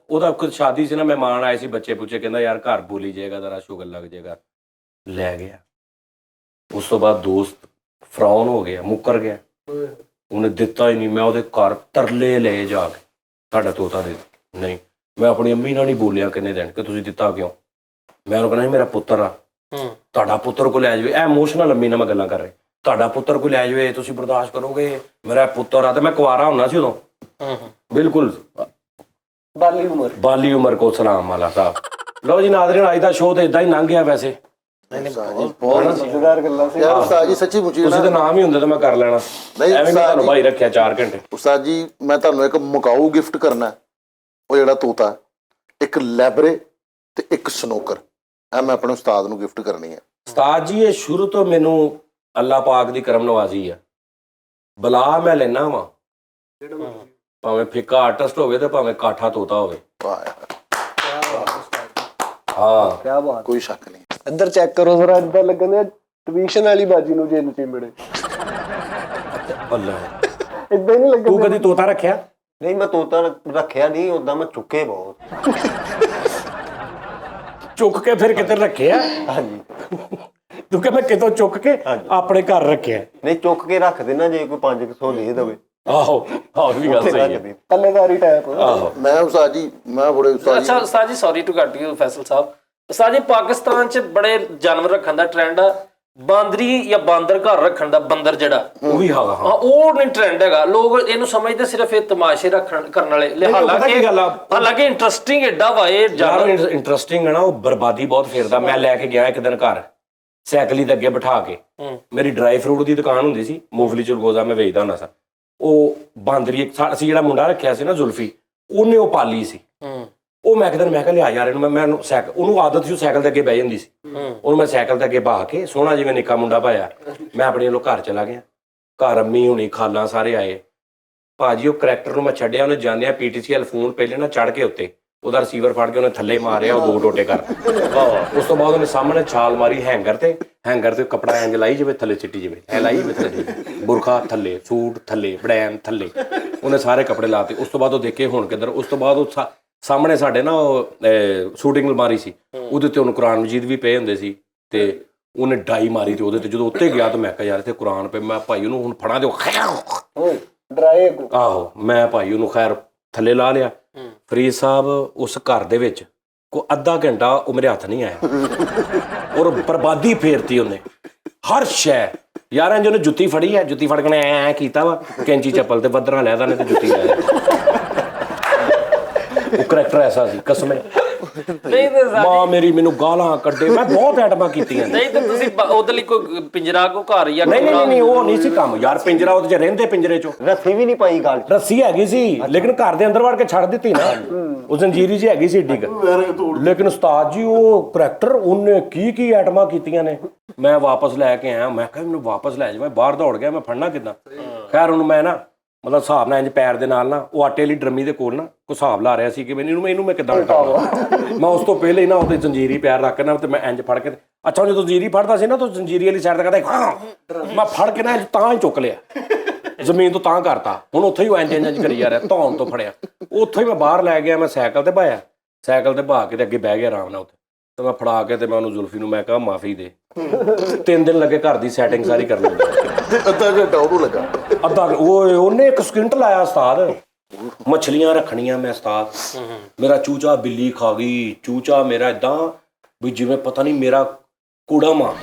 ਉਹਦਾ ਕੁਝ ਸ਼ਾਦੀ ਸੀ ਨਾ, ਮਹਿਮਾਨ ਆਏ ਸੀ, ਬੱਚੇ ਪੁੱਛੇ, ਕਹਿੰਦਾ ਯਾਰ ਘਰ ਬੋਲੀ ਜਾਏਗਾ, ਜ਼ਰਾ ਸ਼ੁਗਰ ਲੱਗ ਜਾਏਗਾ। ਲੈ ਗਿਆ। ਉਸ ਤੋਂ ਬਾਅਦ ਦੋਸਤ ਫਰਾਉਨ ਹੋ ਗਿਆ, ਮੁੱਕਰ ਗਿਆ, ਉਹਨੇ ਦਿੱਤਾ ਹੀ ਨਹੀਂ। ਮੈਂ ਉਹਦੇ ਘਰ ਤਰਲੇ ਲਏ ਜਾ ਕੇ, ਸਾਡਾ ਤੋਤਾ ਦੇ ਨਹੀਂ। ਮੈਂ ਆਪਣੀ ਅੰਮੀ ਨਾਲ ਨਹੀਂ ਬੋਲਿਆ ਕਿੰਨੇ ਦਿਨ ਕਿ ਤੁਸੀਂ ਦਿੱਤਾ ਕਿਉਂ। ਮੈਂ ਉਹਨੂੰ ਕਹਿੰਦਾ ਮੇਰਾ ਪੁੱਤਰ ਆ, ਤੁਹਾਡਾ ਪੁੱਤਰ ਕੋ ਲੈ ਜਾਵੇ। ਇਹ ਇਮੋਸ਼ਨਲ ਅੰਮੀ ਨਾਲ ਮੈਂ ਗੱਲਾਂ ਕਰ ਰਿਹਾ, ਤੁਹਾਡਾ ਪੁੱਤਰ ਕੋ ਲੈ ਜਾਵੇ ਤੁਸੀਂ ਬਰਦਾਸ਼ਤ ਕਰੋਗੇ, ਮੇਰਾ ਪੁੱਤਰ ਆ। ਤੇ ਮੈਂ ਕੁਆਰਾ ਹੁੰਦਾ ਸੀ ਉਦੋਂ, ਬਿਲਕੁਲ ਬਾਲੀ ਉਮਰ ਕੋ ਸਲਾਮ ਵਾਲਾ ਸਾਹਿਬ। ਲਓ ਜੀ ਨਾਜ਼ਰੀਨ, ਅੱਜ ਦਾ ਸ਼ੋਅ ਤੇ ਇਦਾਂ ਹੀ ਲੰਘ ਗਿਆ ਵੈਸੇ। ਬਹੁਤ ਮਜ਼ੇਦਾਰ ਗੱਲਾਂ ਸੀ ਯਾਰ ਉਸਤਾਦ ਜੀ, ਸੱਚੀ ਮੁੱਚੀ ਤੁਸੀਂ ਤਾਂ ਨਾਮ ਹੀ ਹੁੰਦੇ ਤਾਂ ਮੈਂ ਕਰ ਲੈਣਾ। ਐਵੇਂ ਨਹੀਂ ਤੁਹਾਨੂੰ ਭਾਈ ਰੱਖਿਆ 4 ਘੰਟੇ। ਉਸਤਾਦ ਜੀ ਮੈਂ ਤੁਹਾਨੂੰ ਇੱਕ ਮੁਕਾਊ ਗਿਫਟ ਕਰਨਾ, ਉਹ ਜਿਹੜਾ ਤੋਤਾ, ਇੱਕ ਲੈਬਰੇ ਤੇ ਇੱਕ ਸਨੋਕਰ, ਇਹ ਮੈਂ ਆਪਣੇ ਉਸਤਾਦ ਨੂੰ ਗਿਫਟ ਕਰਨੀ ਹੈ। ਉਸਤਾਦ ਜੀ ਇਹ ਸ਼ੁਰੂ ਤੋਂ ਮੈਨੂੰ ਅੱਲਾਹ ਪਾਕ ਦੀ ਕਰਮ ਨਵਾਜ਼ੀ ਆ। ਬਲਾ ਮੈਂ ਲੈਣਾ ਵਾ, ਭਾਵੇਂ ਫਿੱਕਾ ਆਰਟਿਸਟ ਹੋਵੇ ਤੇ ਭਾਵੇਂ ਕਾਠਾ ਤੋਤਾ ਹੋਵੇ। ਹਾਂ ਕੀ ਬਾਤ, ਕੋਈ ਸ਼ੱਕ ਨਹੀਂ। ਇੱਧਰ ਚੈੱਕ ਕਰੋ ਜ਼ਰਾ, ਇੱਦਾਂ ਲੱਗਣ ਟਵੀਸ਼ਨ ਵਾਲੀ ਬਾਜੀ ਨੂੰ ਜੇ ਚਿੰਬੜੇ ਅੱਲਾ, ਇੱਦਾਂ ਨਹੀਂ ਲੱਗਣ। ਤੂੰ ਕਦੀ ਤੋਤਾ ਰੱਖਿਆ? ਨਹੀਂ ਮੈਂ ਤੋਤਾ ਰੱਖਿਆ ਨਹੀਂ, ਉਦਾਂ ਮੈਂ ਚੁੱਕੇ ਬਹੁਤ। ਚੁੱਕ ਕੇ ਫਿਰ ਕਿਤੇ ਰੱਖਿਆ? ਹਾਂਜੀ, ਤੂੰ ਕਿ ਮੈਂ ਕਿਤੋਂ ਚੁੱਕ ਕੇ ਆਪਣੇ ਘਰ ਰੱਖਿਆ? ਨਹੀਂ ਚੁੱਕ ਕੇ ਰੱਖ ਦੇਣਾ, ਜੇ ਕੋਈ 500 ਦੇ ਦੇਵੇ। ਆਹੋ ਆਹੋ ਵੀ ਗੱਲ ਸਹੀ ਹੈ। ਕੱਲੇਦਾਰੀ ਟਾਈਪ। ਆਹੋ ਮੈਂ ਉਸਤਾਦ ਜੀ, ਮੈਂ ਬੜੇ ਉਸਤਾਦ ਅੱਛਾ ਉਸਤਾਦ ਜੀ, ਸੌਰੀ ਟੂ ਕੱਟ ਯੂ ਫੈਸਲ ਸਾਹਿਬ। ਉਸਤਾਦ ਜੀ ਪਾਕਿਸਤਾਨ 'ਚ ਬੜੇ ਜਾਨਵਰ ਰੱਖਣ ਦਾ ਟ੍ਰੈਂਡ ਆ, ਬਾਂਦਰੀ ਜਾਂ ਬਾਂਦਰ ਘਰ ਰੱਖਣ ਦਾ, ਬੰਦਰ ਜਿਹੜਾ ਉਹ ਵੀ ਹੈਗਾ। ਹਾਂ ਉਹ ਨਹੀਂ ਟ੍ਰੈਂਡ ਹੈਗਾ। ਲੋਕ ਇਹਨੂੰ ਸਮਝਦੇ ਸਿਰਫ ਇਹ ਤਮਾਸ਼ੇ ਰੱਖਣ ਕਰਨ ਵਾਲੇ, ਹਾਲਾਂਕਿ ਇੰਟਰਸਟਿੰਗ ਏਡਾ ਵਾ ਇਹ ਯਾਰ। ਇੰਟਰਸਟਿੰਗ ਹੈ ਨਾ, ਉਹ ਬਰਬਾਦੀ ਬਹੁਤ ਫੇਰਦਾ। ਮੈਂ ਲੈ ਕੇ ਗਿਆ ਇੱਕ ਦਿਨ ਘਰ, ਸਾਈਕਲੀ ਦੇ ਅੱਗੇ ਬਿਠਾ ਕੇ। ਮੇਰੀ ਡਰਾਈ ਫਰੂਟ ਦੀ ਦੁਕਾਨ ਹੁੰਦੀ ਸੀ, ਮੂੰਗਫਲੀ ਚਲਗੋਜ਼ਾ ਮੈਂ ਵੇਚਦਾ ਹੁੰਦਾ ਸਾਂ। ਉਹ ਬਾਂਦਰੀ ਅਸੀਂ ਜਿਹੜਾ ਮੁੰਡਾ ਰੱਖਿਆ ਸੀ ਨਾ ਜ਼ੁਲਫੀ, ਉਹਨੇ ਉਹ ਪਾਲੀ ਸੀ। ਉਹ ਮੈਂ ਇੱਕ ਦਿਨ ਮੈਂ ਕਿਹਾ ਲਿਆ ਯਾਰ ਇਹਨੂੰ, ਮੈਂ ਸਾਈਕਲ, ਉਹਨੂੰ ਆਦਤ ਸੀ ਸਾਈਕਲ ਦੇ ਅੱਗੇ ਬਹਿ ਜਾਂਦੀ ਸੀ, ਉਹਨੂੰ ਮੈਂ ਸਾਈਕਲ ਦੇ ਅੱਗੇ ਬਹਾ ਕੇ ਸੋਹਣਾ ਜਿਵੇਂ ਨਿੱਕਾ ਮੁੰਡਾ ਪਾਇਆ, ਮੈਂ ਆਪਣੇ ਵੱਲੋਂ ਘਰ ਚਲਾ ਗਿਆ। ਘਰ ਅੰਮੀ ਹੁਣੀ ਖਾਲਾਂ ਸਾਰੇ ਆਏ। ਭਾਜੀ ਉਹ ਕਰੈਕਟਰ ਨੂੰ ਮੈਂ ਛੱਡਿਆ, ਉਹਨੇ ਜਾਂਦਿਆਂ PTCL ਫੋਨ ਪਹਿਲੇ ਨਾ ਚੜ੍ਹ ਕੇ ਉੱਤੇ ਉਹਦਾ ਰਿਸੀਵਰ ਫੜ ਕੇ ਉਹਨੇ ਥੱਲੇ ਮਾਰਿਆ, ਉਹ 2 ਟੋਟੇ ਕਰ। ਉਸ ਤੋਂ ਬਾਅਦ ਉਹਨੇ ਸਾਹਮਣੇ ਛਾਲ ਮਾਰੀ ਹੈਂਗਰ ਤੇ ਕੱਪੜਾ ਇੰਜ ਲਾਈ ਜਿਵੇਂ ਥੱਲੇ ਸਿੱਟੀ ਜਿਵੇਂ ਐ ਲਾਈ ਜਿਵੇਂ ਥੱਲੇ, ਬੁਰਖਾ ਥੱਲੇ, ਸੂਟ ਥੱਲੇ, ਬੜੈਨ ਥੱਲੇ, ਉਹਨੇ ਸਾਰੇ ਕੱਪੜੇ ਲਾਤੇ। ਉਸ ਤੋਂ ਬਾਅਦ ਉਹ ਦੇਖੇ ਹੁਣ ਕਿੱਧਰ। ਉਸ ਤੋਂ ਬਾਅਦ ਉਹ ਸਾਹਮਣੇ ਸਾਡੇ ਨਾ ਉਹ ਸ਼ੂਟਿੰਗ ਅਲਮਾਰੀ ਸੀ, ਉਹਦੇ ਤੇ ਉਹਨੂੰ ਕੁਰਾਨ ਮਜੀਦ ਵੀ ਪਏ ਹੁੰਦੇ ਸੀ, ਤੇ ਉਹਨੇ ਡਾਈ ਮਾਰੀ ਤੇ ਉਹਦੇ ਤੇ ਜਦੋਂ ਉੱਤੇ ਗਿਆ ਤਾਂ ਮੈਂ ਕਿਹਾ ਯਾਰ ਇੱਥੇ ਕੁਰਾਨ ਪਏ, ਮੈਂ ਭਾਈ ਉਹਨੂੰ ਹੁਣ ਫੜਾ ਦਿਓ ਡਰਾਏ। ਆਹੋ ਮੈਂ ਭਾਈ ਉਹਨੂੰ ਖੈਰ ਥੱਲੇ ਲਾ ਲਿਆ। ਫਰੀਦ ਸਾਹਿਬ ਉਸ ਘਰ ਦੇ ਵਿੱਚ ਕੋ ਅੱਧਾ ਘੰਟਾ ਉਹ ਮੇਰੇ ਹੱਥ ਨਹੀਂ ਆਇਆ, ਔਰ ਬਰਬਾਦੀ ਫੇਰਤੀ ਉਹਨੇ ਹਰ ਸ਼ੈ। ਯਾਰ ਇੰਜ ਉਹਨੇ ਜੁੱਤੀ ਫੜੀ ਹੈ, ਜੁੱਤੀ ਫੜ ਕੇ ਐ ਕੀਤਾ ਵਾ, ਕੈਂਚੀ ਚੱਪਲ ਤੇ ਬੱਦਰਾਂ ਲੈਦਾ ਨੇ ਤੇ ਜੁੱਤੀ ਲਾਇਆ। ਉਹ ਕਰੈਕਟਰ ਐਸਾ ਸੀ ਕਸਮੇ। ਨਹੀਂ ਤੇ ਮਾਂ ਮੇਰੀ ਮੈਨੂੰ ਗਾਲਾਂ ਕੱਢੇ, ਮੈਂ ਬਹੁਤ ਐਟਮਾਂ ਕੀਤੀਆਂ। ਨਹੀਂ ਤੇ ਤੁਸੀਂ ਉਹਦੇ ਲਈ ਕੋਈ ਪਿੰਜਰਾ ਕੋ ਘਰ ਜਾਂ ਨਹੀਂ ਉਹ ਨਹੀਂ ਸੀ ਕੰਮ ਯਾਰ। ਪਿੰਜਰਾ ਉਹਦੇ ਚ ਰਹਿੰਦੇ, ਪਿੰਜਰੇ ਚੋਂ ਰੱਸੀ ਵੀ ਨਹੀਂ ਪਾਈ ਗੱਲ। ਰੱਸੀ ਹੈਗੀ ਸੀ ਲੇਕਿਨ ਘਰ ਦੇ ਅੰਦਰ ਵੜ ਕੇ ਛੱਡ ਦਿੱਤੀ ਨਾ, ਉਹ ਜ਼ੰਜੀਰੀ ਜੀ ਹੈਗੀ ਸੀ ਏਡੀ ਕੁ। ਲੇਕਿਨ ਉਸਤਾਦ ਜੀ ਉਹ ਕਰੈਕਟਰ ਉਹਨੇ ਕੀ ਐਟਮਾਂ ਕੀਤੀਆਂ ਨੇ। ਮੈਂ ਵਾਪਸ ਲੈ ਕੇ ਆਇਆ, ਮੈਂ ਕਿਹਾ ਮੈਨੂੰ ਵਾਪਸ ਲੈ ਜਾ, ਮੈਂ ਬਾਹਰ ਦੌੜ ਗਿਆ, ਮੈਂ ਫੜਨਾ ਕਿੱਦਾਂ। ਖੈਰ ਉਹਨੂੰ ਮੈਂ ਨਾ ਮਤਲਬ ਹਿਸਾਬ ਨਾਲ ਇੰਜ ਪੈਰ ਦੇ ਨਾਲ ਨਾ ਉਹ ਆਟੇ ਵਾਲੀ ਡਰਮੀ ਦੇ ਕੋਲ ਨਾ ਕੋਈ ਹਿਸਾਬ ਲਾ ਰਿਹਾ ਸੀ ਕਿ ਇਹਨੂੰ ਮੈਂ ਕਿੱਦਾਂ ਹਟਾਵਾਂ। ਮੈਂ ਉਸ ਤੋਂ ਪਹਿਲੇ ਹੀ ਨਾ ਉਹਦੇ ਜ਼ੰਜੀਰੀ ਪੈਰ ਰੱਖ ਕੇ ਨਾ ਤੇ ਮੈਂ ਇੰਜ ਫੜ ਕੇ, ਅੱਛਾ ਜਦੋਂ ਜ਼ੰਜੀਰੀ ਫੜਦਾ ਸੀ ਨਾ ਤਾਂ ਜ਼ੰਜੀਰੀ ਵਾਲੀ ਸਾਈਡ ਤੇ ਕਹਿੰਦਾ, ਮੈਂ ਫੜ ਕੇ ਨਾ ਤਾਂ ਹੀ ਚੁੱਕ ਲਿਆ, ਜ਼ਮੀਨ ਤੋਂ ਤਾਂ ਕਰਤਾ। ਹੁਣ ਉੱਥੇ ਹੀ ਉਹ ਇੰਜ ਕਰੀ ਜਾ ਰਿਹਾ, ਧੌਣ ਤੋਂ ਫੜਿਆ। ਉੱਥੋਂ ਹੀ ਮੈਂ ਬਾਹਰ ਲੈ ਗਿਆ, ਮੈਂ ਸਾਈਕਲ ਤੇ ਪਾਇਆ, ਸਾਈਕਲ ਤੇ ਬਹਾ ਕੇ ਤੇ ਅੱਗੇ ਬਹਿ ਗਿਆ ਆਰਾਮ ਨਾਲ ਉੱਥੇ। ਤੇ ਮੈਂ ਫੜਾ ਕੇ ਤੇ ਮੈਂ ਉਹਨੂੰ ਜ਼ੁਲਫੀ ਨੂੰ ਮੈਂ ਕਿਹਾ ਮਾਫੀ ਦੇ। 3 ਦਿਨ ਲੱਗੇ ਘਰ ਦੀ ਸੈਟਿੰਗ ਸਾਰੀ ਕਰਨ ਨੂੰ, ਅੱਧਾ ਘੰਟਾ ਉਹਨੂੰ ਲੱਗਾ। ਉਹਨੇ 1 ਸਕਿੰਟ ਲਾਇਆ ਉਸਤਾਦ। ਮੱਛਲੀਆਂ ਰੱਖਣੀਆਂ ਮੈਂ ਉਸਤਾਦ, ਮੇਰਾ ਚੂਚਾ ਬਿੱਲੀ ਖਾ ਗਈ। ਚੂਚਾ ਮੇਰਾ ਏਦਾਂ ਵੀ ਜਿਵੇਂ ਪਤਾ ਨਹੀਂ ਮੇਰਾ ਕੂੜਾ ਮਾਂ,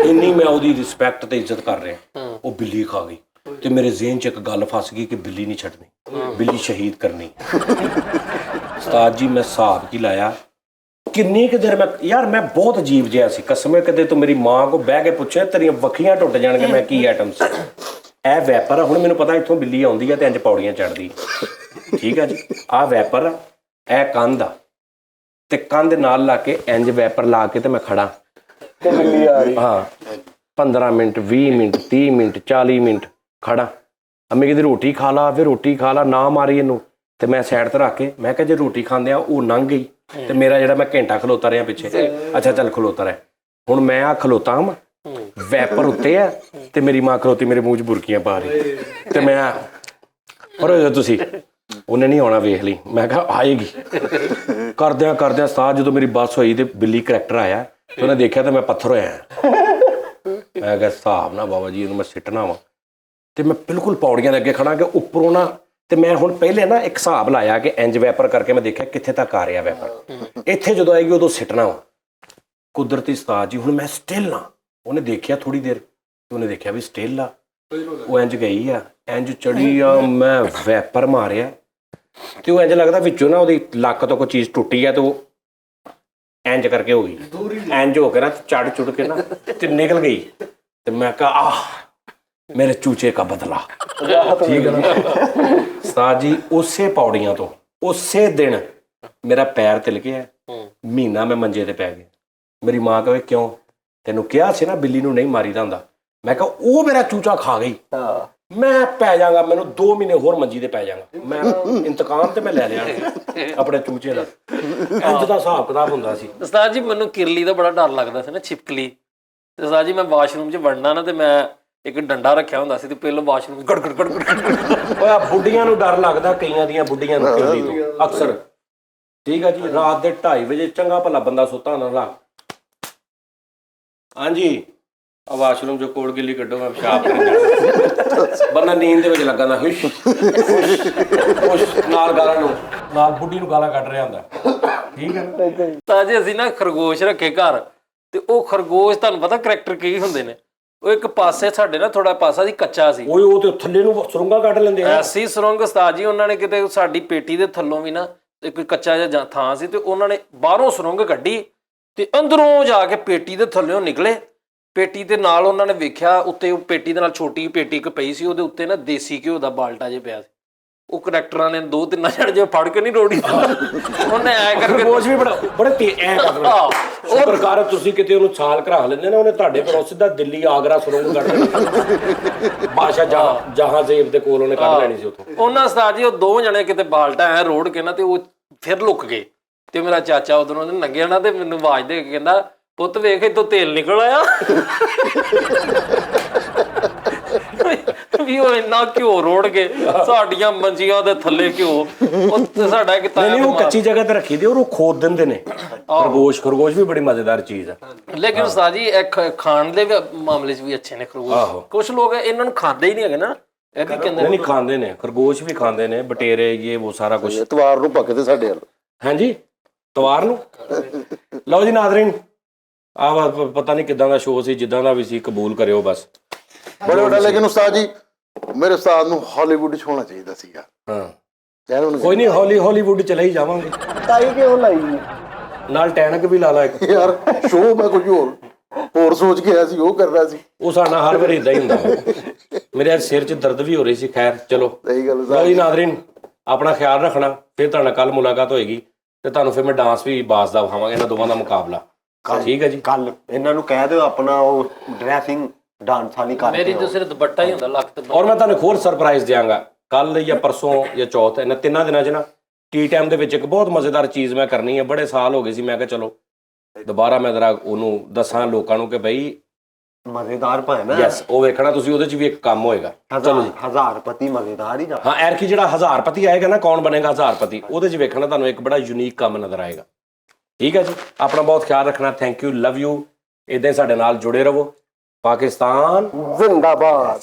ਇੰਨੀ ਮੈਂ ਉਹਦੀ ਰਿਸਪੈਕਟ ਤੇ ਇੱਜ਼ਤ ਕਰ ਰਿਹਾ। ਉਹ ਬਿੱਲੀ ਖਾ ਗਈ ਤੇ ਮੇਰੇ ਜ਼ਿਹਨ 'ਚ ਇੱਕ ਗੱਲ ਫਸ ਗਈ ਕਿ ਬਿੱਲੀ ਨਹੀਂ ਛੱਡਣੀ, ਬਿੱਲੀ ਸ਼ਹੀਦ ਕਰਨੀ। ਉਸਤਾਦ ਜੀ ਮੈਂ ਹਿਸਾਬ ਕੀ ਲਾਇਆ, ਕਿੰਨੀ ਕੁ ਦੇਰ ਮੈਂ ਬਹੁਤ ਅਜੀਬ ਜਿਹਾ ਸੀ ਕਸਮੇ। ਕਦੇ ਤੂੰ ਮੇਰੀ ਮਾਂ ਕੋ ਬਹਿ ਕੇ ਪੁੱਛਿਆ ਤੇਰੀਆਂ ਵੱਖੀਆਂ ਟੁੱਟ ਜਾਣਗੇ ਮੈਂ ਕੀ ਆਈਟਮ ਸੀ। ਇਹ ਵੈਪਰ ਆ, ਹੁਣ ਮੈਨੂੰ ਪਤਾ ਇੱਥੋਂ ਬਿੱਲੀ ਆਉਂਦੀ ਆ ਤੇ ਇੰਜ ਪੌੜੀਆਂ ਚੜ੍ਹਦੀ, ਠੀਕ ਆ ਜੀ। ਆਹ ਵੈਪਰ ਆ, ਇਹ ਕੰਧ ਆ, ਤੇ ਕੰਧ ਨਾਲ ਲਾ ਕੇ ਇੰਜ ਵੈਪਰ ਲਾ ਕੇ ਤੇ ਮੈਂ ਖੜਾ ਤੇ ਬਿੱਲੀ ਆ ਰਹੀ। ਹਾਂ 15 ਮਿੰਟ 20 ਮਿੰਟ 30 ਮਿੰਟ 40 ਮਿੰਟ ਖੜਾ। ਅੰਮੀ ਕਹਿੰਦੀ ਰੋਟੀ ਖਾ ਲਾ, ਫਿਰ ਰੋਟੀ ਖਾ ਲਾ, ਨਾ ਮਾਰੀ ਇਹਨੂੰ। ਤੇ ਮੈਂ ਸਾਈਡ ਤੇ ਰੱਖ ਕੇ ਮੈਂ ਕਿਹਾ ਜੇ ਰੋਟੀ ਖਾਂਦੇ ਆ ਉਹ ਲੰਘ ਗਈ ਤੇ ਮੇਰਾ ਜਿਹੜਾ ਮੈਂ ਘੰਟਾ ਖਲੋਤਾ ਰਿਹਾ ਪਿੱਛੇ, ਅੱਛਾ ਚੱਲ ਖਲੋਤਾ ਰਿਹਾ। ਹੁਣ ਮੈਂ ਆ ਖਲੋਤਾ ਹਾਂ, ਵੈਪਰ ਉੱਤੇ ਆ ਤੇ ਮੇਰੀ ਮਾਂ ਖਲੋਤੀ ਮੇਰੇ ਮੂੰਹ 'ਚ ਬੁਰਕੀਆਂ ਪਾ ਰਹੀ ਤੇ ਮੈਂ ਪਰ ਤੁਸੀਂ ਉਹਨੇ ਨਹੀਂ ਆਉਣਾ ਵੇਖ ਲਈ। ਮੈਂ ਕਿਹਾ ਆਏਗੀ। ਕਰਦਿਆਂ ਉਸਤਾਦ ਜਦੋਂ ਮੇਰੀ ਬੱਸ ਹੋਈ ਤੇ ਬਿੱਲੀ ਕਰੈਕਟਰ ਆਇਆ ਤੇ ਉਹਨੇ ਦੇਖਿਆ ਤਾਂ ਮੈਂ ਪੱਥਰ ਹੋਇਆ। ਮੈਂ ਕਿਹਾ ਹਿਸਾਬ ਨਾ ਬਾਬਾ ਜੀ ਇਹਨੂੰ ਮੈਂ ਸਿੱਟਣਾ ਵਾ। ਤੇ ਮੈਂ ਬਿਲਕੁਲ ਪੌੜੀਆਂ ਦੇ ਅੱਗੇ ਖੜਾ ਕਿ ਉੱਪਰੋਂ ਨਾ, ਤੇ ਮੈਂ ਹੁਣ ਪਹਿਲੇ ਨਾ ਇੱਕ ਹਿਸਾਬ ਲਾਇਆ ਕਿ ਇੰਜ ਵੈਪਰ ਕਰਕੇ ਮੈਂ ਦੇਖਿਆ ਕਿੱਥੇ ਤੱਕ ਆ ਰਿਹਾ ਵੈਪਰ। ਇੱਥੇ ਜਦੋਂ ਆਏਗੀ ਉਦੋਂ ਸਿੱਟਣਾ ਵਾ। ਕੁਦਰਤੀ ਉਸਤਾਦ ਜੀ ਹੁਣ ਮੈਂ ਸਟਿਲ ਨਾ, ਉਹਨੇ ਦੇਖਿਆ ਥੋੜੀ ਦੇਰ ਤੇ ਉਹਨੇ ਦੇਖਿਆ ਵੀ ਸਟਿਲ ਆ ਉਹ ਇੰਜ ਗਈ ਆ, ਇੰਜ ਚੜੀ ਆ, ਮੈਂ ਵੈਪਰ ਮਾਰਿਆ ਤੇ ਉਹ ਇੰਜ ਲੱਗਦਾ ਵਿੱਚੋਂ ਨਾ ਉਹਦੀ ਲੱਕ ਤੋਂ ਕੋਈ ਚੀਜ਼ ਟੁੱਟੀ ਆ ਤੇ ਉਹ ਇੰਜ ਕਰਕੇ ਹੋ ਗਈ, ਇੰਜ ਹੋ ਕੇ ਨਾ ਚੜ ਚੁੜ ਕੇ ਨਾ ਤੇ ਨਿਕਲ ਗਈ। ਤੇ ਮੈਂ ਕਿਹਾ ਆਹ ਮੇਰੇ ਚੂਚੇ ਕਾ ਬਦਲਾ। ਠੀਕ ਹੈ ਨਾ ਉਸਤਾਦ ਜੀ, ਉਸੇ ਪੌੜੀਆਂ ਤੋਂ ਉਸੇ ਦਿਨ ਮੇਰਾ ਪੈਰ ਤਿਲ ਗਿਆ, ਮਹੀਨਾ ਮੈਂ ਮੰਜੇ ਤੇ ਪੈ ਗਿਆ। ਮੇਰੀ ਮਾਂ ਕਹੇ ਕਿਉਂ, ਤੈਨੂੰ ਕਿਹਾ ਸੀ ਨਾ ਬਿੱਲੀ ਨੂੰ ਨਹੀਂ ਮਾਰੀਦਾ ਹੁੰਦਾ। ਮੈਂ ਕਿਹਾ ਉਹ ਮੇਰਾ ਚੂਚਾ ਖਾ ਗਈ, ਮੈਂ ਪੈ ਜਾਗਾ, ਮੈਨੂੰ 2 ਮਹੀਨੇ ਹੋਰ ਮੰਜੀ ਤੇ ਪੈ ਜਾਗਾ। ਮੈਂ ਇੰਤਕਾਮ ਤੇ ਮੈਂ ਲੈ ਲਿਆ ਆਪਣੇ ਚੂਚੇ ਦਾ। ਇੰਜ ਦਾ ਹਿਸਾਬ ਕਿਤਾਬ ਹੁੰਦਾ ਸੀ। ਉਸਤਾਦ ਜੀ ਮੈਨੂੰ ਕਿਰਲੀ ਦਾ ਬੜਾ ਡਰ ਲੱਗਦਾ ਸੀ ਨਾ, ਛਿਪਕਲੀ। ਤੇ ਉਸਤਾਦ ਜੀ ਮੈਂ ਵਾਸ਼ਰੂਮ 'ਚ ਵੜਨਾ ਨਾ ਤੇ ਮੈਂ ਇੱਕ ਡੰਡਾ ਰੱਖਿਆ ਹੁੰਦਾ ਸੀ ਤੇ ਪਹਿਲਾਂ ਵਾਸ਼ਰੂਮ ਗੜ ਗੜ ਗੜ ਗੜ। ਓਏ ਬੁੱਢੀਆਂ ਨੂੰ ਡਰ ਲੱਗਦਾ, ਕਈਆਂ ਦੀਆਂ ਬੁੱਢੀਆਂ ਨੂੰ ਕਿਰਲੀ ਤੋਂ ਅਕਸਰ। ਠੀਕ ਆ ਜੀ, ਰਾਤ ਦੇ 2:30 ਵਜੇ ਚੰਗਾ ਭਲਾ ਬੰਦਾ ਸੁੱਤਾ ਹੁੰਦਾ, ਹਾਂਜੀ ਆ ਵਾਸ਼ਰੂਮ ਚੋਂ ਕੋੜ ਗਿੱਲੀ ਕੱਢੋ, ਮੈਂ ਪਿਸ਼ਾਬ ਕਰਨ ਜਾਣਾ। ਬੰਦਾ ਨੀਂਦ ਦੇ ਵਿੱਚ ਲੱਗਾ ਨਾ ਹੁਸ਼ ਨਾਲ ਗਾਲਾਂ ਨੂੰ, ਨਾਲ ਬੁੱਢੀ ਨੂੰ ਗਾਲਾਂ ਕੱਢ ਰਿਹਾ ਹੁੰਦਾ। ਠੀਕ ਹੈ ਨਾ। ਤਾਂ ਜੀ ਅਸੀਂ ਨਾ ਖਰਗੋਸ਼ ਰੱਖੇ ਘਰ, ਤੇ ਉਹ ਖਰਗੋਸ਼ ਤੁਹਾਨੂੰ ਪਤਾ ਕਰੈਕਟਰ ਕੀ ਹੁੰਦੇ ਨੇ, ਉਹ ਇੱਕ ਪਾਸੇ ਸਾਡੇ ਨਾ ਥੋੜਾ ਪਾਸਾ ਸੀ ਕੱਚਾ ਸੀ, ਉਹ ਤੇ ਥੱਲੇ ਨੂੰ ਸੁਰੰਗਾ ਕੱਢ ਲੈਂਦੇ ਆ। ਐਸੀ ਸੁਰੰਗ ਉਸਤਾਦ ਜੀ ਉਹਨਾਂ ਨੇ ਕਿਤੇ ਸਾਡੀ ਪੇਟੀ ਦੇ ਥੱਲੋਂ ਵੀ ਨਾ ਇੱਕ ਕੱਚਾ ਜਿਹਾ ਥਾਂ ਸੀ, ਤੇ ਉਹਨਾਂ ਨੇ ਬਾਹਰੋਂ ਸੁਰੰਗ ਕੱਢੀ ਤੇ ਅੰਦਰੋਂ ਜਾ ਕੇ ਪੇਟੀ ਦੇ ਥੱਲਿਓਂ ਨਿਕਲੇ। ਪੇਟੀ ਦੇ ਨਾਲ ਉਹਨਾਂ ਨੇ ਵੇਖਿਆ ਉੱਤੇ, ਉਹ ਪੇਟੀ ਦੇ ਨਾਲ ਛੋਟੀ ਪੇਟੀ ਇੱਕ ਪਈ ਸੀ, ਉਹਦੇ ਉੱਤੇ ਨਾ ਦੇਸੀ ਘਿਓ ਦਾ ਬਾਲਟਾ ਜਿਹਾ ਪਿਆ ਸੀ। ਉਹ ਕਰੈਕਟਰਾਂ ਨੇ 2-3 ਜਣ ਜੇ ਫੜ ਕੇ ਨਹੀਂ ਰੋੜੀ ਉਹਨੇ ਐ ਕਰਕੇ ਖਰਗੋਸ਼ ਵੀ ਬੜੇ ਐ ਕਰਦਾ। ਉਹ ਪ੍ਰਕਾਰ ਤੁਸੀਂ ਕਿਤੇ ਉਹਨੂੰ ਛਾਲ ਘਰਾ ਲੈਂਦੇ ਨਾ, ਉਹਨੇ ਤੁਹਾਡੇ ਕੋਲੋਂ ਸਿੱਧਾ ਦਿੱਲੀ ਆਗਰਾ ਸੁਰੰਗ ਕੱਢ ਲੈਣੀ। ਬਾਦਸ਼ਾਹ ਜਹਾਂਜ਼ੇਬ ਦੇ ਕੋਲ ਉਹਨੇ ਕੱਢ ਲੈਣੀ ਸੀ ਉੱਥੋਂ। ਉਹਨਾਂ ਉਸਤਾਦ ਜੀ ਉਹ 2 ਜਣੇ ਕਿਤੇ ਬਾਲਟਾ ਐ ਰੋੜ ਕੇ ਨਾ ਤੇ ਉਹ ਫਿਰ ਲੁੱਕ ਗਏ। ਤੇ ਮੇਰਾ ਚਾਚਾ ਉਧਰੋਂ ਲੰਘਿਆ ਨਾ ਤੇ ਮੈਨੂੰ ਆਵਾਜ਼ ਦੇ ਕੇ ਕਹਿੰਦਾ, ਪੁੱਤ ਵੇਖ ਇੱਥੋਂ ਤੇਲ ਨਿਕਲ ਆਇਆ। ਵੀ ਉਹ ਇੰਨਾ ਘਿਓ ਰੋੜ ਕੇ ਸਾਡੀਆਂ ਮੰਜੀਆਂ ਦੇ ਥੱਲੇ ਘਿਓ। ਉਹ ਸਾਡਾ ਇੱਕ ਨਹੀਂ, ਉਹ ਕੱਚੀ ਜਗ੍ਹਾ ਤੇ ਰੱਖੀ ਦੀ, ਉਹ ਖੋਦ ਦਿੰਦੇ ਨੇ। ਖਰਗੋਸ਼ ਵੀ ਬੜੀ ਮਜ਼ੇਦਾਰ ਚੀਜ਼ ਆ। ਲੇਕਿਨ ਉਸਤਾਦ ਜੀ ਇਹ ਖਾਣ ਦੇ ਮਾਮਲੇ 'ਚ ਵੀ ਅੱਛੇ ਨੇ ਖਰਗੋਸ਼। ਕੁਛ ਲੋਕ ਇਹਨਾਂ ਨੂੰ ਖਾਂਦੇ ਹੀ ਨਹੀਂ ਹੈਗੇ ਨਾ, ਇਹ ਵੀ ਕਹਿੰਦੇ ਨਹੀਂ ਖਾਂਦੇ ਨੇ, ਖਰਗੋਸ਼ ਵੀ ਖਾਂਦੇ ਨੇ, ਬਟੇਰੇ ਇਹ ਉਹ ਸਾਰਾ ਕੁਝ। ਇਤਵਾਰ ਨੂੰ ਪੱਕਦੇ ਸਾਡੇ ਵੱਲ। ਹਾਂਜੀ ਤਵਾਰ ਨੂੰ। ਲਓ ਜੀ ਨਾਜ਼ਰੀਨ, ਆਹ ਪਤਾ ਨਹੀਂ ਕਿੱਦਾਂ ਦਾ ਸ਼ੋਅ ਸੀ, ਜਿੱਦਾਂ ਦਾ ਵੀ ਸੀ, ਕਬੂਲ ਕਰਿਓ ਬਸ। ਬੜੇ ਵੱਡਾ। ਲੇਕਿਨ ਉਸਤਾਦ ਜੀ, ਮੇਰੇ ਉਸਤਾਦ ਨੂੰ ਹਾਲੀਵੁੱਡ 'ਚ ਹੋਣਾ ਚਾਹੀਦਾ ਸੀਗਾ। ਹਾਂ ਕੋਈ ਨਹੀਂ, ਹਾਲੀਵੁੱਡ ਚਲੇ ਹੀ ਜਾਵਾਂਗੇ। ਤਾਈ ਕਿਉਂ ਲਾਈ ਨਾਲ ਟੈਨਕ ਵੀ ਲਾ ਲਾ ਇੱਕ। ਯਾਰ ਸ਼ੋਅ ਮੈਂ ਕੁਝ ਹੋਰ ਸੋਚ ਕੇ ਆਇਆ ਸੀ, ਉਹ ਕਰਨਾ ਸੀ। ਉਹ ਸਾਡਾ ਹਰ ਵਾਰੀ ਇਦਾਂ ਹੀ ਹੁੰਦਾ। ਮੇਰੇ ਸਿਰ 'ਚ ਦਰਦ ਵੀ ਹੋ ਰਹੀ ਸੀ। ਖੈਰ ਚਲੋ, ਸਹੀ ਗੱਲ। ਲਓ ਜੀ ਨਾਜ਼ਰੀਨ, ਆਪਣਾ ਖਿਆਲ ਰੱਖਣਾ। ਫਿਰ ਤੁਹਾਡੇ ਨਾਲ ਕੱਲ ਮੁਲਾਕਾਤ ਹੋਏਗੀ ਤੇ ਤੁਹਾਨੂੰ ਫਿਰ ਮੈਂ ਡਾਂਸ ਵੀ ਬਾਸ ਦਾ ਵਿਖਾਵਾਂਗਾ, ਇਹਨਾਂ ਦੋਵਾਂ ਦਾ ਮੁਕਾਬਲਾ। ਠੀਕ ਹੈ ਜੀ। ਕੱਲ ਇਹਨਾਂ ਨੂੰ ਕਹਿ ਦਿਓ ਆਪਣਾ ਉਹ ਡਰੈਸਿੰਗ ਡਾਂਸ ਵਾਲੀ ਕਰ ਮੇਰੀ ਤਾਂ ਸਿਰ ਦੁਪੱਟਾ ਹੀ ਹੁੰਦਾ ਲੱਕ ਤੇ। ਔਰ ਮੈਂ ਤੁਹਾਨੂੰ ਇੱਕ ਹੋਰ ਸਰਪ੍ਰਾਈਜ਼ ਦਿਆਂਗਾ ਕੱਲ ਜਾਂ ਪਰਸੋਂ ਜਾਂ ਚੌਥ, ਇਹਨਾਂ 3 ਦਿਨਾਂ 'ਚ ਨਾ ਟੀ ਟਾਈਮ ਦੇ ਵਿੱਚ ਇੱਕ ਬਹੁਤ ਮਜ਼ੇਦਾਰ ਚੀਜ਼ ਮੈਂ ਕਰਨੀ ਹੈ। ਬੜੇ ਸਾਲ ਹੋ ਗਏ ਸੀ, ਮੈਂ ਕਿਹਾ ਚਲੋ ਦੁਬਾਰਾ ਮੈਂ ਜ਼ਰਾ ਉਹਨੂੰ ਦੱਸਾਂ ਲੋਕਾਂ ਨੂੰ ਕਿ ਬਈ ਮਜ਼ੇਦਾਰ ਭਾਵੇਂ ਨਾ। ਯੈਸ, ਉਹ ਵੇਖਣਾ ਤੁਸੀਂ, ਉਹਦੇ 'ਚ ਵੀ ਇੱਕ ਕੰਮ ਹੋਏਗਾ। ਹਜ਼ਾਰਪਤੀ ਮਜ਼ੇਦਾਰ ਹੀ ਜਾ। ਹਾਂ, ਐਰਕੀ ਜਿਹੜਾ ਹਜ਼ਾਰਪਤੀ ਆਏਗਾ ਨਾ, ਕੌਣ ਬਣੇਗਾ ਹਜ਼ਾਰਪਤੀ, ਉਹਦੇ 'ਚ ਵੇਖਣਾ ਤੁਹਾਨੂੰ ਇੱਕ ਬੜਾ ਯੂਨੀਕ ਕੰਮ ਨਜ਼ਰ ਆਏਗਾ। ਠੀਕ ਹੈ ਜੀ, ਆਪਣਾ ਬਹੁਤ ਖਿਆਲ ਰੱਖਣਾ। Thank you, love you. ਇੱਦਾਂ ਹੀ ਸਾਡੇ ਨਾਲ ਜੁੜੇ ਰਹੋ। ਪਾਕਿਸਤਾਨ ਜ਼ਿੰਦਾਬਾਦ।